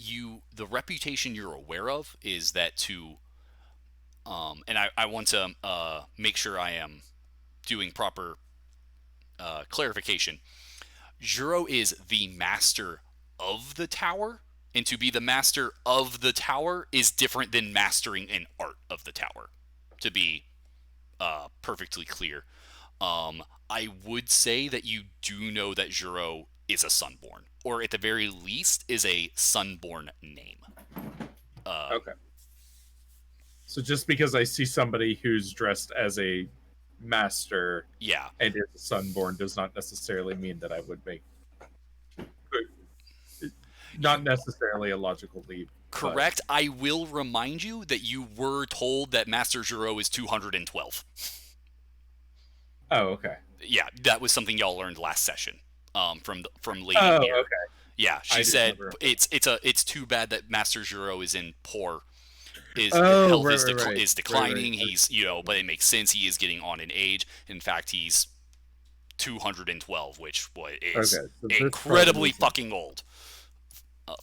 A: the reputation you're aware of is that and I want to make sure I am doing proper clarification. Juro is the master of the tower, and to be the master of the tower is different than mastering an art of the tower, to be perfectly clear. I would say that you do know that Juro is a Sunborn, or at the very least is a Sunborn name.
C: Okay. So just because I see somebody who's dressed as a master
A: Yeah,
C: and is a Sunborn does not necessarily mean that I would make not necessarily a logical leap.
A: correct. I will remind you that you were told that Master Juro is 212.
C: Oh, okay.
A: Yeah, that was something y'all learned last session. From Lady
C: Oh,
A: Mir.
C: okay.
A: Yeah,
C: I
A: she said
C: remember.
A: it's too bad that Master Juro is in poor. His
C: Oh,
A: health
C: right,
A: is,
C: right.
A: is declining.
C: Right.
A: He's but it makes sense. He is getting on in age. In fact, he's 212, which is
C: Okay, so
A: incredibly fucking old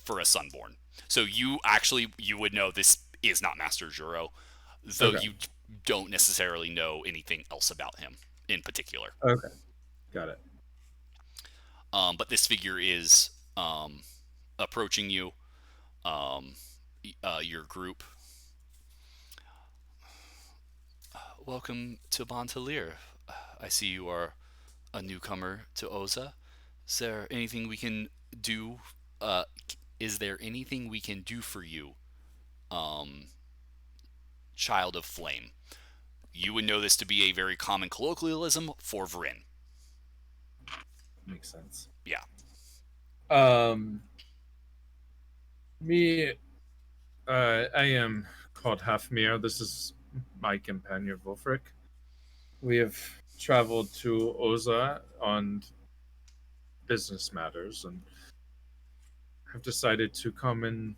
A: for a Sunborn. So you would know this is not Master Juro, though
C: Okay.
A: you don't necessarily know anything else about him in particular.
C: Okay, got it.
A: But this figure is approaching you, your group. Welcome to Bontalir. I see you are a newcomer to Ozah. Is there anything we can do? Uh, is there anything we can do for you, um, Child of Flame? You would know this to be a very common colloquialism for Vryn.
C: Makes sense.
A: Yeah.
C: Me, I am called Hafmir. This is my companion Wolfric. We have traveled to Ozah on business matters and have decided to come and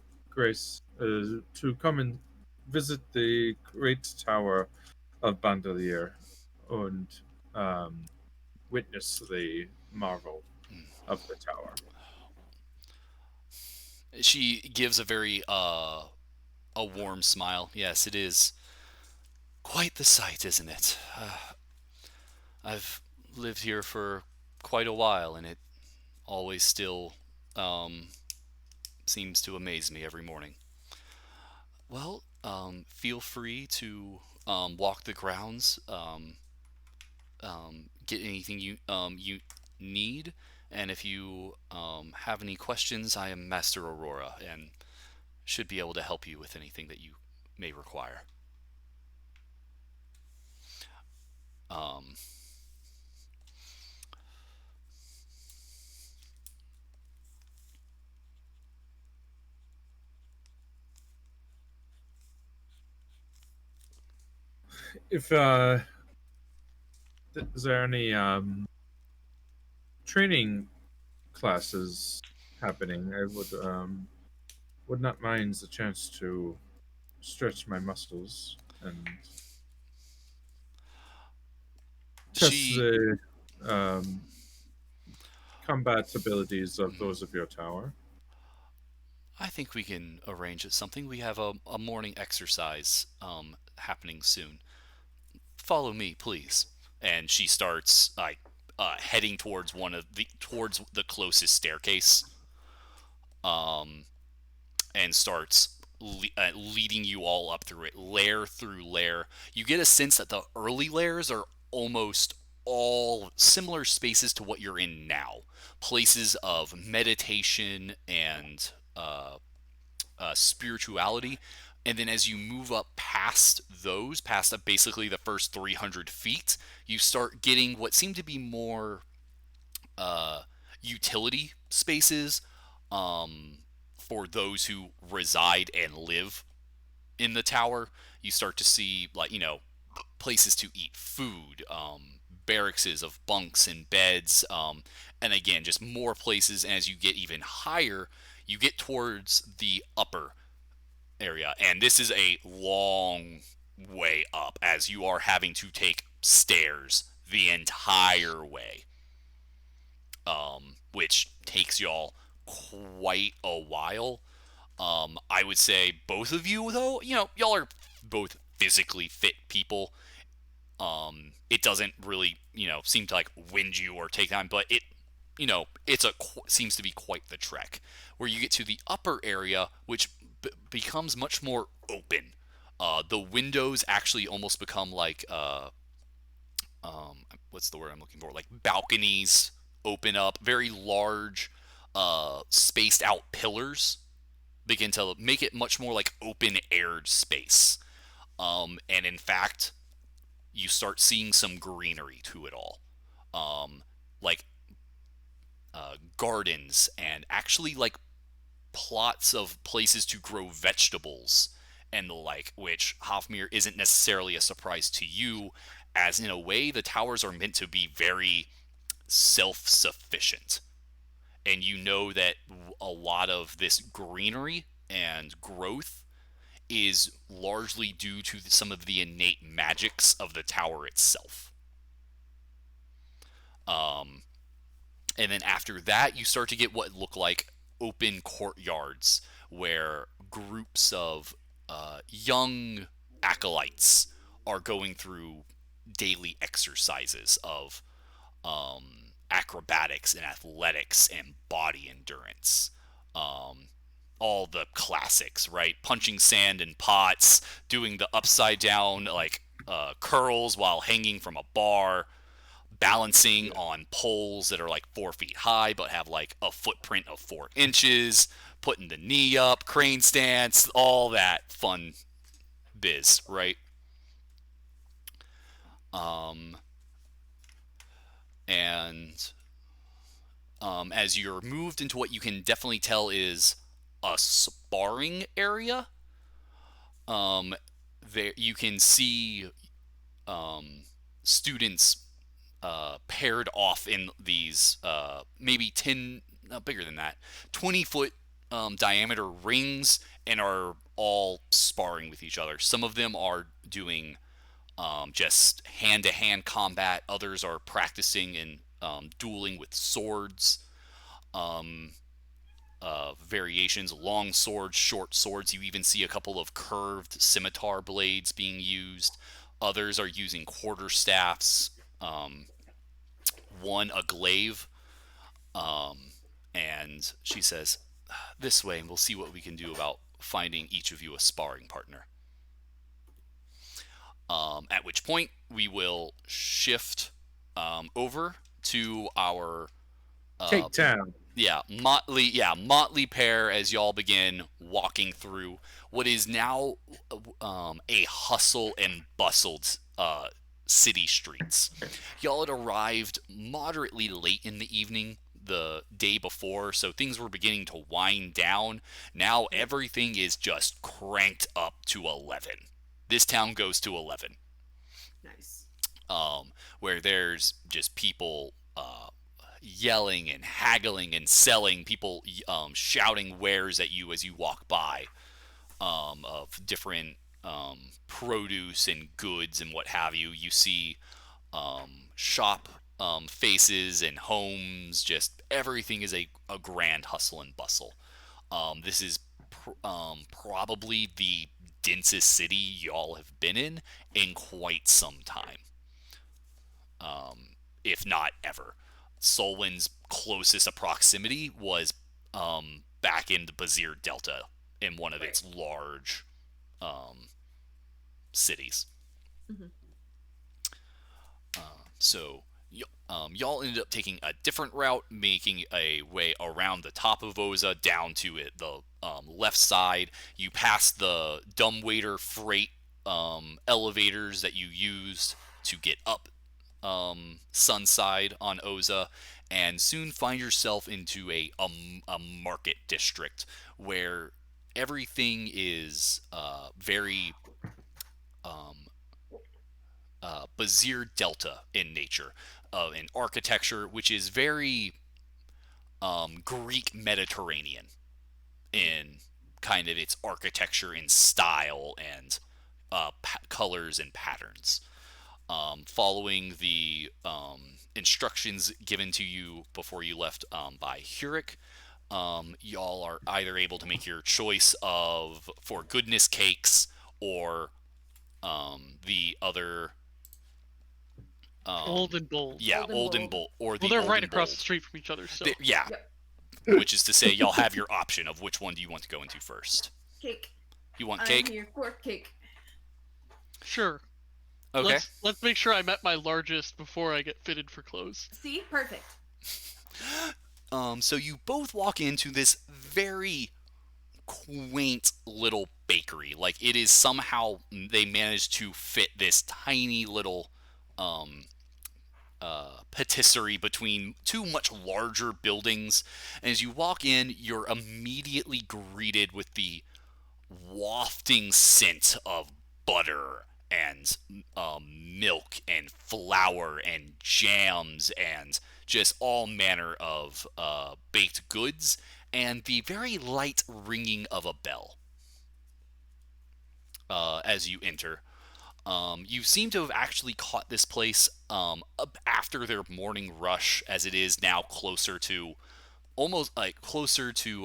C: visit the great tower of Bandelier. and witness the marvel of the tower.
A: She gives a very a warm smile. Yes, it is quite the sight, isn't it? I've lived here for quite a while, and it always still um, seems to amaze me every morning. Well, feel free to walk the grounds, get anything you need, and if you have any questions, I am Master Aurora and should be able to help you with anything that you may require. Um,
C: If is there any training classes happening, I would not mind the chance to stretch my muscles and test
A: she,
C: the um, combat abilities of those of your tower.
A: I think we can arrange something. We have a morning exercise happening soon. Follow me, please. And she starts like heading towards towards the closest staircase, um, and starts leading you all up through it, layer through layer. You get a sense that the early layers are almost all similar spaces to what you're in now, places of meditation and spirituality. And then as you move up past those, past basically the first 300 feet, you start getting what seem to be more utility spaces um, for those who reside and live in the tower. You start to see, like, places to eat food, barracks of bunks and beds, and again, just more places. And as you get even higher, you get towards the upper area, and this is a long way up as you are having to take stairs the entire way, which takes y'all quite a while. I would say both of you, though, y'all are both physically fit people. It doesn't really, seem to like wind you or take time, but it's seems to be quite the trek. Where you get to the upper area, which becomes much more open. The windows actually almost become like what's the word I'm looking for? Like balconies open up, very large, spaced out pillars begin to make it much more like open aired space. And in fact, you start seeing some greenery to it all. Like gardens and actually like plots of places to grow vegetables and the like, which Hofmir isn't necessarily a surprise to you, as in a way the towers are meant to be very self-sufficient. And you know that a lot of this greenery and growth is largely due to some of the innate magics of the tower itself. Um, and then after that, you start to get what look like open courtyards where groups of young acolytes are going through daily exercises of acrobatics and athletics and body endurance. Um, all the classics, right? Punching sand in pots, doing the upside down like curls while hanging from a bar, balancing on poles that are like 4 feet high but have like a footprint of 4 inches, putting the knee up, crane stance, all that fun biz, right? Um, and as you're moved into what you can definitely tell is a sparring area, there you can see students paired off in these maybe 10, not bigger than that, 20-foot diameter rings and are all sparring with each other. Some of them are doing just hand-to-hand combat. Others are practicing in dueling with swords. Variations, long swords, short swords. You even see a couple of curved scimitar blades being used. Others are using quarterstaffs. One a glaive. And she says, "This way, and we'll see what we can do about finding each of you a sparring partner." At which point we will shift over to our
C: Cake Town.
A: motley pair as y'all begin walking through what is now a hustle and bustled city streets. Y'all had arrived moderately late in the evening the day before, so things were beginning to wind down. Now everything is just cranked up to 11. This town goes to 11.
B: Nice.
A: Where there's just people yelling and haggling and selling, people shouting wares at you as you walk by, of different produce and goods and what have you. You see shop faces and homes, just everything is a grand hustle and bustle. This is probably the densest city y'all have been in quite some time, if not ever. Solwyn's closest proximity was back in the Bazir Delta in one of its large cities.
B: Mm-hmm.
A: So y'all ended up taking a different route, making a way around the top of Ozah down to the left side. You pass the dumbwaiter freight elevators that you used to get up Sunside on Ozah, and soon find yourself into a market district where everything is very Bazir Delta in nature, in architecture, which is very Greek Mediterranean in kind of its architecture and style and colors and patterns. Following the instructions given to you before you left by Hurek, y'all are either able to make your choice of for goodness cakes or the other
E: Old and bold.
A: yeah,
B: Old and
A: old and
B: bold.
A: bold, or the
E: Well, they're
A: old
E: right
A: and
E: across
A: bold.
E: the street from each other, so
A: Yeah,
B: Yep.
A: which is to say, y'all have your option of which one do you want to go into first.
B: Cake.
A: You want
B: I'm
A: cake?
B: here for cake.
E: sure.
A: Okay.
E: Let's make sure I met my largest before I get fitted for clothes.
B: See? Perfect.
A: So you both walk into this very quaint little bakery. Like, it is somehow they managed to fit this tiny little patisserie between two much larger buildings. And as you walk in, you're immediately greeted with the wafting scent of butter and milk and flour and jams and just all manner of baked goods, and the very light ringing of a bell as you enter. You seem to have actually caught this place up after their morning rush, as it is now closer to almost like closer to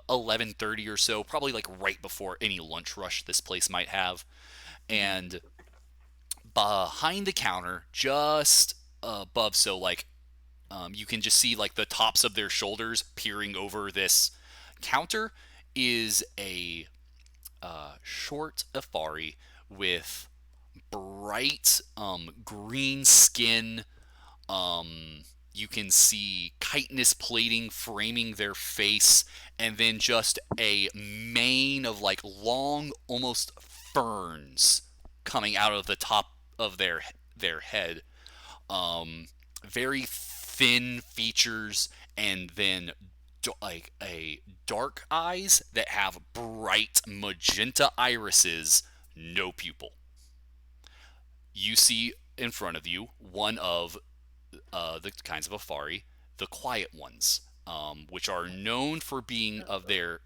A: 11:30 or so, probably like right before any lunch rush this place might have. And behind the counter, just above, so like you can just see like the tops of their shoulders peering over this counter, is a short Afari with bright green skin. You can see chitinous plating framing their face, and then just a mane of like long, almost ferns coming out of the top of their head. Very thin features, and then like a dark eyes that have bright magenta irises, no pupil. You see in front of you one of the kinds of Afari, the quiet ones, which are known for being of their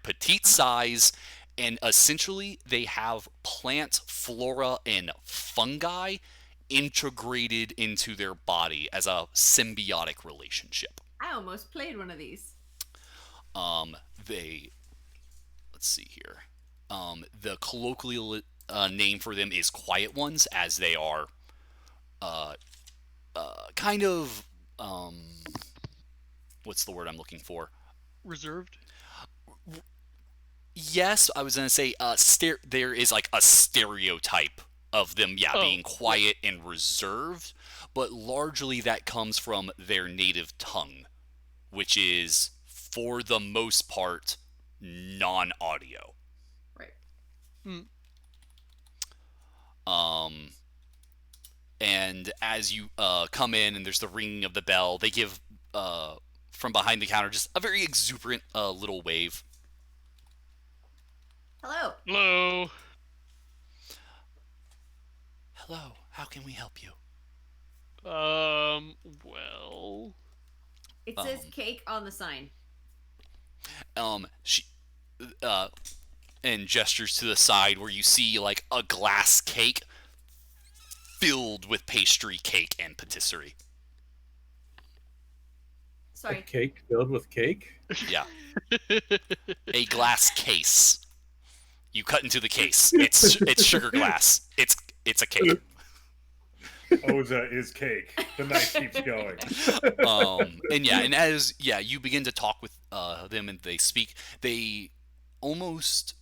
A: petite size And essentially, they have plant flora and fungi integrated into their body as a symbiotic relationship.
B: I almost played one of these.
A: They, let's see here. The colloquial name for them is quiet ones, as they are kind of what's the word I'm looking for?
E: Reserved.
A: Yes, I was gonna say there is like a stereotype of them, being quiet and reserved, but largely that comes from their native tongue, which is for the most part non-audio.
B: Right.
A: And as you come in and there's the ringing of the bell, they give from behind the counter just a very exuberant little wave.
B: Hello.
E: Hello.
A: Hello, how can we help you?
E: Well.
B: It says cake on the sign.
A: She and gestures to the side where you see like a glass cake filled with pastry, cake, and patisserie.
C: A
B: Sorry.
C: cake filled with cake?
A: Yeah. A glass case. You cut into the case. It's sugar glass. It's a cake.
D: Ozah is cake. The night keeps going.
A: And as you begin to talk with them and they speak, they almost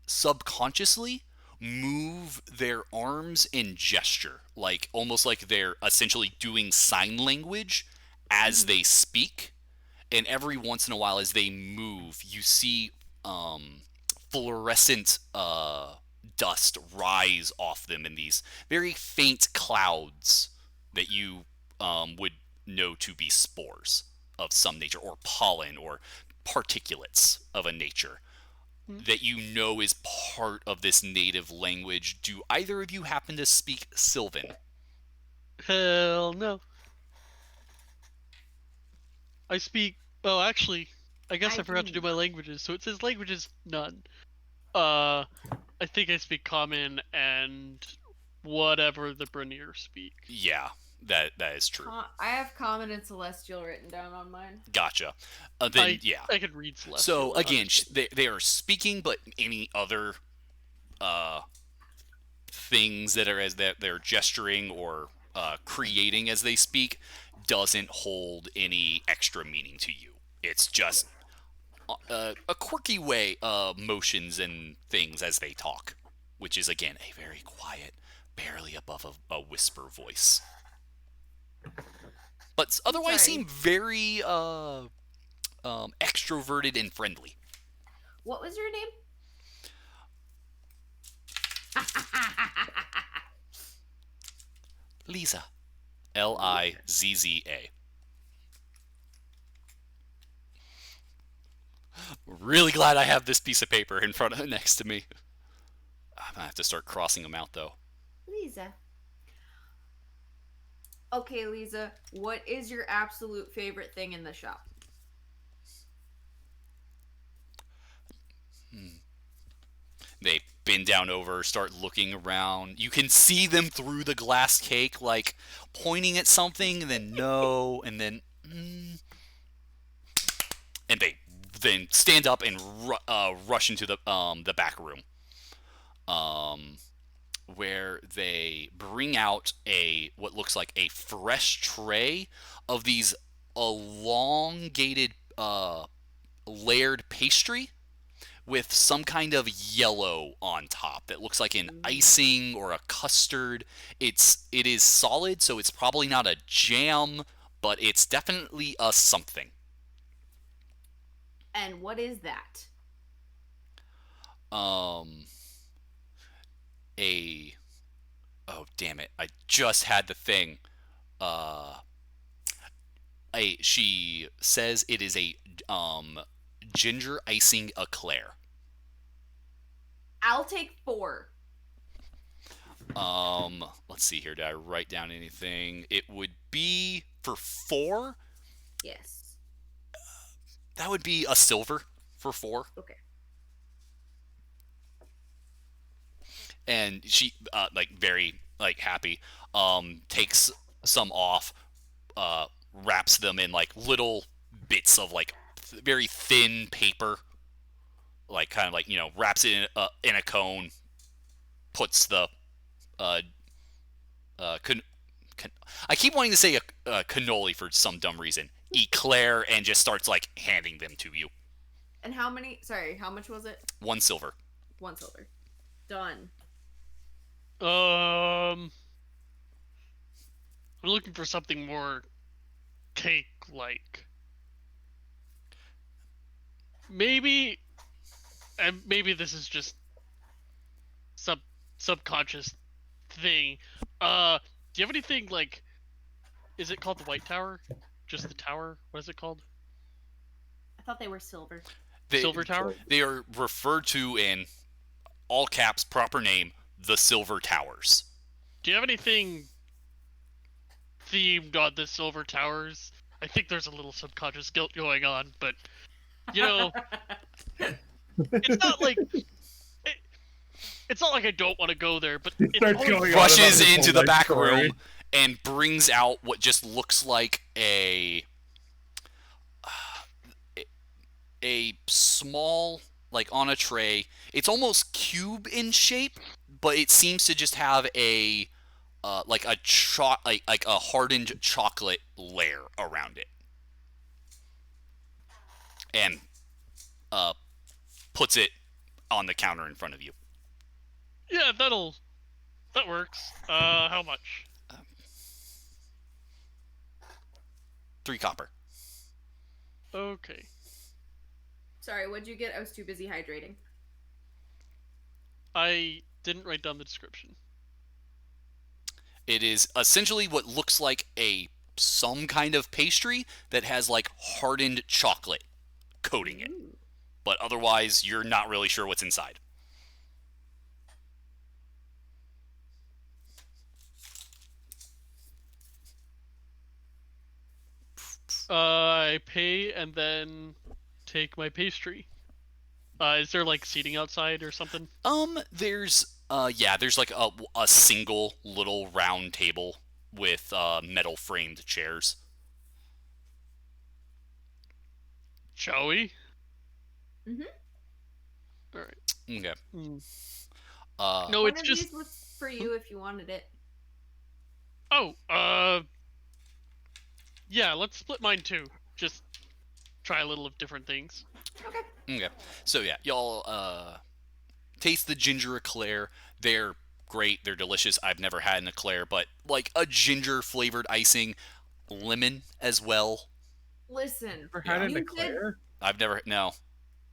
A: subconsciously move their arms and gesture, like almost like they're essentially doing sign language as they speak. And every once in a while, as they move, you see fluorescent dust rise off them in these very faint clouds that you would know to be spores of some nature, or pollen, or particulates of a nature that you know is part of this native language. Do either of you happen to speak Sylvan?
E: Hell no. I speak. Oh, actually, I guess I forgot to do my languages. So it says languages none. I think I speak Common and whatever the Brunier speak.
A: Yeah, that is true.
B: I have Common and Celestial written down on mine.
A: Gotcha. I
E: can read Celestial.
A: So again, they are speaking, but any other things that are as that they're gesturing or creating as they speak doesn't hold any extra meaning to you. It's just a quirky way motions and things as they talk, which is again a very quiet, barely above a whisper voice, but otherwise seem very extroverted and friendly.
B: What was your name?
A: Liza. Lizza. Really glad I have this piece of paper in front of next to me. I'm gonna have to start crossing them out though.
B: Liza. Okay, Liza, what is your absolute favorite thing in the shop?
A: They bend down over, start looking around. You can see them through the glass cake, like pointing at something, and then no, and then and they then stand up and rush into the back room, where they bring out what looks like a fresh tray of these elongated layered pastry with some kind of yellow on top that looks like an icing or a custard. It is solid, so it's probably not a jam, but it's definitely a something.
B: And what is that?
A: Oh damn it, I just had the thing. She says it is a ginger icing eclair.
B: I'll take 4.
A: Let's see here. Did I write down anything? It would be for 4.
B: Yes.
A: That would be a silver for 4.
B: Okay.
A: and she like very like happy takes some off, wraps them in like little bits of like very thin paper, like kind of like wraps it in a cone, puts the uh, I keep wanting to say a cannoli for some dumb reason, eclair, and just starts like handing them to you.
B: And how many? Sorry, how much was it?
A: 1 silver.
B: 1 silver. Done.
E: I'm looking for something more cake-like. Maybe, and maybe this is just subconscious thing. Do you have anything like? Is it called the White Tower? Just the tower? What is it called?
F: I thought they were silver.
E: Silver Tower?
A: They are referred to in all caps, proper name, the Silver Towers.
E: Do you have anything themed on the Silver Towers? I think there's a little subconscious guilt going on, but it's not like it's not like I don't want to go there, but it
D: starts
E: always-
D: going on
A: Rushes
D: about his
A: into
D: whole
A: the
D: life
A: back
D: story.
A: room and brings out what just looks like a small, like on a tray. It's almost cube in shape, but it seems to just have a like a hardened chocolate layer around it, and puts it on the counter in front of you.
E: Yeah, that works. How much?
A: 3 copper.
E: Okay.
B: Sorry, what'd you get? I was too busy hydrating.
E: I didn't write down the description.
A: It is essentially what looks like some kind of pastry that has like hardened chocolate coating it.
B: Ooh.
A: But otherwise, you're not really sure what's inside.
E: I pay and then take my pastry. Is there like seating outside or something?
A: There's like a single little round table with metal framed chairs.
E: Shall we?
B: Mhm.
E: All right.
A: Okay.
E: No,
B: One
E: it's
B: of
E: just.
B: these was for you if you wanted it.
E: Oh, yeah. Let's split mine too. Just try a little of different things.
A: Okay. So yeah, y'all taste the ginger eclair. They're great. They're delicious. I've never had an eclair, but like a ginger flavored icing, lemon as well.
B: Listen,
C: Ever had an
B: you said
C: eclair?
A: I've never no.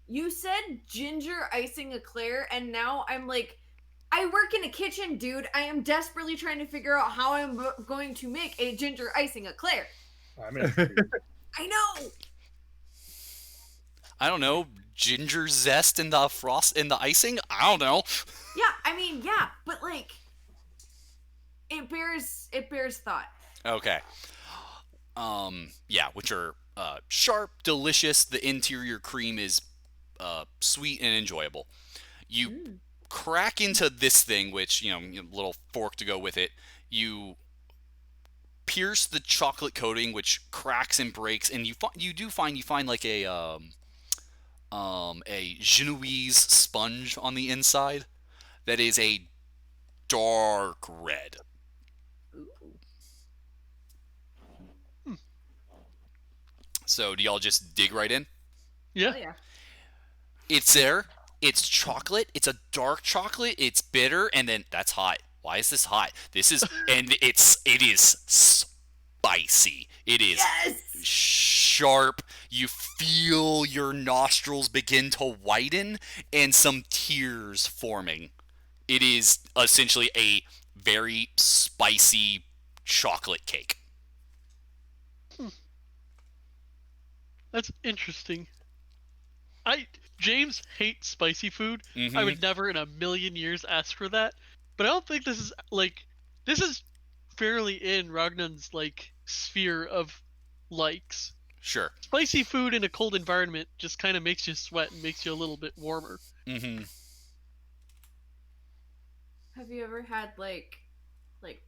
B: you said ginger icing eclair, and now I'm like, I work in a kitchen, dude. I am desperately trying to figure out how I'm going to make a ginger icing eclair.
D: I'm in.
B: I know.
A: I don't know, ginger zest in the frost in the icing? I don't know.
B: Yeah, I mean, yeah, but like, it bears thought.
A: Okay. Yeah, which are sharp, delicious. The interior cream is sweet and enjoyable. You crack into this thing, which little fork to go with it. You pierce the chocolate coating, which cracks and breaks, and you find like a Genoese sponge on the inside that is a dark red. So do y'all just dig right in?
E: Yeah.
B: Oh yeah.
A: It's there. It's chocolate. It's a dark chocolate. It's bitter, and then that's hot. Why is this hot? This is and it is spicy. It is
B: Yes.
A: sharp. You feel your nostrils begin to widen and some tears forming. It is essentially a very spicy chocolate cake.
E: That's interesting. James hates spicy food.
A: Mhm.
E: I would never in a million years ask for that. But I don't think this is fairly in Ragnar's like sphere of likes.
A: Sure.
E: Spicy food in a cold environment just kind of makes you sweat and makes you a little bit warmer.
A: Mm-hmm.
B: Have you ever had like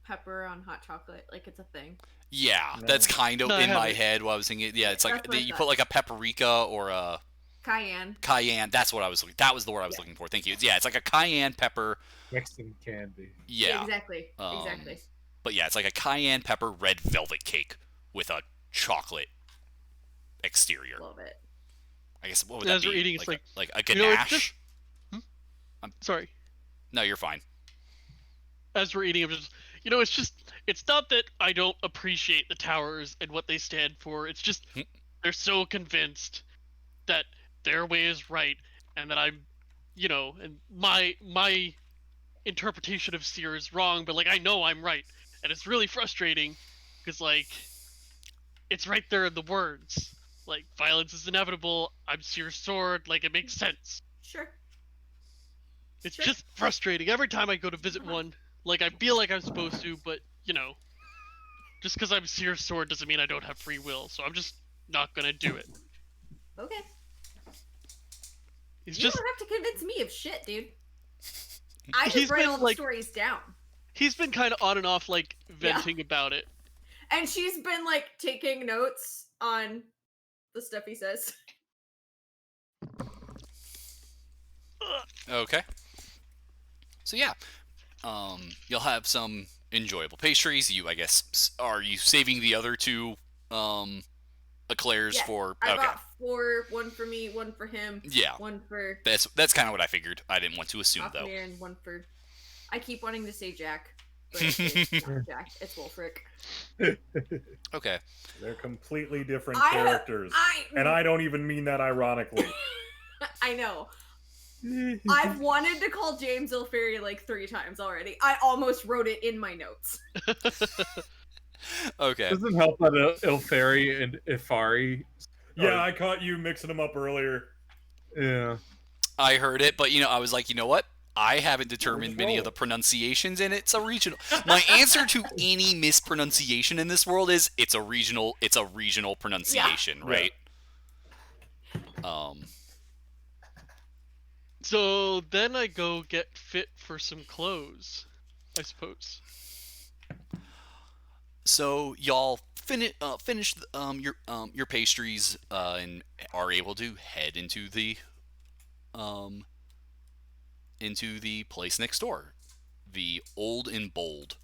B: pepper on hot chocolate? Like it's a thing.
A: Yeah,
D: No.
A: that's kind of
E: No, I
A: in my
E: haven't.
A: head what I was thinking. Yeah, it's like
B: That's what I
A: you
B: thought.
A: put like a paprika or a
B: Cayenne.
A: cayenne. That's what I was looking. That was the word I was
B: Yeah.
A: looking for. Thank you. Yeah, it's like a cayenne pepper.
C: Mexican candy.
A: Yeah.
B: Exactly.
A: Um,
B: Exactly.
A: But yeah, it's like a cayenne pepper red velvet cake with a chocolate exterior.
B: Love it.
A: I guess what would
E: As
A: that
E: we're
A: be?
E: eating, it's
A: like
E: like,
A: a
E: you know, it's
A: ganache?
E: just- Sorry.
A: No, you're fine.
E: As we're eating, I'm just, you know, it's not that I don't appreciate the towers and what they stand for. It's just
A: Hmm.
E: they're so convinced that their way is right, and that I'm, you know, and my interpretation of Seer is wrong, but like I know I'm right, and it's really frustrating because like it's right there in the words. Like violence is inevitable. I'm Seer's sword. Like it makes sense.
B: Sure.
E: It's
B: Sure.
E: just frustrating every time I go to visit one. Like I feel like I'm supposed to, but you know, just because I'm Seer's sword doesn't mean I don't have free will. So I'm just not gonna do it.
B: Okay.
E: It's
B: You
E: just
B: don't have to convince me of shit, dude. I
E: He's
B: just write
E: been,
B: all the
E: like-
B: stories down.
E: he's been kind of on and off, like venting about it.
B: And she's been like taking notes on the stuff he says.
A: Okay. So yeah, you'll have some enjoyable pastries. You, I guess, are you saving the other two eclairs
B: Yes,
A: for?
B: I
A: Okay.
B: bought 4, one for me, one for him,
A: Yeah,
B: one for
A: that's kind of what I figured. I didn't want to assume though.
B: Othmere, and one for. I keep wanting to say Jack, but it's not Jack. It's Wolfric.
A: Okay.
D: They're completely different
B: I-
D: characters. And I don't even mean that ironically.
B: I know. I've wanted to call James Ilferi like 3 times already. I almost wrote it in my notes.
A: Okay.
C: Doesn't help that Ilfari and Ifari.
D: Yeah, I caught you mixing them up earlier.
C: Yeah.
A: I heard it, but I was like, you know what? I haven't determined
D: just
A: many
D: roll
A: of the
D: it.
A: pronunciations, and it's a regional. My answer to any mispronunciation in this world is it's a regional. It's a regional pronunciation,
D: Yeah.
A: right?
E: So then I go get fit for some clothes, I suppose.
A: So y'all finish your pastries and are able to head into the place next door, the Old and Bold.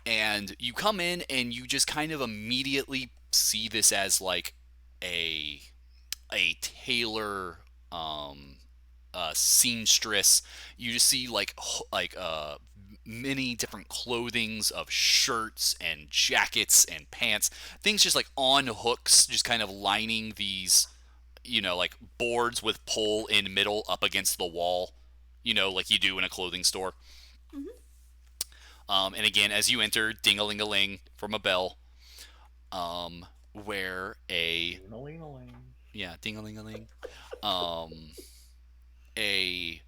A: And you come in and you just kind of immediately see this as like a tailor, seamstress. You just see like many different clothings of shirts and jackets and pants, things just like on hooks, just kind of lining these, like boards with pole in middle up against the wall, like you do in a clothing store. And again, as you enter, ding-a-ling-a-ling from a bell, where a
D: Ding-a-ling-a-ling.
A: yeah, ding-a-ling-a-ling, a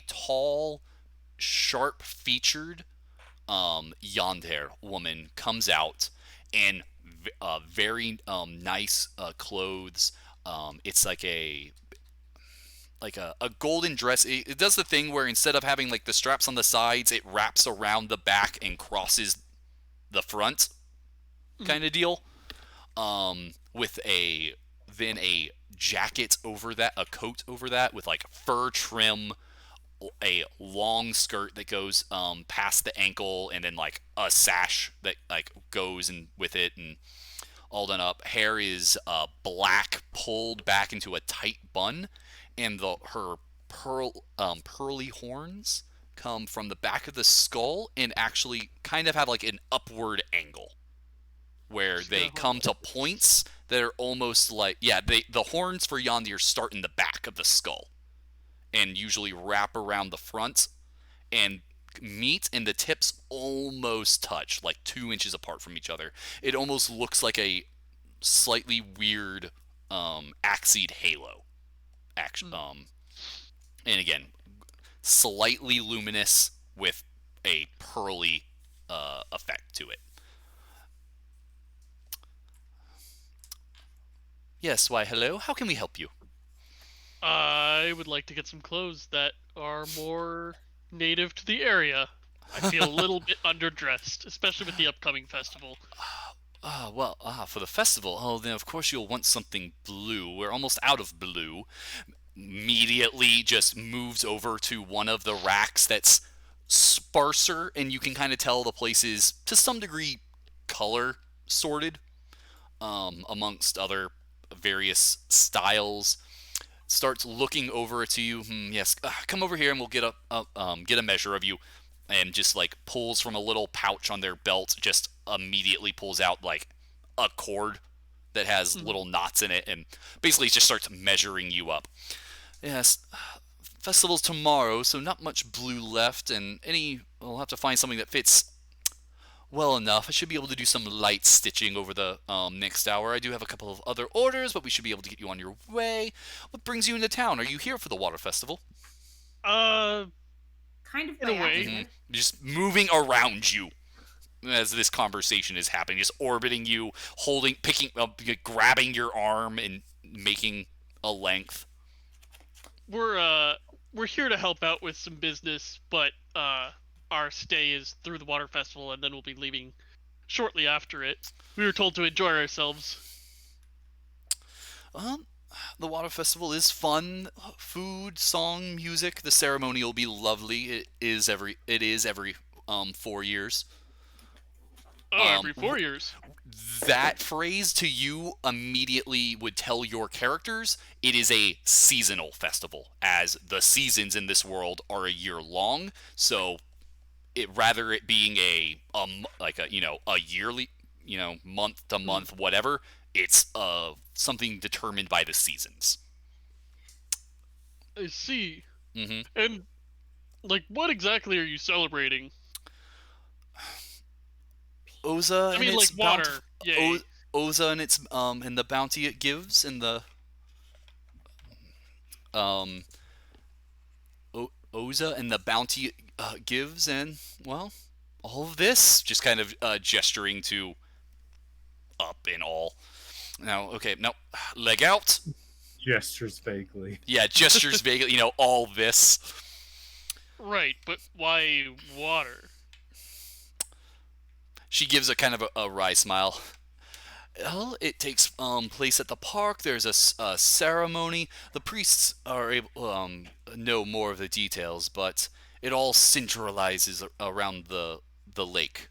A: tall, sharp-featured yonder woman comes out in very nice clothes. It's like a golden dress. It does the thing where instead of having like the straps on the sides, it wraps around the back and crosses the front, kind of deal. With a jacket over that, a coat over that with like fur trim, a long skirt that goes past the ankle, and then like a sash that like goes and with it, and all done up. Hair is black, pulled back into a tight bun, and her pearly horns come from the back of the skull and actually kind of have like an upward angle where they come to points that are almost like, the horns for Yondir start in the back of the skull and usually wrap around the front and meet, and the tips almost touch, like 2 inches apart from each other. It almost looks like a slightly weird axied halo. And again, slightly luminous with a pearly effect to it. Yes, why, hello. How can we help you?
E: I would like to get some clothes that are more native to the area, I feel a little bit underdressed, especially with the upcoming festival.
A: For the festival, then of course you'll want something blue. We're almost out of blue. Immediately just moves over to one of the racks that's sparser, and you can kind of tell the place is, to some degree, color sorted amongst other various styles. Starts looking over to you. Yes, come over here and we'll get a measure of you. And just like pulls from a little pouch on their belt, just immediately pulls out like a cord that has little knots in it, and basically just starts measuring you up. Yes, festival's tomorrow, so not much blue left, and we'll have to find something that fits well enough. I should be able to do some light stitching over the next hour. I do have a couple of other orders, but we should be able to get you on your way. What brings you into town? Are you here for the water festival?
F: Kind of
E: In
F: by
E: a way.
F: accident.
A: Just moving around you as this conversation is happening, just orbiting you, picking up, grabbing your arm and making a length.
E: We're here to help out with some business, but our stay is through the water festival, and then we'll be leaving shortly after it. We were told to enjoy ourselves.
A: The water festival is fun. Food, song, music. The ceremony will be lovely. It is every 4 years.
E: Oh, every 4 years.
A: That phrase to you immediately would tell your characters it is a seasonal festival, as the seasons in this world are a year long. So, it being a yearly, month to month, whatever, it's something determined by the seasons.
E: I see.
A: Mm-hmm.
E: And like, what exactly are you celebrating?
A: Ozah
E: I
A: and
E: mean,
A: its
E: like water. Yay.
A: Ozah and its and the bounty it gives, and the Ozah and the bounty it gives, and well, all of this, just kind of gesturing to up and all. Now, okay, no, leg out.
C: Gestures vaguely.
A: Yeah, gestures vaguely. All this.
E: Right, but why water?
A: She gives a kind of a wry smile. Well, it takes place at the park. There's a ceremony. The priests are able know more of the details, but it all centralizes around the lake.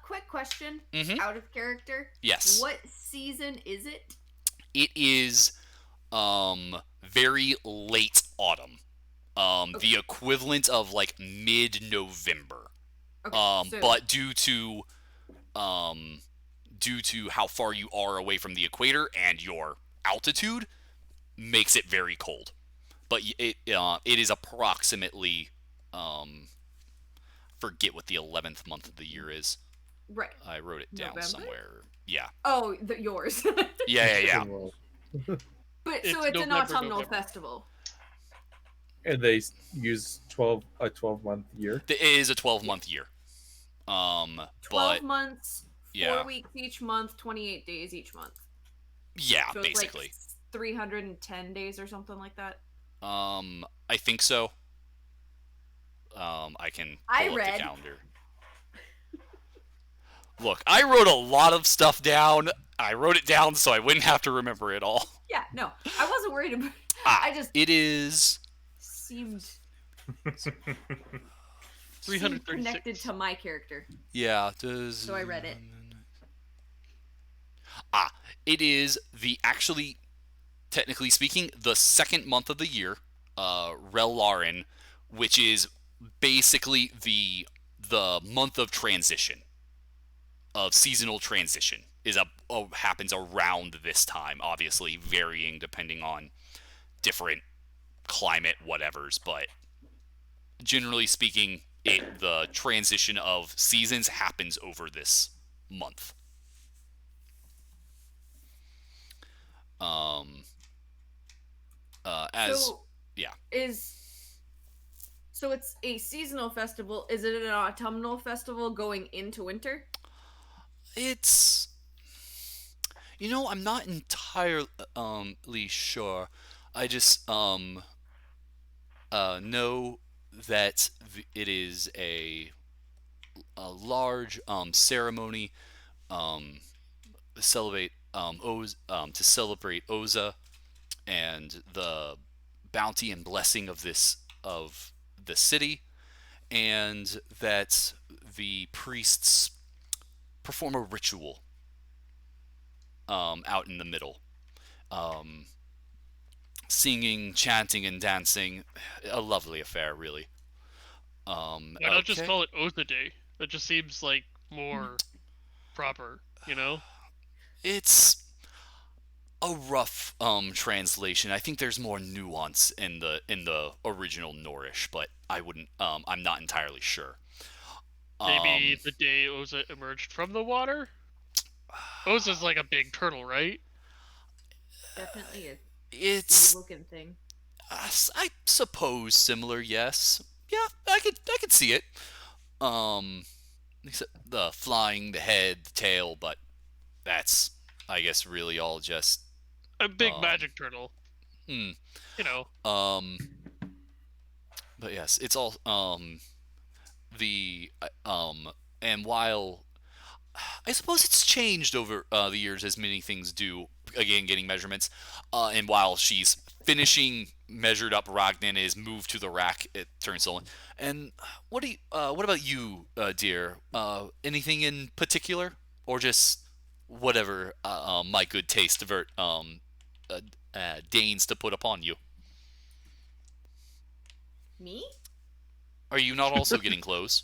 F: Quick question.
A: Mhm.
F: Out of character.
A: Yes.
F: What season is it?
A: It is very late autumn. The equivalent of like mid-November.
F: Okay,
A: But due to how far you are away from the equator and your altitude, makes it very cold. But it is approximately forget what the 11th month of the year is.
F: right.
A: I wrote it down
F: November?
A: somewhere. Yeah.
F: Oh, yours.
A: Yeah.
F: But
E: It's
F: so it's an
E: November,
F: autumnal
E: November.
F: festival.
C: And they use a 12-month year.
A: It is a 12-month year.
F: 12
A: But
F: months, 4
A: yeah.
F: weeks each month, 28 days each month.
A: yeah,
F: So it's
A: basically.
F: like 310 days or something like that.
A: I think so. I can
F: I
A: pull up
F: read.
A: the calendar. Look, I wrote a lot of stuff down. I wrote it down so I wouldn't have to remember it all.
F: Yeah, no, I wasn't worried about. I just
A: It is.
F: seemed
E: 336.
F: connected to my character.
A: Yeah.
F: So I read it.
A: It is actually, technically speaking, the second month of the year, Relaren, which is basically the month of transition, of seasonal transition, happens around this time. Obviously, varying depending on different climate, whatevers, but generally speaking, the transition of seasons happens over this month.
F: So it's a seasonal festival. Is it an autumnal festival going into winter?
A: It's, I'm not entirely sure. I just know that it is a large ceremony um, to celebrate Ozah and the bounty and blessing of the city, and that the priests perform a ritual out in the middle, um, singing, chanting, and dancing. A lovely affair, really.
E: Why not just
A: Okay.
E: call it Ozah Day? That just seems like more proper, you know?
A: It's a rough translation. I think there's more nuance in the original Norrish, but I'm not entirely sure.
E: Maybe
A: Um,
E: the day Ozah emerged from the water? Ozah's like a big turtle, right?
B: Definitely a
A: it's
B: looking thing.
A: I suppose similar. Yes. Yeah, I could see it. Um, except the flying, the head, the tail, but that's I guess really all just
E: A big
A: um
E: magic turtle,
A: hmm,
E: you know.
A: um but yes, it's all the and while I suppose it's changed over the years as many things do. Again, getting measurements, and while she's finishing measured up, Ragnan is moved to the rack at Turnstone. And what about you, dear? Anything in particular, or just whatever my good taste uh, deigns to put upon you?
B: Me?
A: Are you not also getting clothes?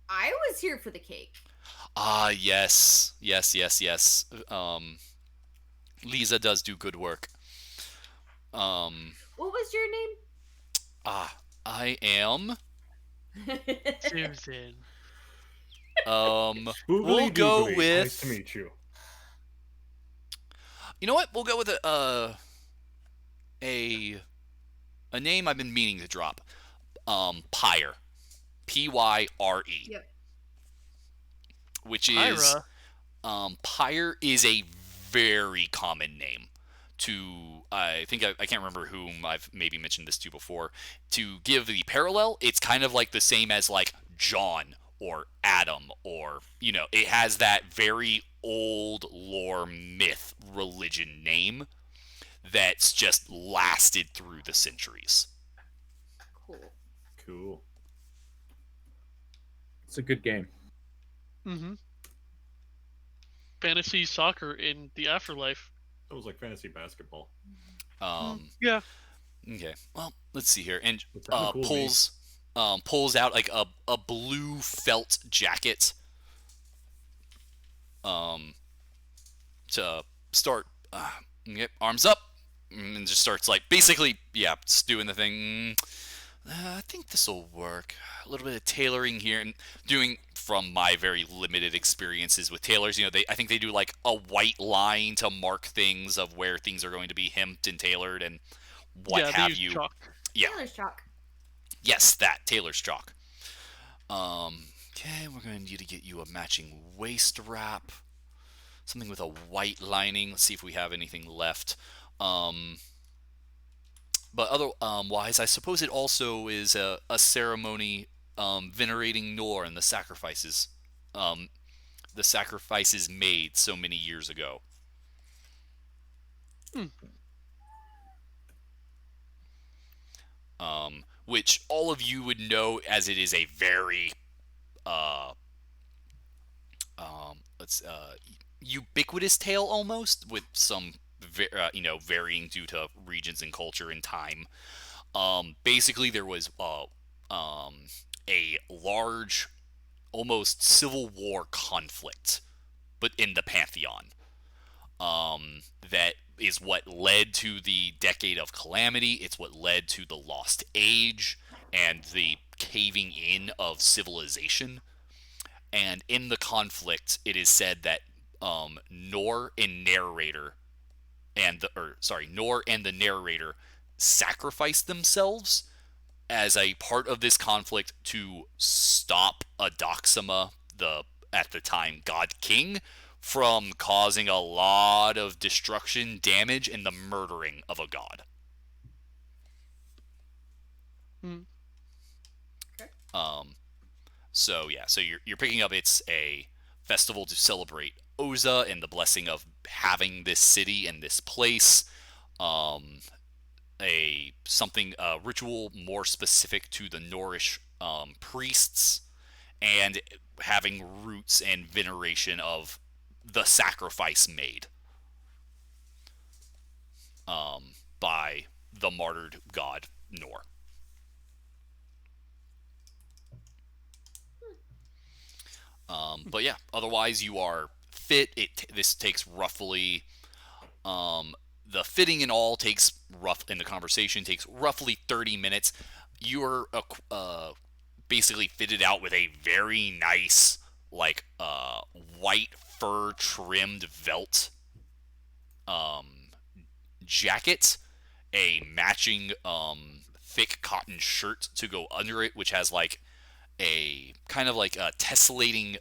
B: I was here for the cake.
A: Ah, yes, yes, yes, yes. Lisa does do good work. Um,
B: What was your name?
A: I am.
E: Susan.
A: We'll
D: Boogly
A: go
D: doogly.
A: with.
D: Nice to meet you.
A: You know what? We'll go with a name I've been meaning to drop. Pyre. Pyre.
B: Yep.
A: Which is
E: Pyra.
A: Pyre is a very common name to I think I can't remember whom I've maybe mentioned this to before. To give the parallel, it's kind of like the same as like John or Adam, or it has that very old lore myth religion name that's just lasted through the centuries.
B: Cool.
D: Cool.
C: It's a good game.
E: Mm-hmm. Fantasy soccer in the afterlife.
D: That was like fantasy basketball.
E: Yeah.
A: Okay. Well, let's see here. And
D: It sounded cool to me.
A: pulls out like a blue felt jacket. To start. Okay, arms up, and just starts like basically, yeah, just doing the thing. I think this will work. A little bit of tailoring here, and doing from my very limited experiences with tailors. I think they do like a white line to mark things of where things are going to be hemmed and tailored and what
E: yeah, they
A: have
E: use
A: you.
E: chalk.
A: Yeah.
B: Taylor's chalk.
A: Yes, that tailor's chalk. Okay, we're going to need to get you a matching waist wrap, something with a white lining. Let's see if we have anything left. But otherwise, I suppose it also is a ceremony venerating Nor and um, the sacrifices made so many years ago. Which all of you would know, as it is a very let's ubiquitous tale almost, with some varying due to regions and culture and time. Basically, there was a large, almost civil war conflict, but in the pantheon. That is what led to the Decade of Calamity. It's what led to the Lost Age and the caving in of civilization. And in the conflict, it is said that Nor and the narrator sacrificed themselves as a part of this conflict to stop Adoxima, the at the time God King, from causing a lot of destruction, damage, and the murdering of a god.
E: Hmm.
A: So yeah, so you're picking up. It's a festival to celebrate Ozah and the blessing of having this city and this place. Um, a ritual more specific to the Norrish priests, and having roots and veneration of the sacrifice made by the martyred god Nor. But yeah, otherwise you are fit. This takes roughly the fitting in all takes rough in the conversation takes roughly 30 minutes. You're basically fitted out with a very nice like white fur trimmed velt um, jacket, a matching thick cotton shirt to go under it, which has like a kind of like tessellating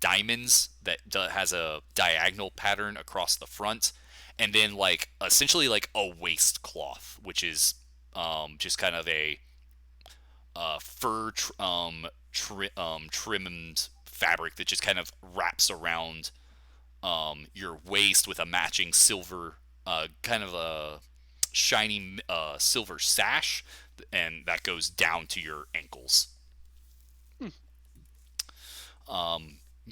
A: diamonds that has a diagonal pattern across the front, and then like essentially like a waistcloth, which is just kind of a trimmed fabric that just kind of wraps around your waist with a matching silver, kind of a shiny silver sash, and that goes down to your ankles.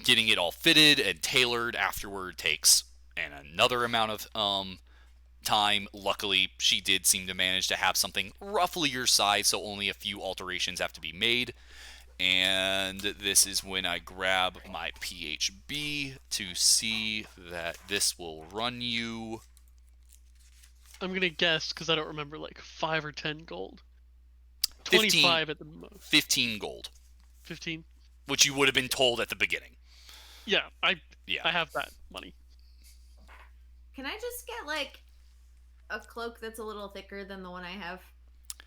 A: Getting it all fitted and tailored afterward takes another amount of time. Luckily, she did seem to manage to have something roughly your size, so only a few alterations have to be made. And this is when I grab my PHB to see that this will run you.
E: I'm gonna guess because I don't remember, like 5 or 10 gold.
A: 15,
E: 25 at the most.
A: 15 gold.
E: 15.
A: Which you would have been told at the beginning.
E: Yeah, I
A: Yeah.
E: have that money.
F: Can I just get like a cloak that's a little thicker than the one I have?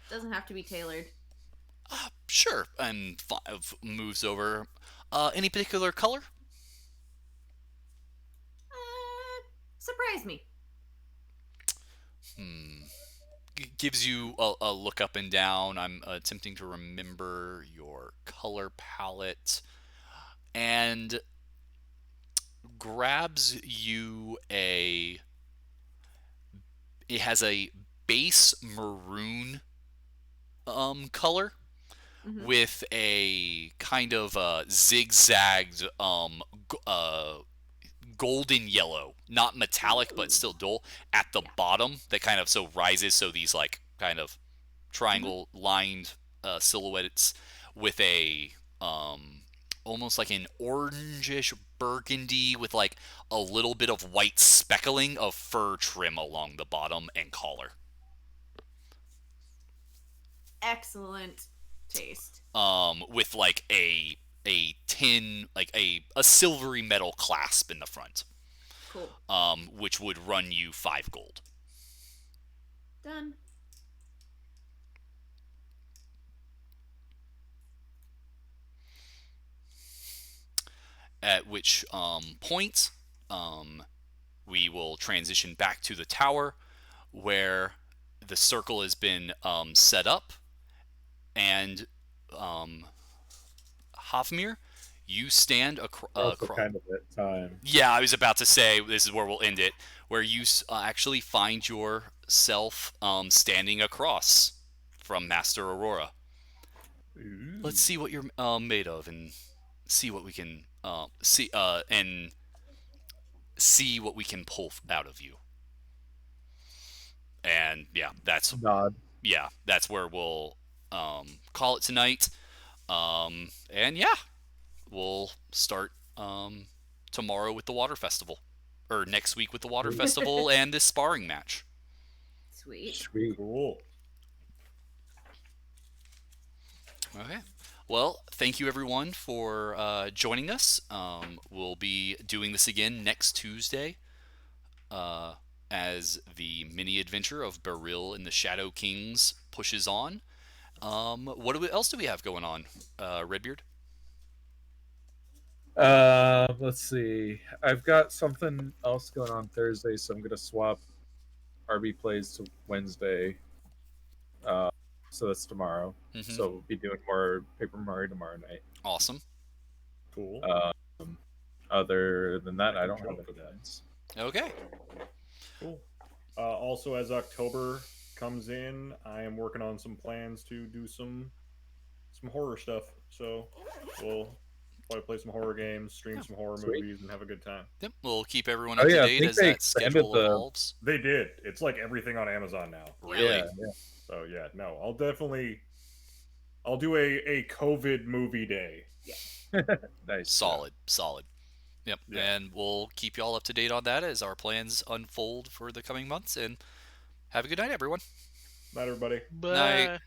F: Doesn't have to be tailored.
A: Sure. And moves over. Any particular color?
F: Surprise me.
A: Gives you a look up and down. I'm attempting to remember your color palette, and grabs you a. It has a base maroon color with a kind of zigzagged golden yellow, not metallic but still dull at the bottom, that kind of so rises, so these like kind of triangle lined silhouettes with a almost like an orangish burgundy with like a little bit of white speckling of fur trim along the bottom and collar.
F: Excellent taste.
A: With like a tin, like a silvery metal clasp in the front.
F: Cool.
A: Which would run you 5 gold.
F: Done.
A: At which point we will transition back to the tower where the circle has been set up, and Hafmir, you stand across.
C: Kind of at time.
A: Yeah, I was about to say this is where we'll end it, where you actually find yourself standing across from Master Aurora.
D: Ooh.
A: Let's see what you're made of, and see what we can see what we can pull out of you. And yeah, that's
C: Nod.
A: yeah, that's where we'll call it tonight. And yeah, we'll start tomorrow with the water festival, or next week with the water festival and this sparring match.
F: Sweet.
C: Sweet.
D: Cool.
A: Okay. Well, thank you everyone for joining us. We'll be doing this again next Tuesday as the mini adventure of Beryl and the Shadow Kings pushes on. What else do we have going on, Redbeard?
C: Let's see. I've got something else going on Thursday, so I'm gonna swap RB plays to Wednesday. so that's tomorrow.
A: Mhm.
C: So we'll be doing more Paper Mario tomorrow night.
A: Awesome.
D: Cool.
C: Other than that,
D: I
C: I
D: can
C: don't have
D: joke for
C: any
D: that.
C: plans.
A: Okay.
D: Cool. Also, as October comes in, I am working on some plans to do some horror stuff. So we'll probably play some horror games, stream some horror
C: Sweet.
D: movies, and have a good time.
A: Yep. We'll keep everyone
C: Oh,
A: up to
C: yeah, I
A: date
C: think
A: as
C: they
A: that
C: expanded
A: schedule
C: the-
A: evolves.
D: They did. It's like everything on Amazon now.
A: Really?
C: Yeah.
D: So yeah, no, I'll do a COVID movie day.
C: Nice.
A: Solid. Yep.
D: Yeah.
A: And we'll keep y'all up to date on that as our plans unfold for the coming months. And have a good night, everyone.
D: Night, everybody.
E: Bye.
A: Night.